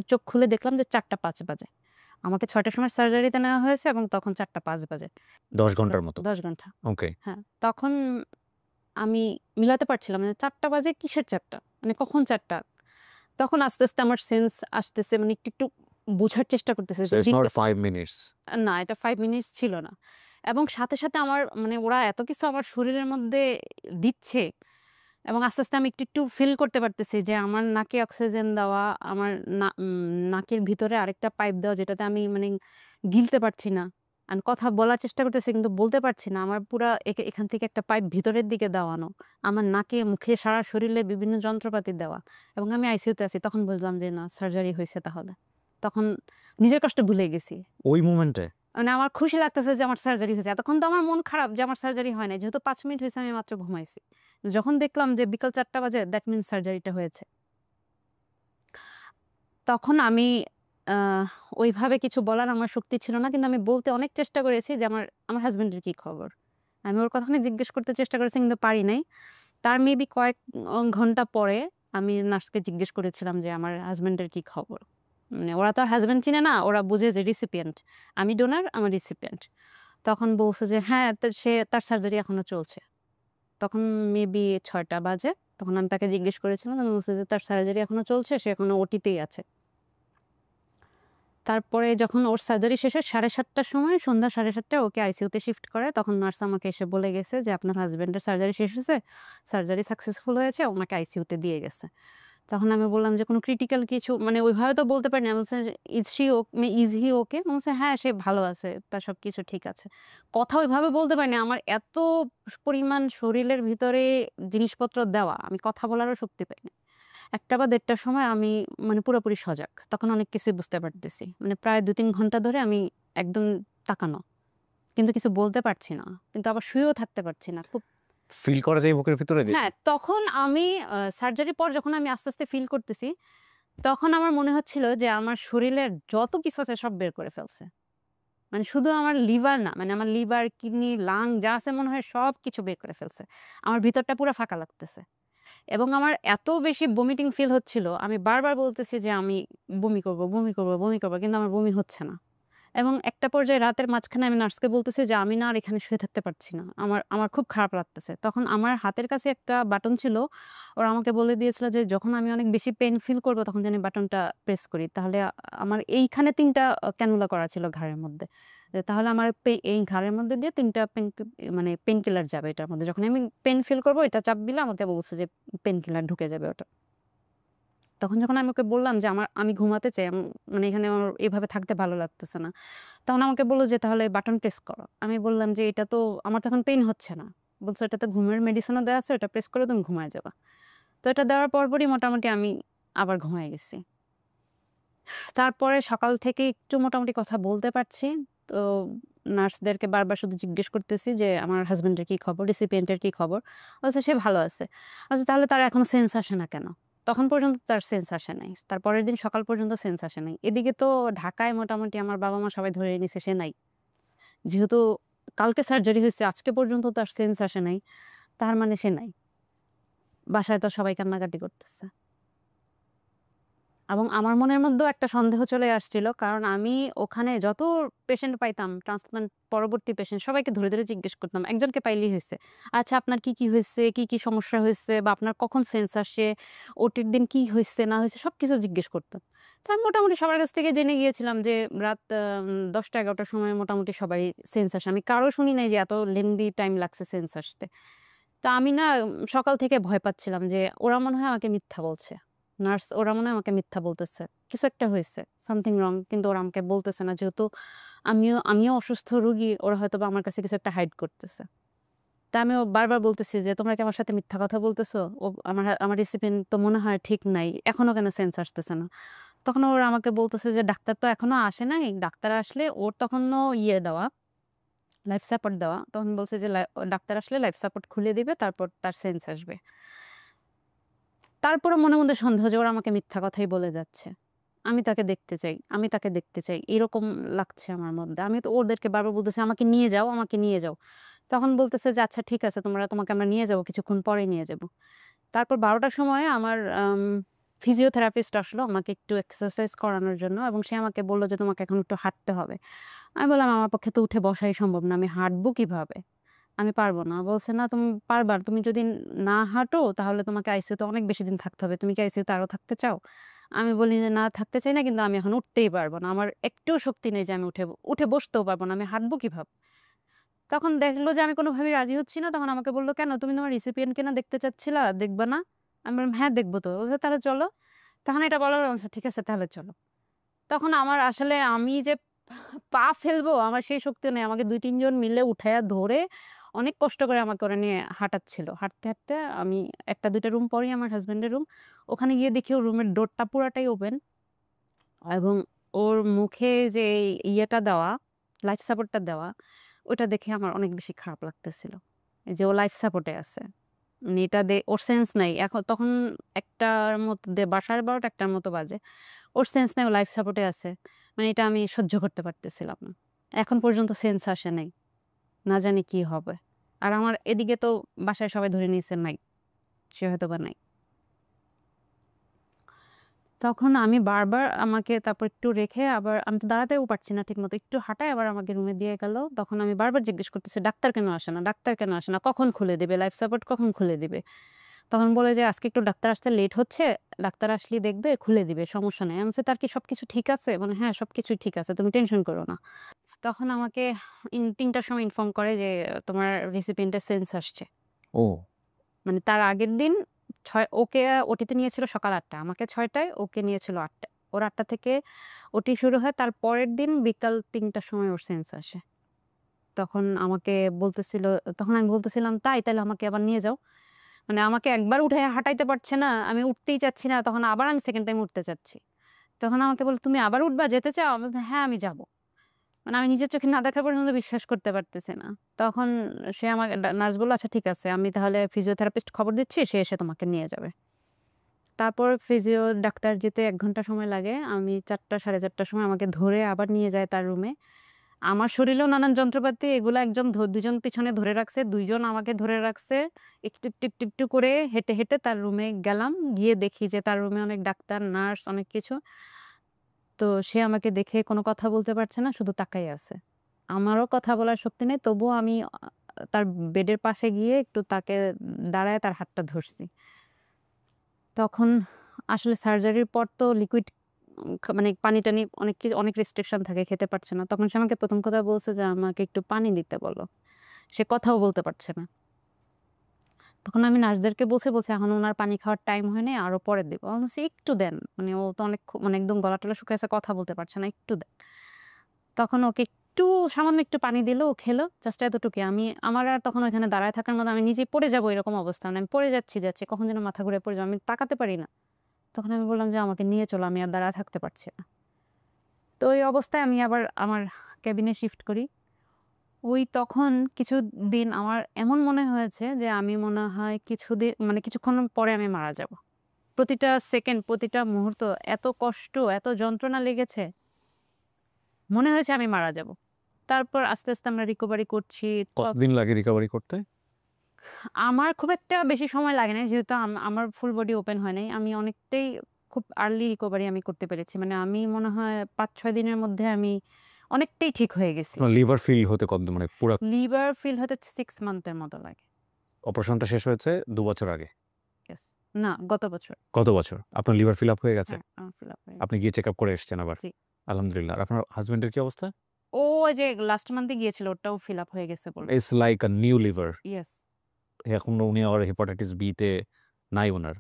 চোখ খুলে দেখলাম যে ৪টা ৫ বাজে। আমাকে ৬টার সময় সার্জারিতে নেওয়া হয়েছে এবং তখন ৪টা ৫ বাজে। ১০ ঘন্টার মতো। ১০ ঘন্টা। ওকে। হ্যাঁ, তখন আমি মিলাতে পারছিলাম না। ৪টা বাজে কিসের ৪টা? মানে কখন ৪টা? তখন আস্তে, আস্তে আমার সেন্স আসতেছে, মানে একটু, একটু বোঝার চেষ্টা করতেছি সো ইটস নট 5 মিনিটস। না, এটা ৫ মিনিটস ছিল না। এবং সাথে, সাথে আমার মানে ওরা এত কিছু আমার শরীরের মধ্যে দিচ্ছে এবং আস্তে, আস্তে আমি একটু, একটু ফিল করতে পারতেছি যে আমার নাকে অক্সিজেন দেওয়া, আমার নাকের ভিতরে আরেকটা পাইপ দেওয়া, যেটাতে আমি মানে গিলতে পারছি না। আমি কথা বলার চেষ্টা করতেছি কিন্তু বলতে পারছি না। আমার পুরা এখান থেকে একটা পাইপ ভিতরের দিকে দেওয়ানো। আমার নাকে, মুখে, সারা শরীরে বিভিন্ন যন্ত্রপাতি দেওয়া এবং আমি আইসিইউতে আছি। তখন বুঝলাম যে না, সার্জারি হইছে তাহলে। তখন নিজের কষ্ট ভুলে গেছি। ওই মোমেন্টে? মানে আমার খুশি লাগতেছে যে আমার সার্জারি হয়েছে। এতক্ষণ তো আমার মন খারাপ যে আমার সার্জারি হয় নাই। যেহেতু ৫ মিনিট হয়েছে আমি মাত্র ঘুমাইছি। যখন দেখলাম যে বিকাল ৪টা বাজে, দ্যাট মিনস সার্জারিটা হয়েছে। তখন আমি আ ওইভাবে কিছু বলার আমার শক্তি ছিল না। কিন্তু আমি বলতে অনেক চেষ্টা করেছি যে আমার হাসব্যান্ডের কি খবর? আমি ওর কথা অনেক জিজ্ঞেস করতে চেষ্টা করেছি কিন্তু পারি নাই। তার মেবি কয়েক ঘন্টা পরে আমি নার্সকে জিজ্ঞেস করেছিলাম যে আমার হাসব্যান্ডের কি খবর? মানে ওরা তো আর হাসব্যান্ড চিনে না। ওরা বুঝে যে রিসিপিয়েন্ট। আমি ডোনার, আমার রিসিপিয়েন্ট। তখন বলছে যে হ্যাঁ, তার সার্জারি এখনো চলছে। তখন মেবি ৬টা বাজে। তখন আমি তাকে জিজ্ঞেস করেছিলাম। তখন বলছে যে তার সার্জারি এখনো চলছে। সে এখনো ওটিতেই আছে। তারপরে যখন ওর সার্জারি শেষ হয় ৭:৩০ টার সময়, সন্ধ্যা ৭:৩০ টায় ওকে আইসিইউতে শিফট করে। তখন নার্স আমাকে এসে বলে গেছে যে, "আপনার হাসব্যান্ডের সার্জারি শেষ হয়েছে। সার্জারি সাকসেসফুল হয়েছে। ওনাকে আইসিইউতে দিয়ে গেছে।" তখন আমি বললাম যে, "কোনো ক্রিটিক্যাল কিছু?" মানে ওইভাবে তো বলতে পারিনি। আমি বলছি যে, ইজ হি ওকে?" বলছে, "হ্যাঁ, সে ভালো আছে। তার সবকিছু ঠিক আছে।" কথা ওইভাবে বলতে পারিনি। আমার এত পরিমাণ শরীরের ভিতরে জিনিসপত্র দেওয়া, আমি কথা বলারও শক্তি পাইনি। ১টা বা ১:৩০ টার সময় আমি মানে পুরোপুরি সজাগ। তখন অনেক কিছুই বুঝতে পারতেছি। মানে প্রায় ২-৩ ঘন্টা ধরে আমি একদম তাকানো। কিন্তু কিছু বলতে পারছি না। কিন্তু আবার শুয়েও থাকতে পারছি না। খুব ফিল করা যায় বুকের ভিতরে যে হ্যাঁ, তখন আমি সার্জারির পর যখন আমি আস্তে, আস্তে ফিল করতেছি, তখন আমার মনে হচ্ছিল যে আমার শরীরের যত কিছু আছে সব বের করে ফেলছে। মানে শুধু আমার লিভার না, মানে আমার লিভার, কিডনি, লাং যা আছে মনে হয় সবকিছু বের করে ফেলছে। আমার ভিতরটা পুরা ফাঁকা লাগতেছে। এবং আমার এত বেশি ভমিটিং ফিল হচ্ছিল, আমি বারবার বলতেছি যে আমি বমি করব, বমি করব, বমি করব। কিন্তু আমার বমি হচ্ছে না। এবং একটা পর্যায়ে রাতের মাঝখানে আমি নার্সকে বলতেছি যে, "আমি না আর এখানে শুয়ে থাকতে পারছি না। আমার আমার খুব খারাপ লাগতেছে।" তখন আমার হাতের কাছে একটা বাটন ছিল। ওরা আমাকে বলে দিয়েছিল যে, যখন আমি অনেক বেশি পেইন ফিল করব তখন যেন বাটনটা প্রেস করি। তাহলে আমার এইখানে ৩ টা ক্যানুলা করা ছিল ঘাড়ের মধ্যে। তাহলে আমার এই ঘাড়ের মধ্যে দিয়ে ৩ টা মানে পেইন কিলার যাবে এটার মধ্যে। যখন আমি পেইন ফিল করব এটা চাপ দিলে আমাকে বলছে যে পেইন কিলার ঢুকে যাবে ওটা। তখন যখন আমি ওকে বললাম যে আমি ঘুমাতে চাই, মানে এখানে আমার এভাবে থাকতে ভালো লাগতেছে না। তখন আমাকে বলল যে, "তাহলে বাটন প্রেস করো।" আমি বললাম যে, "এটা তো আমার তো এখন পেইন হচ্ছে না।" বলছে, "এটাতে ঘুমের মেডিসিনও দেয়া আছে। ওটা প্রেস করে তুমি ঘুমায়ে যাবা।" তো এটা দেওয়ার পরপরই মোটামুটি আমি আবার ঘুমায়ে গেছি। তারপরে সকাল থেকে একটু মোটামুটি কথা বলতে পারছি। তো নার্সদেরকে বারবার শুধু জিজ্ঞেস করতেছি যে, "আমার হাসব্যান্ডের কি খবর? রিসিপিয়েন্টের কি খবর?" বলছে, "সে ভালো আছে।" আচ্ছা, "তাহলে তার এখনো সেন্স আসে না কেন?" তখন পর্যন্ত তার সেন্স আসে নাই। তার পরের দিন সকাল পর্যন্ত সেন্স আসে নাই। এদিকে তো ঢাকায় মোটামুটি আমার বাবা-মা সবাই ধরে নিছে সে নাই। যেহেতু কালকে সার্জারি হইছে, আজকে পর্যন্ত তার সেন্স আসে নাই। তার মানে সে নাই। বাসায় তো সবাই কান্নাকাটি করতেছে। এবং আমার মনের মধ্যেও একটা সন্দেহ চলে আসছিল। কারণ আমি ওখানে যত পেশেন্ট পাইতাম, ট্রান্সপ্লান্ট পরবর্তী পেশেন্ট সবাইকে ধরে, ধরে জিজ্ঞেস করতাম। একজনকে পাইলেই হইছে। "আচ্ছা, আপনার কি, কি হইছে? কি, কি সমস্যা হইছে? বা আপনার কখন সেন্স আসে? ওটির দিন কি হইছে না হইছে?" সবকিছু জিজ্ঞেস করতাম। তো আমি মোটামুটি সবার কাছ থেকে জেনে গিয়েছিলাম যে রাত ১০টা-১১টার সময় মোটামুটি সবারই সেন্স আসে। আমি কারো শুনি নাই যে এত লেংদি টাইম লাগছে সেন্স আসতে। তো আমি না সকাল থেকে ভয় পাচ্ছিলাম যে ওরা মনে হয় আমাকে মিথ্যা বলছে। নার্স ওরা মনে হয় আমাকে মিথ্যা বলতেছে। কিছু একটা হয়েছে। something wrong, কিন্তু ওরা আমাকে বলতেছে না। যেহেতু আমিও অসুস্থ রোগী, ওরা হয়তোবা আমার কাছে কিছু একটা হাইড করতেছে। তা আমিও বারবার বলতেছি যে, "তোমরা কি আমার সাথে মিথ্যা কথা বলতেছো? আমার রিসিপিয়েন্ট তো মনে হয় ঠিক নাই। এখনো কেন সেন্স আসতেছে না?" তখন ওরা আমাকে বলতেছে যে, "ডাক্তার তো এখনো আসে নাই। ডাক্তার আসলে ওর তখনো দেওয়া, লাইফ সাপোর্ট দেওয়া।" তখন বলছে যে, ডাক্তার আসলে লাইফ সাপোর্ট খুলে দিবে, তারপর তার সেন্স আসবে।" তারপরও মনের মধ্যে সন্দেহ যে ওরা আমাকে মিথ্যা কথাই বলে যাচ্ছে। আমি তাকে দেখতে চাই, আমি তাকে দেখতে চাই। এরকম লাগছে আমার মধ্যে। আমি তো ওদেরকে বারবার বলতেছি, "আমাকে নিয়ে যাও, আমাকে নিয়ে যাও।" তখন বলতেছে যে, "আচ্ছা ঠিক আছে, তোমাকে আমরা নিয়ে যাবো। কিছুক্ষণ পরে নিয়ে যাবো।" তারপর ১২ টার সময় আমার ফিজিওথেরাপিস্ট আসলো আমাকে একটু এক্সারসাইজ করানোর জন্য এবং সে আমাকে বলল যে, "তোমাকে এখন একটু হাঁটতে হবে।" আমি বললাম, "আমার পক্ষে তো উঠে বসাই সম্ভব না। আমি হাঁটবো কিভাবে? আমি পারব না।" বলছে, "না, তুমি পারবা। তুমি যদি না হাঁটো তাহলে তোমাকে আইসিইউতে অনেক বেশি দিন থাকতে হবে। তুমি কি আইসিইউতে আরো থাকতে চাও?" আমি বলি যে, "না, থাকতে চাই না, কিন্তু আমি এখন উঠতেই পারব না। আমার একটুও শক্তি নেই যে আমি উঠে বসতেও পারব না। আমি হাঁটবো কিভাবে?" তখন দেখলো যে আমি কোনোভাবেই রাজি হচ্ছি না। তখন আমাকে বলল, "কেন? তুমি তোমার রিসিপিয়েন্ট কে না দেখতে চাচ্ছিলা? দেখবা না?" আমি বললাম, "হ্যাঁ, দেখব তো।" বলছে, "তাহলে চলো।" তখন এটা বলার পর বলছে, "ঠিক আছে, তাহলে চলো।" তখন আমার আসলে আমি যে পা ফেলবো আমার সেই শক্তিও নেই। আমাকে ২-৩ জন মিলে উঠাইয়া ধরে অনেক কষ্ট করে আমাকে ওরা নিয়ে হাঁটাচ্ছিল। হাঁটতে, হাঁটতে আমি ১টা-২টা রুম পরেই আমার হাসব্যান্ডের রুম। ওখানে গিয়ে দেখি ওর রুমের ডোরটা পুরাটাই ওপেন এবং ওর মুখে যে ইয়েটা দেওয়া, লাইফ সাপোর্টটা দেওয়া, ওটা দেখে আমার অনেক বেশি খারাপ লাগতেছিল। এই যে ও লাইফ সাপোর্টে আছে। মানে এটা ওর সেন্স নাই। তখন ১টার মতো বা ১২:৩০ ১টার মতো বাজে। ওর সেন্স নাই, ও লাইফ সাপোর্টে আছে। মানে এটা আমি সহ্য করতে পারতেছিলাম না। এখন পর্যন্ত সেন্স আসে নাই। না জানি কি হবে। আর আমার এদিকে তো বাসায় সবাই ধরে নিয়েছে নাই। সে হয়তোবা নাই। তখন আমি বারবার আমাকে তারপর একটু রেখে আবার আমি তো দাঁড়াতেও পারছি না ঠিকমতো। একটু হাঁটায় আবার আমাকে রুমে দিয়ে গেল। তখন আমি বারবার জিজ্ঞেস করতেছি, "ডাক্তার কেন আসে না? ডাক্তার কেন আসে না? কখন খুলে দিবে? লাইফ সাপোর্ট কখন খুলে দিবে?" তখন বলে যে, "আজকে একটু ডাক্তার আসতে লেট হচ্ছে। ডাক্তার আসলেই দেখবে, খুলে দিবে। সমস্যা নাই।" আমি বলছি, "তার কি সবকিছু ঠিক আছে?" বলে, "হ্যাঁ, সবকিছুই ঠিক আছে। তুমি টেনশন করো না।" তখন আমাকে ৩টার সময় ইনফর্ম করে যে, "তোমার রিসিপিয়েন্টের সেন্স আসছে।" ও! মানে তার আগের দিন ওকে ওটিতে নিয়েছিল সকাল ৮ঃ০০, আমাকে ৬ঃ০০, ওকে নিয়েছিল ৮ঃ০০। ওর ৮ঃ০০ থেকে ওটি শুরু হয়। তার পরের দিন বিকাল ৩ঃ০০ সময় ওর সেন্স আসে। তখন আমাকে বলতেছিল তখন আমি বলতেছিলাম, "তাই? তাইলে আমাকে আবার নিয়ে যাও।" মানে আমাকে একবার উঠাইয়া হাঁটাইতে পারছে না। আমি উঠতেই চাচ্ছি না। তখন আবার আমি 2nd টাইম উঠতে চাচ্ছি। তখন আমাকে বলল, "তুমি আবার উঠবা? যেতে চাও?" আমি বলছি, "হ্যাঁ, আমি যাবো।" মানে আমি নিজের চোখে না দেখা পর্যন্ত বিশ্বাস করতে পারতেছি না। তখন সে আমাকে নার্স বলল, "আচ্ছা ঠিক আছে। আমি তাহলে ফিজিওথেরাপিস্ট খবর দিচ্ছি। সে এসে তোমাকে নিয়ে যাবে।" তারপর ফিজিও ডাক্তার যেতে ১ ঘন্টা সময় লাগে। আমি ৪ঃ০০ ৪:৩০ টার সময় আমাকে ধরে আবার নিয়ে যায় তার রুমে। আমার শরীরেও নানান যন্ত্রপাতি, এগুলো একজন ২ জন পিছনে ধরে রাখছে, ২ জন আমাকে ধরে রাখছে। একটু, একটু, একটু, একটু করে হেঁটে, হেঁটে তার রুমে গেলাম। গিয়ে দেখি যে তার রুমে অনেক ডাক্তার, নার্স অনেক কিছু। তো সে আমাকে দেখে কোনো কথা বলতে পারছে না, শুধু তাকাই আছে। আমারও কথা বলার শক্তি নেই, তবুও আমি তার বেডের পাশে গিয়ে একটু তাকে দাঁড়ায় তার হাতটা ধরছি। তখন আসলে সার্জারির পর তো লিকুইড মানে পানি-টানি অনেক রেস্ট্রিকশন থাকে, খেতে পারছে না। তখন সে আমাকে ১ম কথা বলছে যে, "আমাকে একটু পানি দিতে বলো।" সে কথাও বলতে পারছে না। তখন আমি নার্সদেরকে বলছি, "এখন উনার পানি খাওয়ার টাইম হয় নাই, আরো পরে দিব।" আমি বলছি, "একটু দেন।" মানে ও তো অনেক মানে একদম গলা-টলা শুকায় আছে, কথা বলতে পারছে না, "একটু দেন।" তখন ওকে একটু সামান্য একটু পানি দিল, ও খেলো। জাস্ট এতটুকুই। আমার আর তখন ওইখানে দাঁড়ায় থাকার মতো, আমি নিজেই পড়ে যাবো এরকম অবস্থা। মানে আমি পড়ে যাচ্ছি, কখন যেন মাথা ঘুরে পড়ে যাবো। আমি তাকাতে পারি না। তখন আমি বললাম যে, "আমাকে নিয়ে চলো, আমি আর দাঁড়ায় থাকতে পারছি না।" তো ওই অবস্থায় আমি আবার আমার কেবিনে শিফট করি। তখন কিছুদিন আমার এমন মনে হয়েছে যে আমি মনে হয় মানে কিছুক্ষণ পরে আমি মারা যাবো। প্রতিটা সেকেন্ড, প্রতিটা মুহূর্ত এত কষ্ট, এত যন্ত্রণা লেগেছে, মনে হয়েছে আমি মারা যাবো। তারপর আস্তে, আস্তে আমরা রিকভারি করছি। কতদিন লাগে রিকভারি করতে? আমার খুব একটা বেশি সময় লাগে নাই, যেহেতু আমার ফুল বডি ওপেন হয় নাই। আমি অনেকটাই খুব আর্লি রিকভারি আমি করতে পেরেছি। মানে আমি মনে হয় ৫-৬ দিনের মধ্যে আমি অনেকটাই ঠিক হয়ে গেছি। আপনার লিভার ফেইল হতে কতদিন মানে পুরা লিভার ফেইল হতে 6 মান্থের মতো লাগে। অপারেশনটা শেষ হয়েছে ২ বছর আগে। ইয়েস। না, গত বছর। গত বছর? আপনার লিভার ফিল আপ হয়ে গেছে? হ্যাঁ, আমার ফিল আপ হয়ে আপনি গেছে। গিয়ে চেকআপ করে এসেছেন আবার? জি। আলহামদুলিল্লাহ। আর আপনার হাসব্যান্ডের কি অবস্থা? ও ওই যে লাস্ট মান্থে গিয়েছিল, ওটাও ফিল আপ হয়ে গেছে বলল। It's like a new liver. Yes. এখন উনি আবার হেপাটাইটিস বি তে নাই উনার।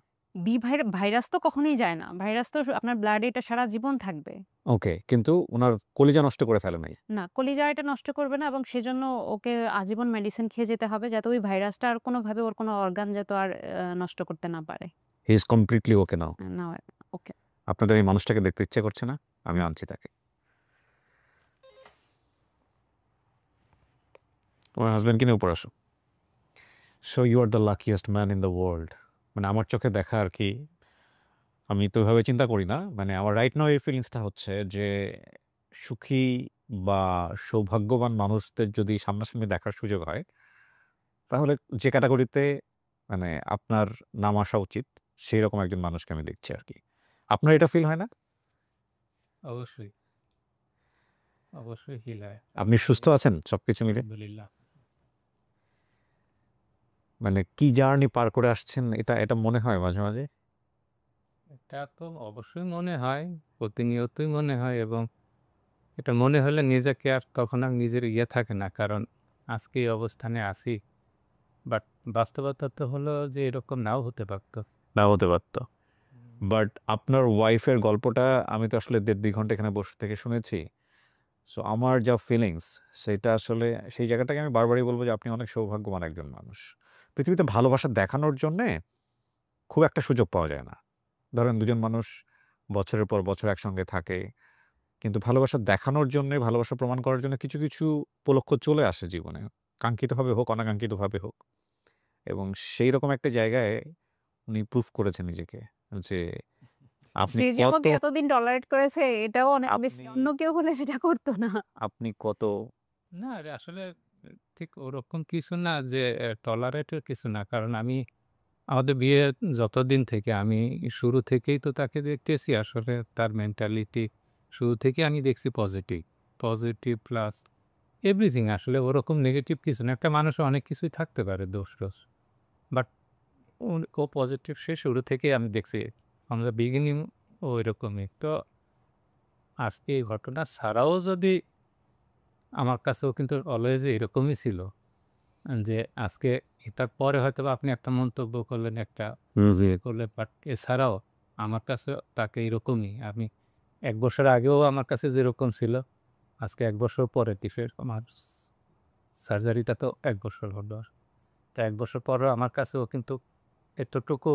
ভাইরাস তো কখনোই যায় না। ভাইরাস তো আপনার ব্লাডে এটা সারা জীবন থাকবে। ওকে, কিন্তু উনার কলিজা নষ্ট করে ফেলে নাই। না, কলিজা এটা নষ্ট করবে না, এবং সেজন্য ওকে আজীবন মেডিসিন খেয়ে যেতে হবে, যাতে ওই ভাইরাসটা আর কোনোভাবে ওর কোনো অর্গান যাতে আর নষ্ট করতে না পারে। হি ইজ কমপ্লিটলি ওকে নাও। না, ওকে। আপনাদের এই মানুষটাকে দেখতে ইচ্ছে করছে না? আমি হুম। আনছি তাকে। তোমার হাসব্যান্ডকে নিয়ে উপরে আসো। So you are the luckiest man in the world. মানে আমার চোখে দেখা আরকি। আমি তো ওইভাবে চিন্তা করি না। মানে আমার রাইট নাও এই ফিলিংসটা হচ্ছে যে সুখী বা সৌভাগ্যবান মানুষদের যদি সামনাসামনি দেখার সুযোগ হয়, তাহলে যে ক্যাটেগরিতে মানে আপনার নাম আসা উচিত, সেইরকম একজন মানুষকে আমি দেখছি আরকি। আপনার এটা ফিল হয় না? অবশ্যই, অবশ্যই হিল হয়। আপনি সুস্থ আছেন সবকিছু মিলে? আলহামদুলিল্লাহ। মানে কি জার্নি পার করে আসছেন এটা মনে হয় মাঝে, মাঝে? এটা তো অবশ্যই মনে হয়, প্রতিনিয়তই মনে হয়, এবং এটা মনে হলে নিজেকে আর তখন আর নিজের থাকে না। কারণ আজকে এই অবস্থানে আছি। বাট বাস্তবতা তো হলো যে এরকম নাও হতে পারত। নাও হতে পারত। বাট আপনার ওয়াইফের গল্পটা আমি তো আসলে ১.৫-২ ঘন্টা এখানে বসে থেকে শুনেছি। সো আমার যা ফিলিংস সেইটা আসলে সেই জায়গাটাকে আমি বারবারই বলব যে আপনি অনেক সৌভাগ্যবান একজন মানুষ। পৃথিবীতে ভালোবাসা দেখানোর জন্যে খুব একটা সুযোগ পাওয়া যায় না। ধরেন ২ জন মানুষ বছরের পর বছর একসঙ্গে থাকে। কিন্তু ভালোবাসা দেখানোর জন্যে, ভালোবাসা প্রমাণ করার জন্য কিছু, কিছু উপলক্ষ চলে আসে জীবনে। কাঙ্ক্ষিতভাবে হোক, অনাকাঙ্ক্ষিতভাবে হোক। এবং সেইরকম একটা জায়গায় উনি প্রুভ করেছেন নিজেকে যে আপনি সে যে কত আমাকে এতদিন টলারেট করেছে, এটাও অনেক বেশি। আপনি অন্য কেউ হলে সেটা করত না। আপনি কত না, রে আসলে ঠিক ওরকম কিছু না যে টলারেটের কিছু না। কারণ আমাদের বিয়ে যতদিন থেকে আমি শুরু থেকেই তো তাকে দেখতেছি। আসলে তার মেন্টালিটি শুরু থেকেই আমি দেখছি পজিটিভ। পজিটিভ প্লাস এভরিথিং, আসলে ওরকম নেগেটিভ কিছু না। একটা মানুষের অনেক কিছুই থাকতে পারে দোষ-টোস। বাট ও পজিটিভ, সে শুরু থেকেই আমি দেখছি। ফ্রম দ্য বিগিনিং ও এরকমই। তো আজকে এই ঘটনা ছাড়াও যদি আমার কাছেও কিন্তু অলওয়েজ এরকমই ছিল। যে আজকে এটার পরে হয়তোবা আপনি একটা মন্তব্য করলেন, একটা ইয়ে করলেন, বাট এছাড়াও আমার কাছে তাকে এরকমই আমি ১ বছর আগেও আমার কাছে যেরকম ছিল, আজকে ১ বছর পরে আমার সার্জারিটা তো ১ বছর হলো। তো ১ বছর পরেও আমার কাছেও কিন্তু এতটুকু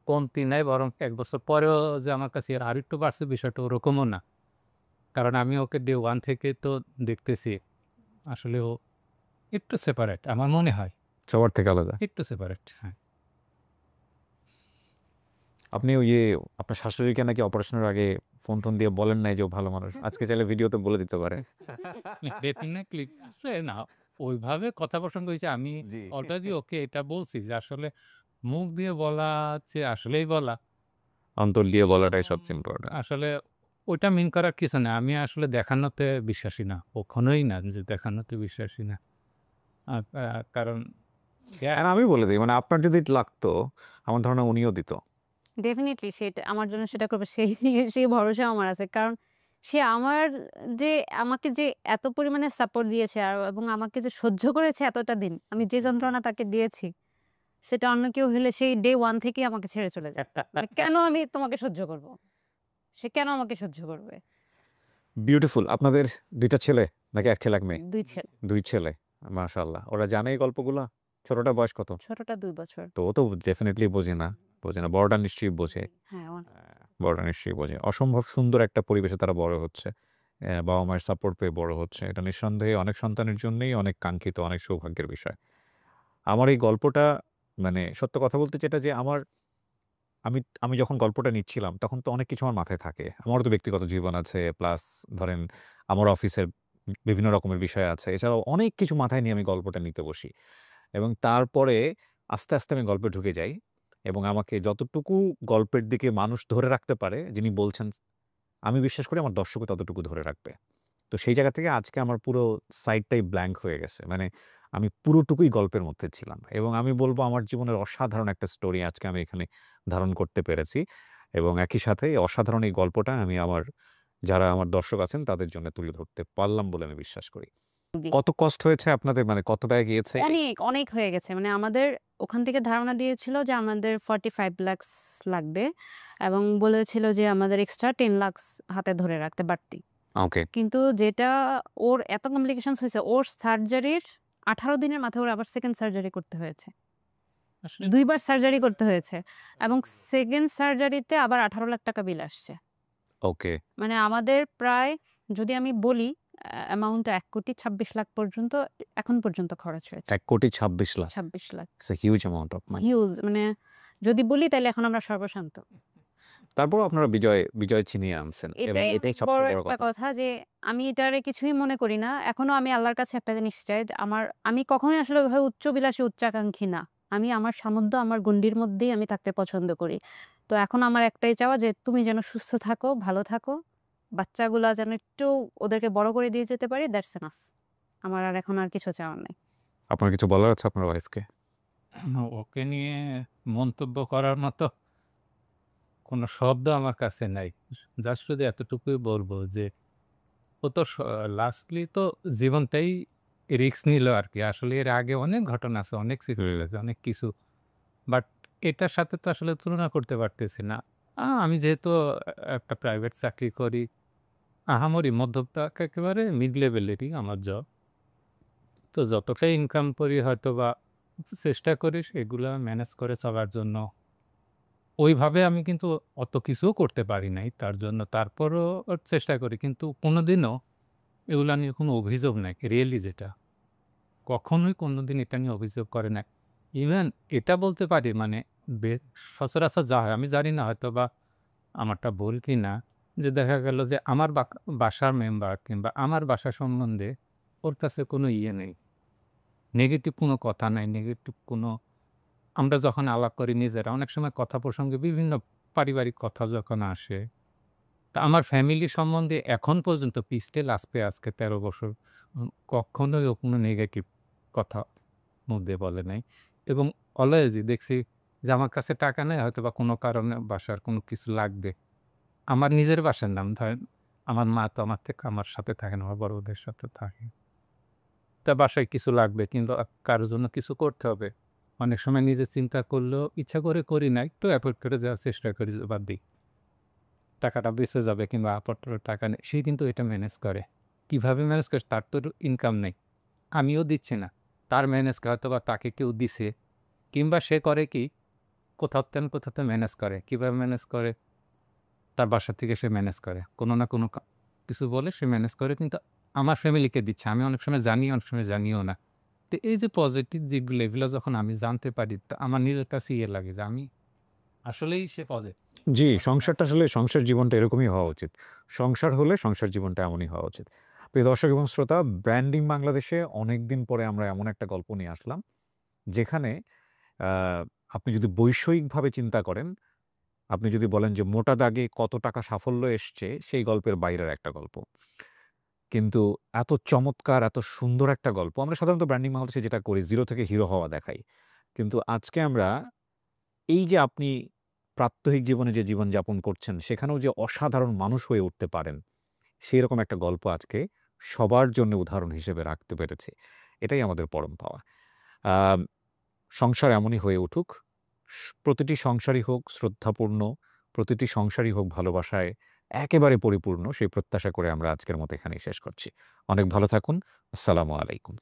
কমতি নাই, বরং ১ বছর পরেও যে আমার কাছে এর আরেকটু বাড়ছে বিষয়টা ওরকমও না। কারণ আমি ওকে ডে 1 থেকে তো দেখতেছি। আসলে ও একটু সেপারেট আমার মনে হয়। সবার থেকে আলাদা? একটু সেপারেট, হ্যাঁ। আপনি ওই যে আপনার শাশুড়িকে নাকি অপারেশনের আগে ফোন দিয়ে বলেন নাই যে ও ভালো মানুষ, আজকে চাইলে ভিডিওতে বলে দিতে পারে। ডেফিনেটলি আসলে না ওইভাবে কথা প্রসঙ্গ হয়েছে আমি জি। অলরেডি ওকে এটা বলছি যে আসলে মুখ দিয়ে বলা যে আসলেই বলা অন্তর দিয়ে বলাটাই সবচেয়ে ইম্পর্টেন্ট। আসলে ওইটা মিন করার কিছু না। আমি আসলে দেখানোতে বিশ্বাসী না। কখনোই না যে দেখানোতে বিশ্বাসী না। আ আ কারণ আর আমি বলে দিই, মানে আপনার যদি লাগতো, আমার ধারণা উনিও দিত। ডেফিনিটলি সেটা আমার জন্য সেটা করবে সেই ভরসা আমার আছে। কারণ সে আমার যে আমাকে যে এত পরিমাণে সাপোর্ট দিয়েছে এবং আমাকে যে সহ্য করেছে এতটা দিন, আমি যে যন্ত্রণা তাকে দিয়েছি, সেটা অন্য কেউ হলে সেই ডে 1 থেকেই আমাকে ছেড়ে চলে যায়। মানে কেন আমি তোমাকে সহ্য করব? সে কেন আমাকে সহ্য করবে? বিউটিফুল। আপনাদের ২ টা ছেলে নাকি ১ ছেলে ১ মেয়ে? ২ ছেলে। ২ ছেলে। মাশাআল্লাহ। ওরা জানে এই গল্পগুলা? ছোটটার বয়স কত? ছোটটা 2 বছর। তো ও তো ডেফিনিটলি বোঝে না। বোঝে না। বড়টা নিশ্চয়ই বোঝে। হ্যাঁ, বড়টা নিশ্চয়ই বোঝে। অসম্ভব সুন্দর একটা পরিবেশে তারা বড় হচ্ছে। বাবা-মায়ের সাপোর্ট পেয়ে বড় হচ্ছে। এটা নিঃসন্দেহে অনেক সন্তানের জন্যই অনেক কাঙ্ক্ষিত, অনেক সৌভাগ্যের বিষয়। আমার এই গল্পটা, মানে সত্য কথা বলতে যেটা যে আমি আমি যখন গল্পটা নিচ্ছিলাম তখন তো অনেক কিছু আমার মাথায় থাকে। আমারও তো ব্যক্তিগত জীবন আছে, প্লাস ধরেন আমার অফিসের বিভিন্ন রকমের বিষয় আছে। এছাড়াও অনেক কিছু মাথায় নিয়ে আমি গল্পটা নিতে বসি। এবং তারপরে আস্তে আমি গল্পে ঢুকে যাই এবং আমাকে যতটুকু গল্পের দিকে মানুষ ধরে রাখতে পারে, যিনি বলছেন, আমি বিশ্বাস করি আমার দর্শকও ততটুকু ধরে রাখবে। তো সেই জায়গা থেকে আজকে আমার পুরো সাইডটাই ব্ল্যাংক হয়ে গেছে। মানে আমি পুরোটুকুই গল্পের মধ্যে ছিলাম এবং আমি বলব আমার জীবনের অসাধারণ একটা স্টোরি আজকে আমি এখানে ধারণ করতে পেরেছি এবং একই সাথে এই অসাধারণ এই গল্পটা আমি যারা আমার দর্শক আছেন তাদের জন্য তুলে ধরতে পারলাম বলে আমি বিশ্বাস করি। জি। কত কষ্ট হয়েছে আপনাদের, মানে কত টাকা গিয়েছে? অনেক হয়ে গেছে। মানে আমাদের ওখান থেকে ধারণা দিয়েছিল যে আমাদের 45 লাখস লাগবে এবং বলেছিল যে আমাদের এক্সট্রা 10 লাখস হাতে ধরে রাখতে বাড়তি। ওকে। কিন্তু যেটা ওর এত কমপ্লিকেশনস হয়েছে, ওর সার্জারির 18 দিনের মাথায় ওর আবার সেকেন্ড সার্জারি করতে হয়েছে। আসলে ২ বার সার্জারি করতে হয়েছে এবং সেকেন্ড সার্জারিতে আবার 18 লাখ টাকা বিল আসছে। ওকে। মানে আমাদের প্রায় যদি আমি বলি অ্যামাউন্টটা ১,২৬,০০,০০০ পর্যন্ত এখন পর্যন্ত খরচ হয়েছে। ১,২৬,০০,০০০। ২৬ lakh. It's a huge amount of money. Huge মানে যদি বলি তাইলে এখন আমরা সর্বশান্ত। তারপরেও আপনারা বিজয় ছিনিয়ে আনছেন এবং এটাই এটাই বড় সবচেয়ে বড় একটা কথা। কথা যে আমি এটারে কিছুই মনে করি না। এখনো আমি আল্লাহর কাছে একটা জিনিস চাই যে আমি কখনোই আসলে ওইভাবে উচ্চাভিলাষী, উচ্চাকাঙ্ক্ষী না। আমি আমার সামর্থ্য, আমার গণ্ডির মধ্যেই আমি থাকতে পছন্দ করি। তো এখন আমার একটাই চাওয়া যে তুমি যেন সুস্থ থাকো, ভালো থাকো। বাচ্চাগুলা যেন একটু ওদেরকে বড় করে দিয়ে যেতে পারি, দ্যাটস এনাফ। আমার আর এখন আর কিছু চাওয়ার নাই। আপনার কিছু বলার আছে আপনার ওয়াইফকে? ওকে নিয়ে মন্তব্য করার মতো কোনো শব্দ আমার কাছে নাই। জাস্ট শুধু এতটুকুই বলব যে ও তো লাস্টলি তো জীবনটাই রিস্ক নিল আরকি। আসলে এর আগে অনেক ঘটনা আছে, অনেক সিচুয়েশন আছে, অনেক কিছু। বাট এটার সাথে তো আসলে তুলনা করতে পারতেছি না। আমি যেহেতু একটা প্রাইভেট চাকরি করি, আহামরি মধ্যবিত্ত একেবারে মিড লেভেলেরই আমার জব। তো যতটা ইনকাম করি হয়তোবা চেষ্টা করি সেগুলা ম্যানেজ করে চলার জন্য। ওইভাবে আমি কিন্তু অত কিছুও করতে পারি নাই তার জন্য। তারপরও চেষ্টা করি। কিন্তু কোনোদিনও এগুলা নিয়ে কোনো অভিযোগ নাই। রিয়েলি যেটা। কখনোই কোনোদিন এটা নিয়ে অভিযোগ করে নাই। ইভেন এটা বলতে পারি মানে বে সচরাচর যা হয় আমি জানি না হয়তোবা আমারটা ভুল কিনা যে দেখা গেল যে আমার বাসার মেম্বার কিংবা আমার বাসা সম্বন্ধে ওর কাছে কোনো ইয়ে নেই। নেগেটিভ কোনো কথা নাই, নেগেটিভ কোনো আমরা যখন আলাপ করি নিজেরা অনেক সময় কথা প্রসঙ্গে বিভিন্ন পারিবারিক কথা যখন আসে, তা আমার ফ্যামিলি সম্বন্ধে এখন পর্যন্ত স্টিল আজকে ১৩ বছর কখনোই ও কোনো নেগেটিভ কথা মুখ দিয়ে বলে নাই। এবং অলওয়েজই দেখছি যে আমার কাছে টাকা নেই হয়তোবা কোনো কারণে বাসার কোনো কিছু লাগবে। আমার নিজের বাসার নাম ধরেন আমার মা তো আমার থেকে আমার সাথে থাকে না, আমার বড়দের সাথে থাকে। তা বাসায় কিছু লাগবে কিংবা কারো জন্য কিছু করতে হবে। অনেক সময় নিজে চিন্তা করলেও ইচ্ছা করে করি না। একটু এফোর্ট করে যাওয়ার চেষ্টা করি যে বাদ দেই। টাকাটা বেঁচে যাবে কিংবা আপাতত টাকা নেই। সে কিন্তু এটা ম্যানেজ করে। কিভাবে ম্যানেজ করে? তার তো ইনকাম নেই। আমিও দিচ্ছি না। তার ম্যানেজ হয়তোবা তাকে কেউ দিছে কিংবা সে করে কি কোথাও ম্যানেজ করে। কিভাবে ম্যানেজ করে? তার বাসা থেকে সে ম্যানেজ করে। কোনো না কোনো কিছু বলে সে ম্যানেজ করে কিন্তু আমার ফ্যামিলিকে দিচ্ছে। আমি অনেক সময় জানি, অনেক সময় জানিও না। তো এই যে পজিটিভ দিকগুলো এগুলো যখন আমি জানতে পারি তা আমার নিজের কাছে ইয়ে লাগে যে আমি আসলেই সে জি, সংসারটা আসলে সংসার জীবনটা এরকমই হওয়া উচিত। সংসার হলে সংসার জীবনটা এমনই হওয়া উচিত। প্রিয় দর্শক এবং শ্রোতা, ব্র্যান্ডিং বাংলাদেশে অনেকদিন পরে আমরা এমন একটা গল্প নিয়ে আসলাম, যেখানে আ আপনি যদি বৈষয়িকভাবে চিন্তা করেন, আপনি যদি বলেন যে মোটা দাগে কত টাকা সাফল্য এসছে, সেই গল্পের বাইরের একটা গল্প। কিন্তু এত চমৎকার, এত সুন্দর একটা গল্প আমরা সাধারণত ব্র্যান্ডিং বাংলাদেশে যেটা করি, 0 থেকে হিরো হওয়া দেখাই। কিন্তু আজকে আমরা এই যে আপনি প্রাত্যহিক জীবনে যে জীবনযাপন করছেন, সেখানেও যে অসাধারণ মানুষ হয়ে উঠতে পারেন, সেইরকম একটা গল্প আজকে সবার জন্য উদাহরণ হিসেবে রাখতে পেরেছি। এটাই আমাদের পরম পাওয়া। আম সংসার এমনই হয়ে উঠুক। প্রতিটি সংসারই হোক শ্রদ্ধাপূর্ণ, প্রতিটি সংসারই হোক ভালোবাসায় একেবারে পরিপূর্ণ, সেই প্রত্যাশা করে আমরা আজকের মতো এখানেই শেষ করছি। অনেক ভালো থাকুন। আসসালামু আলাইকুম।